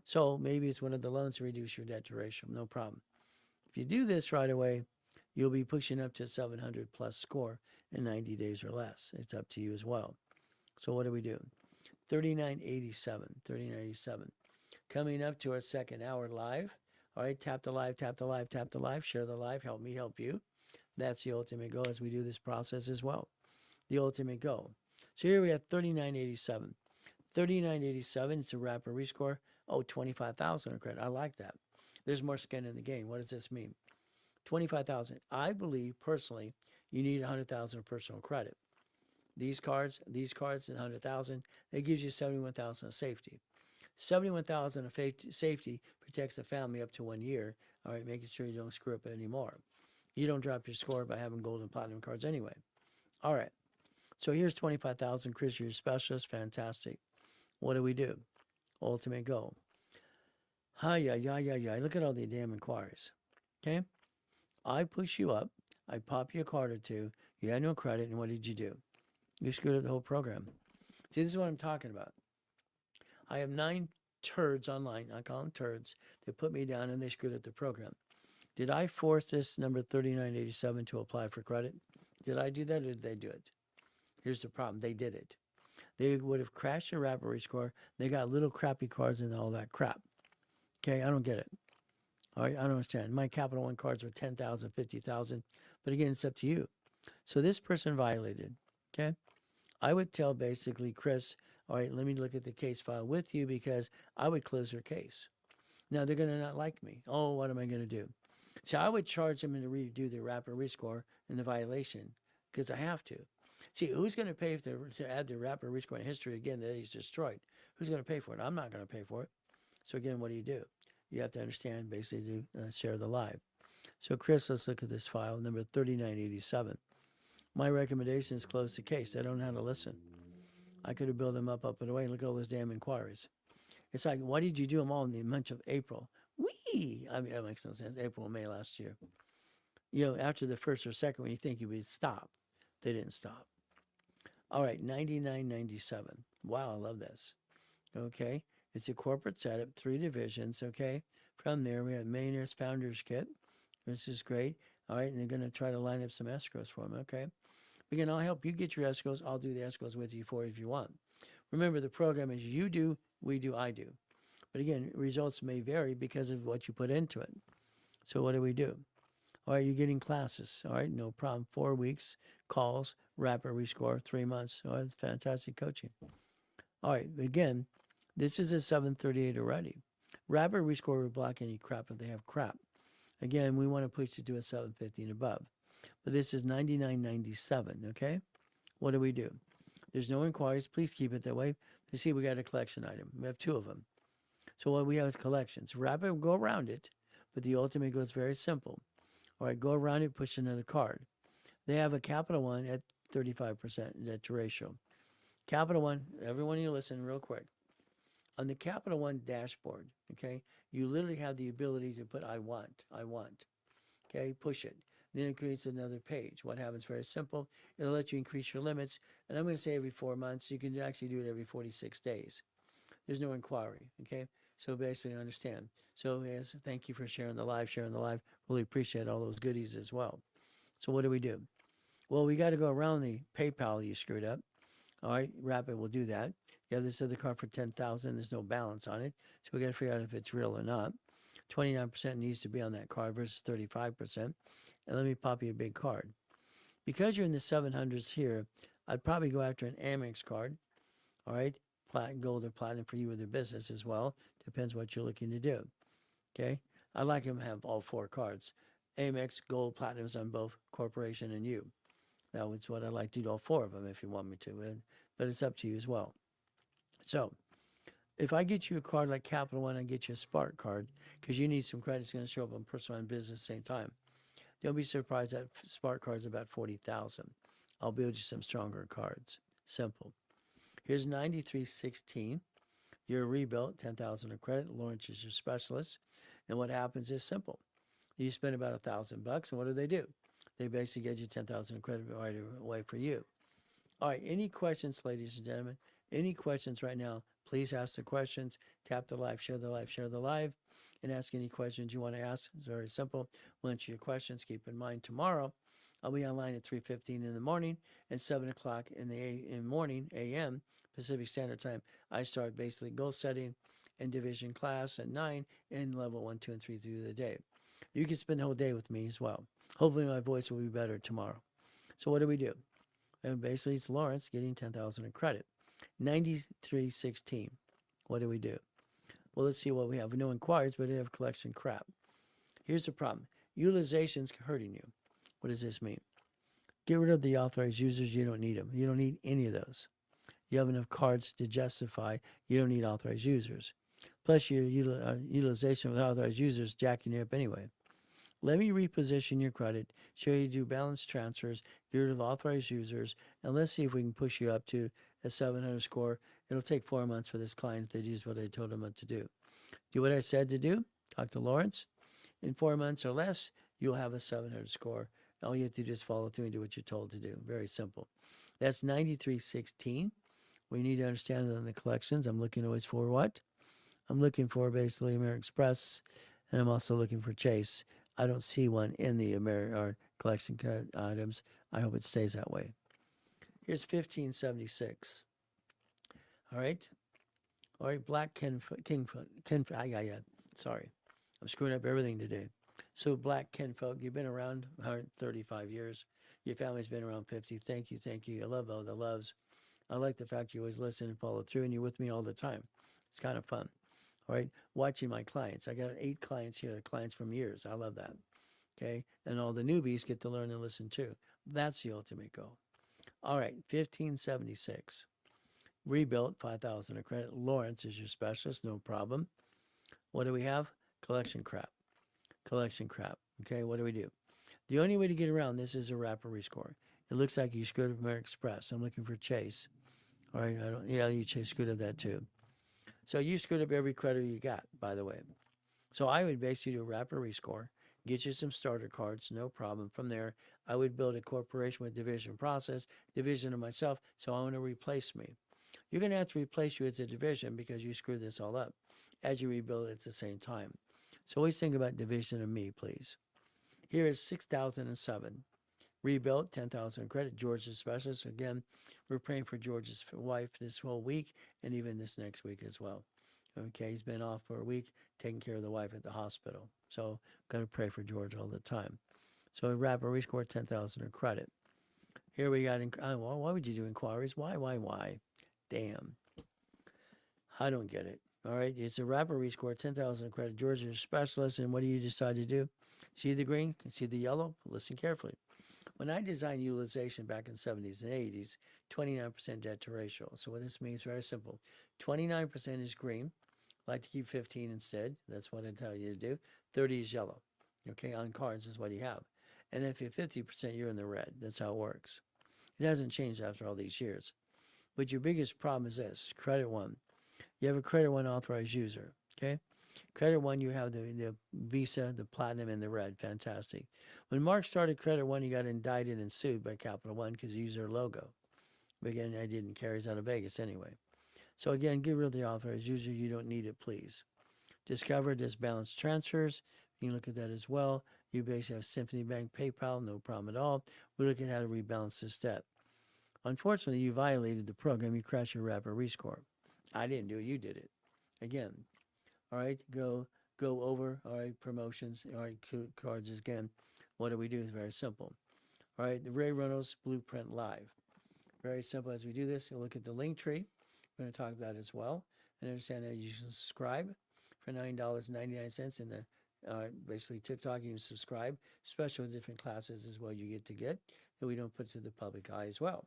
So maybe it's one of the loans to reduce your debt to ratio. No problem. If you do this right away, you'll be pushing up to a 700 plus score in 90 days or less. It's up to you as well. So what do we do? 3987. Coming up to our second hour live. All right, tap the live, tap the live, tap the live, share the live, help me help you. That's the ultimate goal as we do this process as well. The ultimate goal. So here we have 3987. 3987 is a wrapper rescore. Oh, 25,000 of credit. I like that. There's more skin in the game. What does this mean? 25,000. I believe personally you need 100,000 of personal credit. These cards and 100,000, it gives you 71,000 of safety. 71,000 of safety protects the family up to 1 year. All right, making sure you don't screw up anymore. You don't drop your score by having gold and platinum cards anyway. All right. So here's 25,000. Chris, you're your specialist. Fantastic. What do we do? Ultimate goal. Look at all the damn inquiries. Okay? I push you up. I pop you a card or two. You had no credit, and what did you do? You screwed up the whole program. See, this is what I'm talking about. I have 9 turds online. I call them turds. They put me down, and they screwed up the program. Did I force this number 3987 to apply for credit? Did I do that, or did they do it? Here's the problem. They did it. They would have crashed your rapid rescore. They got little crappy cards and all that crap. Okay, I don't get it. All right, I don't understand. My Capital One cards were 10,000, 50,000. But again, it's up to you. So this person violated. Okay, I would tell basically Chris, all right, let me look at the case file with you because I would close their case. Now they're going to not like me. Oh, what am I going to do? So I would charge them to redo the rapid rescore and the violation because I have to. See, who's going to pay to add the rapid rescore in history again that he's destroyed? Who's going to pay for it? I'm not going to pay for it. So again, what do? You have to understand basically to share the live. So Chris, let's look at this file, number 3987. My recommendation is close the case. They don't know how to listen. I could have built them up and away. Look at all those damn inquiries. It's like, why did you do them all in the month of April? I mean, that makes no sense. April and May last year. You know, after the first or second one, you think you would stop. They didn't stop. All right, 9997. Wow, I love this. Okay, it's a corporate setup, 3 divisions, okay? From there, we have Millionaires Founders Kit, which is great. All right, and they're going to try to line up some escrows for them, okay? Again, I'll help you get your escrows. I'll do the escrows with you for you if you want. Remember, the program is you do, we do, I do. But again, results may vary because of what you put into it. So what do? All right, you're getting classes. All right, no problem. 4 weeks, calls, rapid rescore, 3 months. Oh, that's fantastic coaching. All right, again, this is a 738 already. Rapid rescore will block any crap if they have crap. Again, we want to push it to a 750 and above. But this is 9997, okay? What do? There's no inquiries. Please keep it that way. You see, we got a collection item. We have 2 of them. So what we have is collections. Rapid will go around it, but the ultimate goes very simple. All right, go around it, push another card. They have a Capital One at 35% debt to ratio. Capital One, everyone you listen real quick. On the Capital One dashboard, okay, you literally have the ability to put I want. Okay, push it. Then it creates another page. What happens? Very simple. It'll let you increase your limits. And I'm going to say every 4 months. You can actually do it every 46 days. There's no inquiry, okay? So basically, understand. So yes, thank you for sharing the live. Really appreciate all those goodies as well. So what do? Well, we got to go around the PayPal you screwed up. All right, Rapid will do that. You have this other card for 10,000. There's no balance on it. So we got to figure out if it's real or not. 29% needs to be on that card versus 35%. And let me pop you a big card. Because you're in the 700s here, I'd probably go after an Amex card. All right, gold or platinum for you or their business as well. Depends what you're looking to do. Okay, I like them to have all 4 cards. Amex, gold, platinums on both corporation and you. That was what I like to do, all 4 of them if you want me to. But it's up to you as well. So If I get you a card like Capital One, I get you a Spark card because you need some credit. It's going to show up on personal and business at the same time. Don't be surprised that Spark card's about 40,000. I'll build you some stronger cards. Simple. Here's 9316. You're a rebuilt, 10,000 of credit. Lawrence is your specialist. And what happens is simple. You spend about $1,000, and what do? They basically get you 10,000 of credit right away for you. All right, any questions, ladies and gentlemen? Any questions right now? Please ask the questions. Tap the live, share the live, share the live, and ask any questions you want to ask. It's very simple. We'll answer your questions. Keep in mind, tomorrow I'll be online at 3:15 in the morning and 7 o'clock in the morning, a.m., Pacific Standard Time. I start basically goal setting and division class at 9 and level 1, 2, and 3 through the day. You can spend the whole day with me as well. Hopefully my voice will be better tomorrow. So what do? And basically it's Lawrence getting 10,000 in credit. 9316. What do? Well, let's see what we have. No inquiries, but we have collection crap. Here's the problem. Utilization's hurting you. What does this mean? Get rid of the authorized users. You don't need them. You don't need any of those. You have enough cards to justify you don't need authorized users. Plus, your utilization with authorized users jacking you up anyway. Let me reposition your credit, show you do balance transfers, get rid of authorized users, and let's see if we can push you up to a 700 score. It'll take 4 months for this client if they do what I told them to do. Do what I said to do. Talk to Lawrence. In 4 months or less, you'll have a 700 score. All you have to do is follow through and do what you're told to do. Very simple. That's 9316. We need to understand that in the collections. I'm looking always for what? I'm looking for basically American Express, and I'm also looking for Chase. I don't see one in the collection items. I hope it stays that way. Here's 1576. All right. Black sorry. I'm screwing up everything today. So Black Kinfolk, you've been around 135 years. Your family's been around 50. Thank you. I love all the loves. I like the fact you always listen and follow through, and you're with me all the time. It's kind of fun. All right, watching my clients. I got 8 clients here, clients from years. I love that. Okay, and all the newbies get to learn and listen too. That's the ultimate goal. All right, 1576. Rebuilt, 5,000 of credit. Lawrence is your specialist, no problem. What do we have? Collection crap. Okay, what do? The only way to get around this is a wrapper rescore. It looks like you screwed up American Express. I'm looking for Chase. All right, you screwed up that too. So you screwed up every credit you got, by the way. So I would basically do a wrapper rescore, get you some starter cards, no problem. From there, I would build a corporation with division process, division of myself, so I want to replace me. You're going to have to replace you as a division because you screwed this all up as you rebuild it at the same time. So always think about division of me, please. Here is 6007. Rebuilt, 10,000 credit. George's specialist. Again, we're praying for George's wife this whole week and even this next week as well. Okay, he's been off for a week taking care of the wife at the hospital. So I'm going to pray for George all the time. So wrapper rescore 10,000 in credit. Here we got, why would you do inquiries? Why? Damn. I don't get it. All right, it's a wrapper rescore 10,000 in credit. George is a specialist, and what do you decide to do? See the green? See the yellow? Listen carefully. When I designed utilization back in the 70s and 80s, 29% debt to ratio. So what this means, very simple. 29% is green. I like to keep 15 instead. That's what I tell you to do. 30 is yellow. Okay, on cards is what you have. And if you're 50%, you're in the red. That's how it works. It hasn't changed after all these years. But your biggest problem is this, Credit One. You have a Credit One authorized user, okay? Credit One, you have the Visa, the Platinum, and the Red. Fantastic. When Mark started Credit One, he got indicted and sued by Capital One because he used their logo. But again, I didn't carry it out of Vegas anyway. So again, get rid of the authorized user. You don't need it, please. Discover disbalanced transfers. You can look at that as well. You basically have Symphony Bank, PayPal, no problem at all. We look at how to rebalance this debt. Unfortunately, you violated the program. You crashed your wrapper rescore. I didn't do it. You did it. Again. All right, go over. All right, promotions. All right, cards again. What do? It's very simple. All right, the Ray Reynolds Blueprint Live. Very simple. As we do this, you'll look at the link tree. We're going to talk about that as well. And understand that you should subscribe for $9.99 in the basically TikTok. You can subscribe. Special different classes as well you get that we don't put to the public eye as well.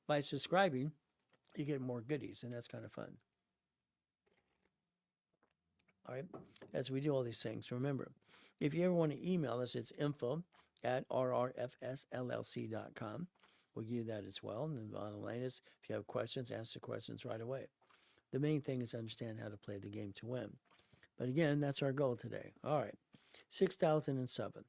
By subscribing, you get more goodies, and that's kind of fun. All right, as we do all these things. Remember, if you ever want to email us, it's info@rrfsllc.com. We'll give you that as well. And the bottom line is, if you have questions, ask the questions right away. The main thing is to understand how to play the game to win. But again, that's our goal today. All right, 6,007.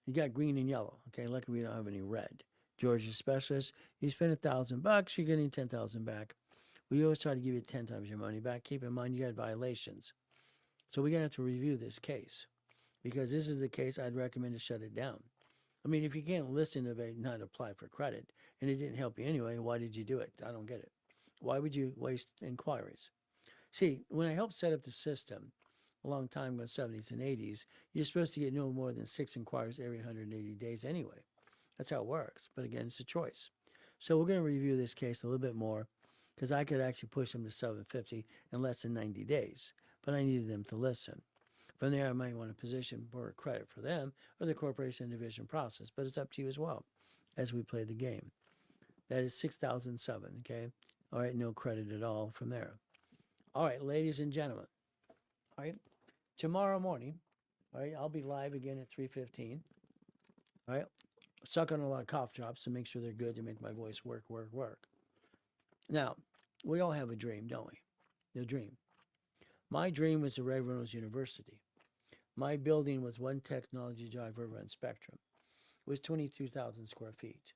You got green and yellow. Okay, lucky we don't have any red. Georgia Specialist, you spend $1,000, you're getting 10,000 back. We always try to give you 10 times your money back. Keep in mind you had violations. So we're going to have to review this case because this is the case I'd recommend to shut it down. I mean, if you can't listen to it, not apply for credit, and it didn't help you anyway, why did you do it? I don't get it. Why would you waste inquiries? See, when I helped set up the system a long time ago, 70s and 80s, you're supposed to get no more than 6 inquiries every 180 days anyway. That's how it works. But again, it's a choice. So we're going to review this case a little bit more because I could actually push them to 750 in less than 90 days. But I needed them to listen. From there, I might want to position more credit for them or the corporation division process. But it's up to you as well as we play the game. That is 6,007, okay? All right, no credit at all from there. All right, ladies and gentlemen. All right, tomorrow morning, all right, I'll be live again at 3:15. All right, suck on a lot of cough drops to make sure they're good to make my voice work. Now, we all have a dream, don't we? The dream. My dream was the Red Reynolds University. My building was one technology drive over on Spectrum. It was 22,000 square feet.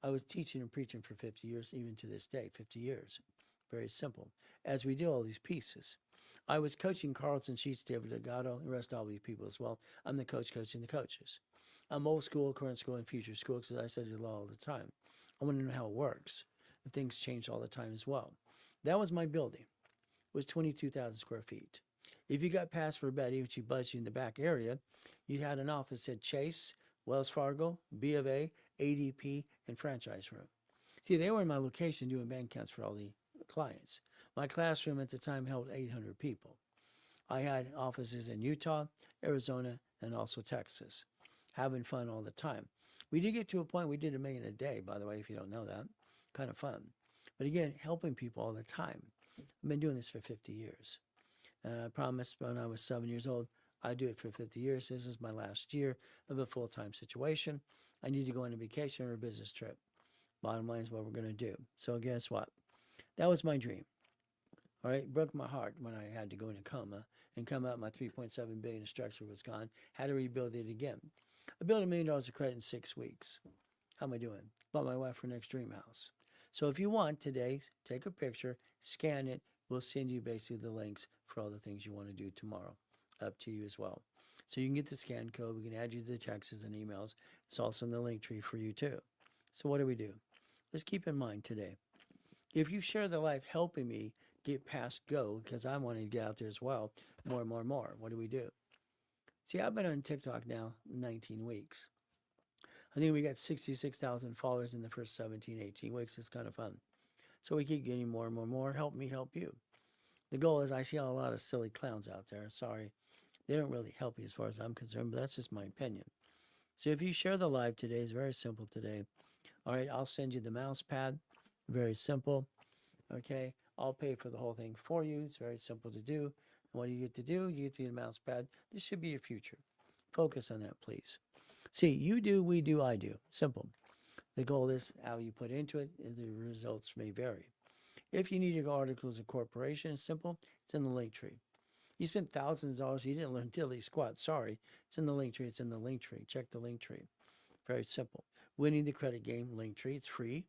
I was teaching and preaching for 50 years, even to this day, 50 years. Very simple. As we do all these pieces. I was coaching Carlton Sheets, David Delgado, the rest of all these people as well. I'm the coach coaching the coaches. I'm old school, current school, and future school because I study law all the time. I want to know how it works. And things change all the time as well. That was my building. It was 22,000 square feet. If you got past for Betty, which she buzzed you in the back area, you had an office at Chase, Wells Fargo, B of A, ADP, and Franchise Room. See, they were in my location doing bank accounts for all the clients. My classroom at the time held 800 people. I had offices in Utah, Arizona, and also Texas, having fun all the time. We did get to a point we did $1 million a day, by the way, if you don't know that. Kind of fun. But again, helping people all the time. I've been doing this for 50 years. And I promised when I was 7 years old, I'd do it for 50 years. This is my last year of a full-time situation. I need to go on a vacation or a business trip. Bottom line is what we're going to do. So guess what? That was my dream. All right, broke my heart when I had to go in a coma and come out. My $3.7 billion structure was gone. Had to rebuild it again. I built $1 million of credit in 6 weeks. How am I doing? Bought my wife her next dream house. So if you want today, take a picture, scan it. We'll send you basically the links for all the things you want to do tomorrow. Up to you as well. So you can get the scan code. We can add you to the texts and emails. It's also in the link tree for you too. So what do? Let's keep in mind today. If you share the life helping me get past go, because I want to get out there as well, more, what do? See, I've been on TikTok now 19 weeks. I think we got 66,000 followers in the first 17, 18 weeks. It's kind of fun. So we keep getting more and more. Help me help you. The goal is I see a lot of silly clowns out there. Sorry. They don't really help you as far as I'm concerned, but that's just my opinion. So if you share the live today, it's very simple today. All right, I'll send you the mouse pad. Very simple. Okay, I'll pay for the whole thing for you. It's very simple to do. And what do? You get to get a mouse pad. This should be your future. Focus on that, please. See, you do, we do, I do. Simple. The goal is how you put into it, and the results may vary. If you need your articles of corporation, it's simple. It's in the link tree. You spent thousands of dollars. You didn't learn diddly squat. Sorry. It's in the link tree. It's in the link tree. Check the link tree. Very simple. Winning the credit game link tree. It's free.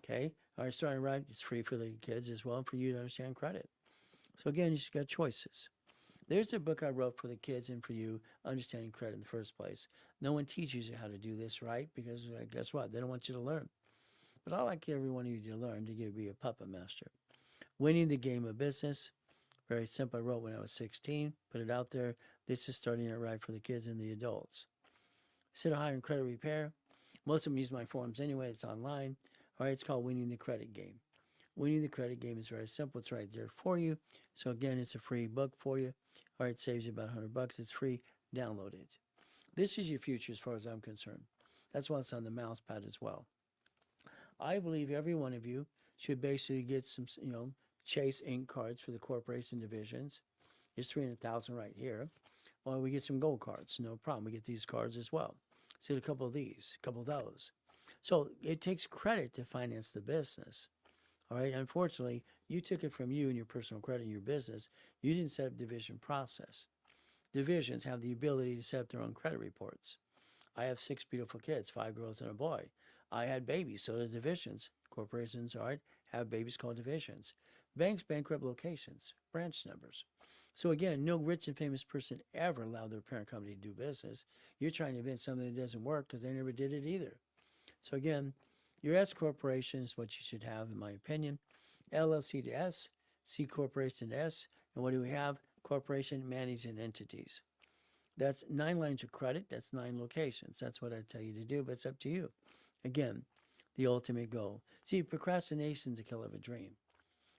Okay. All right. Starting right. It's free for the kids as well and for you to understand credit. So again, you just got choices. There's a book I wrote for the kids and for you, understanding credit in the first place. No one teaches you how to do this, right? Because guess what? They don't want you to learn. But I like every one of you to learn to be a puppet master. Winning the game of business. Very simple. I wrote when I was 16. Put it out there. This is starting it right for the kids and the adults. Instead of hiring credit repair, most of them use my forums anyway. It's online. All right, it's called Winning the Credit Game. Winning the Credit Game is very simple. It's right there for you. So again, it's a free book for you. All right, it saves you about $100. It's free. Download it. This is your future as far as I'm concerned. That's why it's on the mouse pad as well. I believe every one of you should basically get some, Chase Inc. cards for the corporation divisions. It's 300,000 right here. Well, we get some gold cards, no problem. We get these cards as well. See a couple of these, a couple of those. So it takes credit to finance the business. All right. Unfortunately, you took it from you and your personal credit in your business. You didn't set up division process. Divisions have the ability to set up their own credit reports. I have 6 beautiful kids, 5 girls and a boy. I had babies, so do divisions. Corporations, all right, have babies called divisions. Banks bankrupt locations, branch numbers. So again, no rich and famous person ever allowed their parent company to do business. You're trying to invent something that doesn't work because they never did it either. So again, your S corporation is what you should have, in my opinion. LLC to S, C corporation to S, and what do we have? Corporation managing entities. That's 9 lines of credit. That's 9 locations. That's what I tell you to do, but it's up to you. Again, the ultimate goal. See, procrastination's a kill of a dream.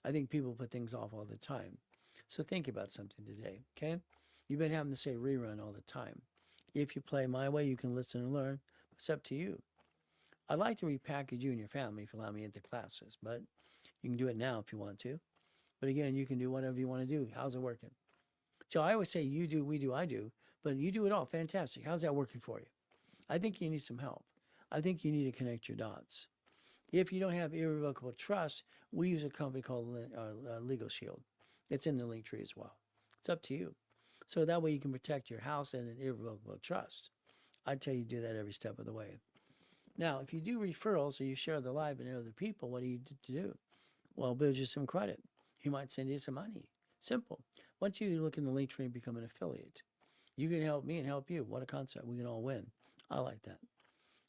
I think people put things off all the time. So think about something today, okay? You've been having to say rerun all the time. If you play my way, you can listen and learn. It's up to you. I'd like to repackage you and your family if you allow me into classes, but you can do it now if you want to. But again, you can do whatever you want to do. How's it working? So I always say you do, we do, I do, but you do it all. Fantastic. How's that working for you? I think you need some help. I think you need to connect your dots. If you don't have irrevocable trust, we use a company called Legal Shield. It's in the link tree as well. It's up to you. So that way you can protect your house and an irrevocable trust. I tell you to do that every step of the way. Now, if you do referrals or you share the live and other people, what do you do? Well, build you some credit. He might send you some money. Simple. Once you look in the link tree and become an affiliate, you can help me and help you. What a concept. We can all win. I like that.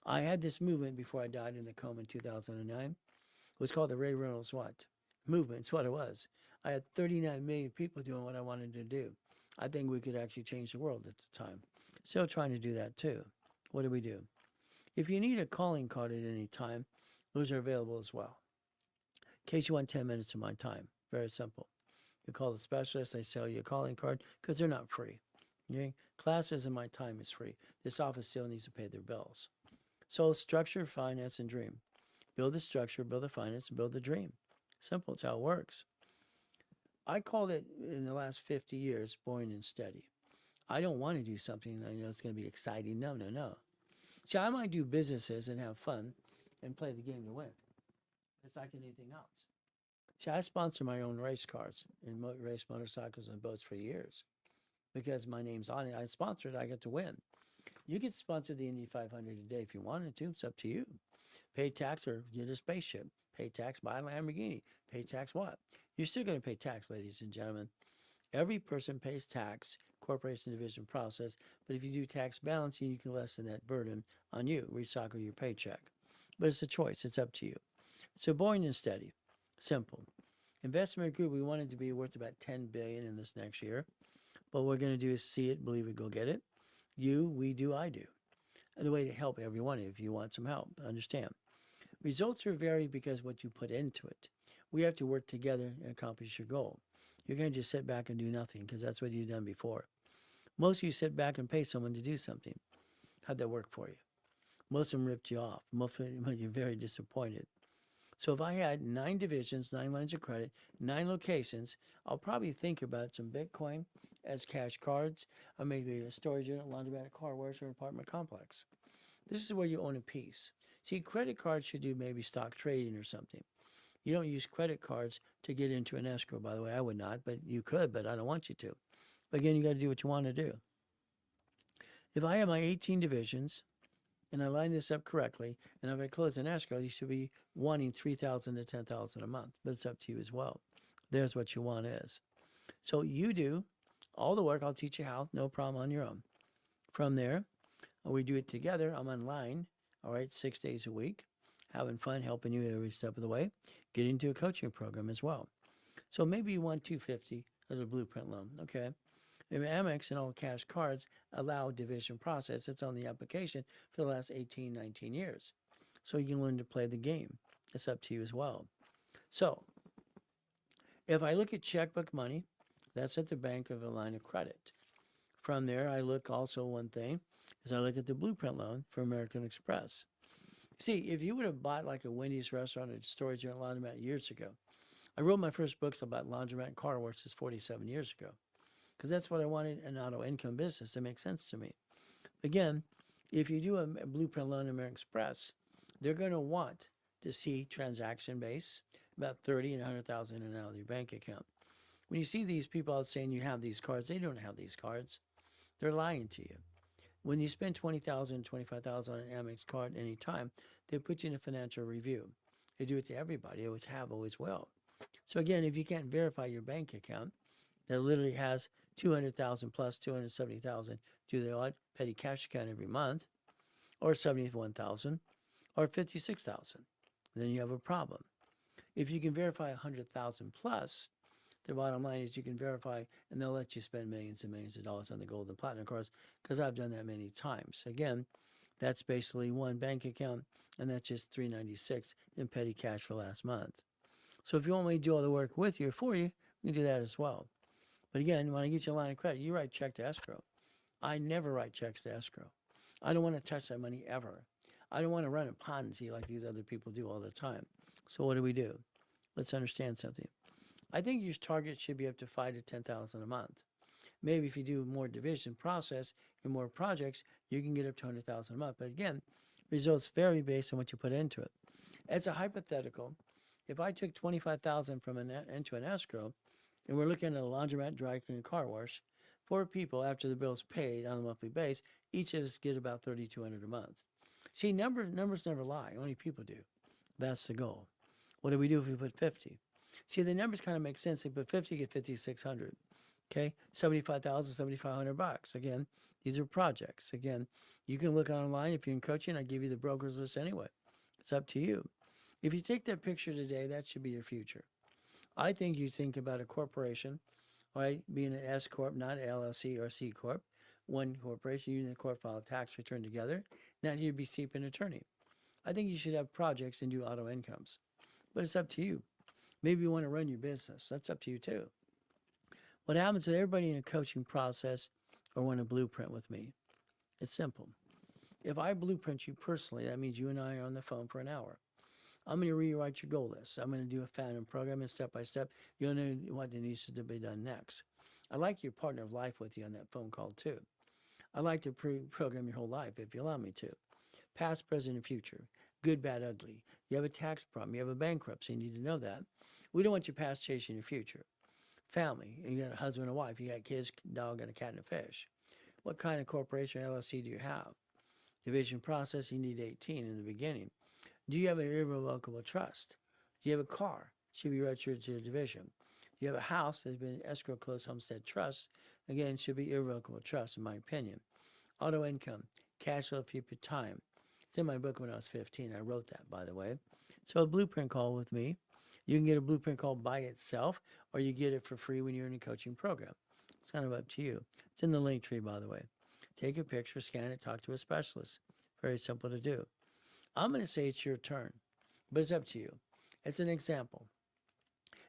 I had this movement before I died in the coma in 2009. It was called the Ray Reynolds what? Movement. It's what it was. I had 39 million people doing what I wanted to do. I think we could actually change the world at the time. Still trying to do that too. What do? If you need a calling card at any time, those are available as well. In case you want 10 minutes of my time. Very simple. You call the specialist, they sell you a calling card because they're not free. Okay? Classes and my time is free. This office still needs to pay their bills. So structure, finance, and dream. Build the structure, build the finance, and build the dream. Simple. It's how it works. I called it, in the last 50 years, boring and steady. I don't want to do something I know it's going to be exciting. No. See, I might do businesses and have fun and play the game to win. It's like anything else. See, I sponsor my own race cars and race motorcycles and boats for years because my name's on it. I sponsor it. I get to win. You could sponsor the Indy 500 today if you wanted to. It's up to you. Pay tax or get a spaceship. Pay tax, buy a Lamborghini. Pay tax what? You're still going to pay tax, ladies and gentlemen. Every person pays tax, corporation division process, but if you do tax balancing, you can lessen that burden on you, recycle your paycheck. But it's a choice. It's up to you. So boring and steady. Simple. Investment group, we want it to be worth about $10 billion in this next year. What we're going to do is see it, believe it, go get it. You, we do, I do. And the way to help everyone if you want some help, understand. Results are varied because what you put into it. We have to work together and accomplish your goal. You're going to just sit back and do nothing because that's what you've done before. Most of you sit back and pay someone to do something. How'd that work for you? Most of them ripped you off. Most of them, you're very disappointed. So if I had 9 divisions, 9 lines of credit, 9 locations, I'll probably think about some Bitcoin as cash cards, or maybe a storage unit, laundromat, a car wash, or an apartment complex. This is where you own a piece. See, credit cards should do maybe stock trading or something. You don't use credit cards to get into an escrow, by the way. I would not, but you could, but I don't want you to. But again, you got to do what you want to do. If I have my 18 divisions, and I line this up correctly, and if I close an escrow, you should be wanting $3,000 to $10,000 a month, but it's up to you as well. There's what you want is. So you do all the work. I'll teach you how, no problem on your own. From there, we do it together. I'm online, all right, 6 days a week, having fun, helping you every step of the way, get into a coaching program as well. So maybe you want $250 as a blueprint loan, okay? And Amex and all cash cards allow division process. It's on the application for the last 18, 19 years. So you can learn to play the game. It's up to you as well. So if I look at checkbook money, that's at the bank of a line of credit. From there, I look also one thing is I look at the blueprint loan for American Express. See, if you would have bought like a Wendy's restaurant or storage unit laundromat years ago, I wrote my first books about laundromat and car washes 47 years ago. because that's what I wanted, an auto income business. That makes sense to me. Again, if you do a blueprint loan in American Express, they're going to want to see transaction base, about 30 and 100,000 in and out of your bank account. When you see these people out saying you have these cards, they don't have these cards. They're lying to you. When you spend 20,000, 25,000 on an Amex card any time, they put you in a financial review. They do it to everybody. They always have, always will. So again, if you can't verify your bank account that literally has 200,000 plus 270,000 to the odd petty cash account every month, or 71,000, or 56,000, then you have a problem. If you can verify 100,000 plus, the bottom line is you can verify, and they'll let you spend millions and millions of dollars on the gold and platinum cards, because I've done that many times. Again, that's basically one bank account, and that's just $396 in petty cash for last month. So if you want me to do all the work with you or for you, we can do that as well. But again, when I get you a line of credit, you write check to escrow. I never write checks to escrow. I don't want to touch that money ever. I don't want to run a Ponzi like these other people do all the time. So what do? Let's understand something. I think your target should be up to 5,000 to 10,000 a month. Maybe if you do more division process and more projects, you can get up to 100,000 a month. But again, results vary based on what you put into it. As a hypothetical, if I took 25,000 from into an escrow, and we're looking at a laundromat, dry cleaning, car wash, 4 people after the bill's paid on a monthly base, each of us get about 3,200 a month. See, numbers never lie. Only people do. That's the goal. What do we do if we put 50? See, the numbers kind of make sense. They put 50, get 5,600. Okay, 75,000, 7,500 bucks. Again, these are projects. Again, you can look online if you're in coaching. I give you the broker's list anyway. It's up to you. If you take that picture today, that should be your future. I think you think about a corporation, right, being an S corp, not LLC or C corp. One corporation, you and the corp file a tax return together. Now you'd be seek an attorney. I think you should have projects and do auto incomes, but it's up to you. Maybe you want to run your business. That's up to you too. What happens with everybody in a coaching process or want a blueprint with me? It's simple. If I blueprint you personally, that means you and I are on the phone for an hour. I'm going to rewrite your goal list. I'm going to do a Phantom program, and step by step, you'll know what needs to be done next. I like your partner of life with you on that phone call too. I like to program your whole life if you allow me to. Past, present, and future. Good, bad, ugly. You have a tax problem. You have a bankruptcy. You need to know that. We don't want your past chasing your future. Family. You got a husband and a wife. You got kids, dog, and a cat and a fish. What kind of corporation or LLC do you have? Division process, you need 18 in the beginning. Do you have an irrevocable trust? Do you have a car? Should be registered to the division. Do you have a house that's been escrow closed homestead trust? Again, should be irrevocable trust, in my opinion. Auto income, cash flow for time. It's in my book when I was 15. I wrote that, by the way. So a blueprint call with me. You can get a blueprint call by itself, or you get it for free when you're in a coaching program. It's kind of up to you. It's in the link tree, by the way. Take a picture, scan it, talk to a specialist. Very simple to do. I'm going to say it's your turn, but it's up to you. As an example,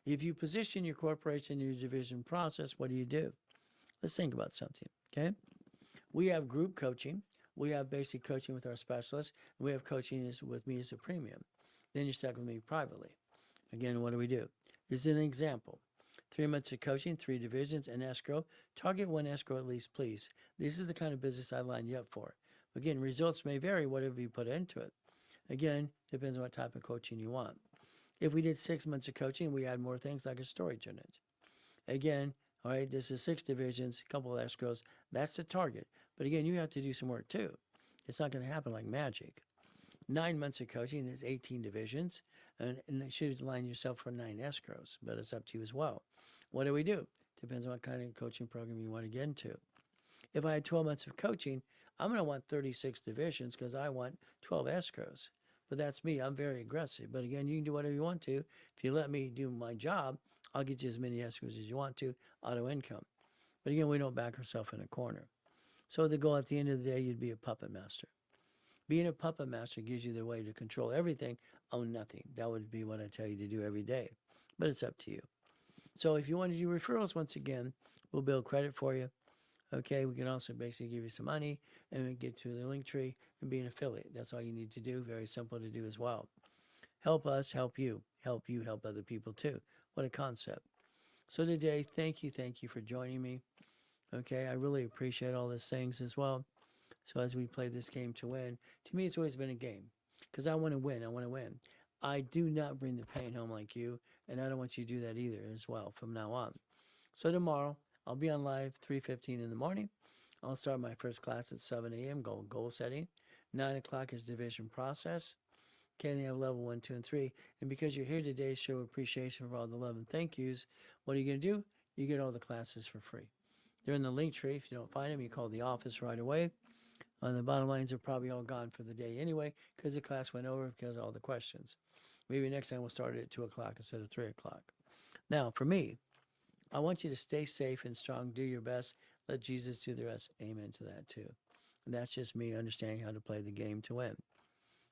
if you position your corporation in your division process, what do? Let's think about something, okay? We have group coaching. We have basic coaching with our specialists. We have coaching with me as a premium. Then you're stuck with me privately. Again, what do? This is an example. 3 months of coaching, 3 divisions, and escrow. Target 1 escrow at least, please. This is the kind of business I line you up for. Again, results may vary, whatever you put into it. Again, depends on what type of coaching you want. If we did 6 months of coaching, we add more things like a storage unit. Again, all right, this is 6 divisions, a couple of escrows. That's the target. But again, you have to do some work too. It's not going to happen like magic. 9 months of coaching is 18 divisions, and you should line yourself for 9 escrows, but it's up to you as well. What do? Depends on what kind of coaching program you want to get into. If I had 12 months of coaching, I'm going to want 36 divisions because I want 12 escrows. But that's me. I'm very aggressive. But again, you can do whatever you want to. If you let me do my job, I'll get you as many escrows as you want to, auto income. But again, we don't back ourselves in a corner. So the goal at the end of the day, you'd be a puppet master. Being a puppet master gives you the way to control everything, own nothing. That would be what I tell you to do every day. But it's up to you. So if you want to do referrals, once again, we'll build credit for you. Okay, we can also basically give you some money and get to the link tree and be an affiliate. That's all you need to do. Very simple to do as well. Help us, help you. Help you, help other people too. What a concept. So today, thank you for joining me. Okay, I really appreciate all these things as well. So as we play this game to win, to me it's always been a game because I want to win. I want to win. I do not bring the pain home like you, and I don't want you to do that either as well from now on. So tomorrow I'll be on live 3:15 in the morning. I'll start my first class at 7 a.m. Goal setting. 9 o'clock is division process. Okay, they have level 1, 2, and 3. And because you're here today, show appreciation for all the love and thank yous. What are you going to do? You get all the classes for free. They're in the link tree. If you don't find them, you call the office right away. The bottom lines are probably all gone for the day anyway because the class went over because of all the questions. Maybe next time we'll start it at 2 o'clock instead of 3 o'clock. Now, for me, I want you to stay safe and strong. Do your best. Let Jesus do the rest. Amen to that too. And that's just me understanding how to play the game to win.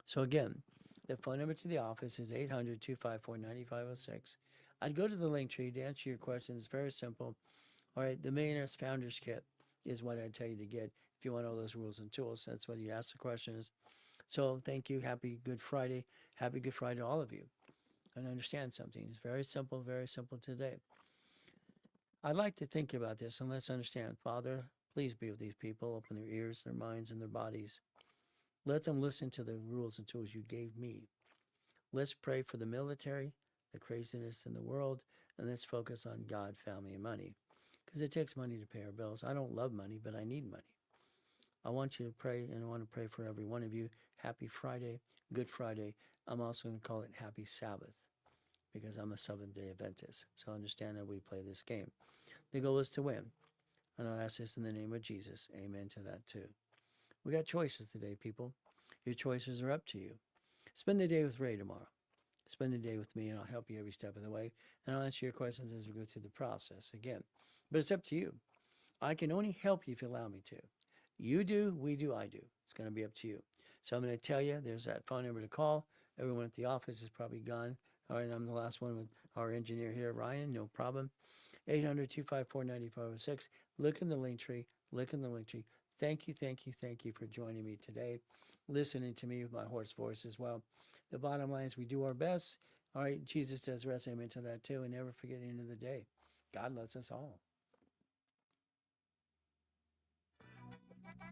So again, the phone number to the office is 800-254-9506. I'd go to the link tree to answer your questions. It's very simple. All right, the Millionaire's Founders Kit is what I'd tell you to get if you want all those rules and tools. That's what you ask the questions. So thank you. Happy Good Friday. Happy Good Friday to all of you. And understand something. It's very simple today. I'd like to think about this and let's understand. Father, please be with these people. Open their ears, their minds, and their bodies. Let them listen to the rules and tools you gave me. Let's pray for the military, the craziness in the world, and let's focus on God, family, and money. Because it takes money to pay our bills. I don't love money, but I need money. I want you to pray, and I want to pray for every one of you. Happy Friday, Good Friday. I'm also going to call it Happy Sabbath because I'm a Seventh-day Adventist. So understand that we play this game. The goal is to win. And I'll ask this in the name of Jesus. Amen to that too. We got choices today, people. Your choices are up to you. Spend the day with Ray tomorrow. Spend the day with me, and I'll help you every step of the way. And I'll answer your questions as we go through the process again. But it's up to you. I can only help you if you allow me to. You do, we do, I do. It's going to be up to you. So I'm going to tell you, there's that phone number to call. Everyone at the office is probably gone. All right, I'm the last one with our engineer here, Ryan, no problem. 800-254-9506. Look in the link tree. Look in the link tree. Thank you for joining me today, listening to me with my hoarse voice as well. The bottom line is we do our best. All right, Jesus does rest. Amen to that too. And never forget the end of the day. God loves us all. Thank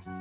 you.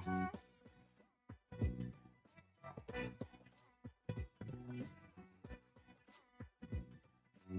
Bye.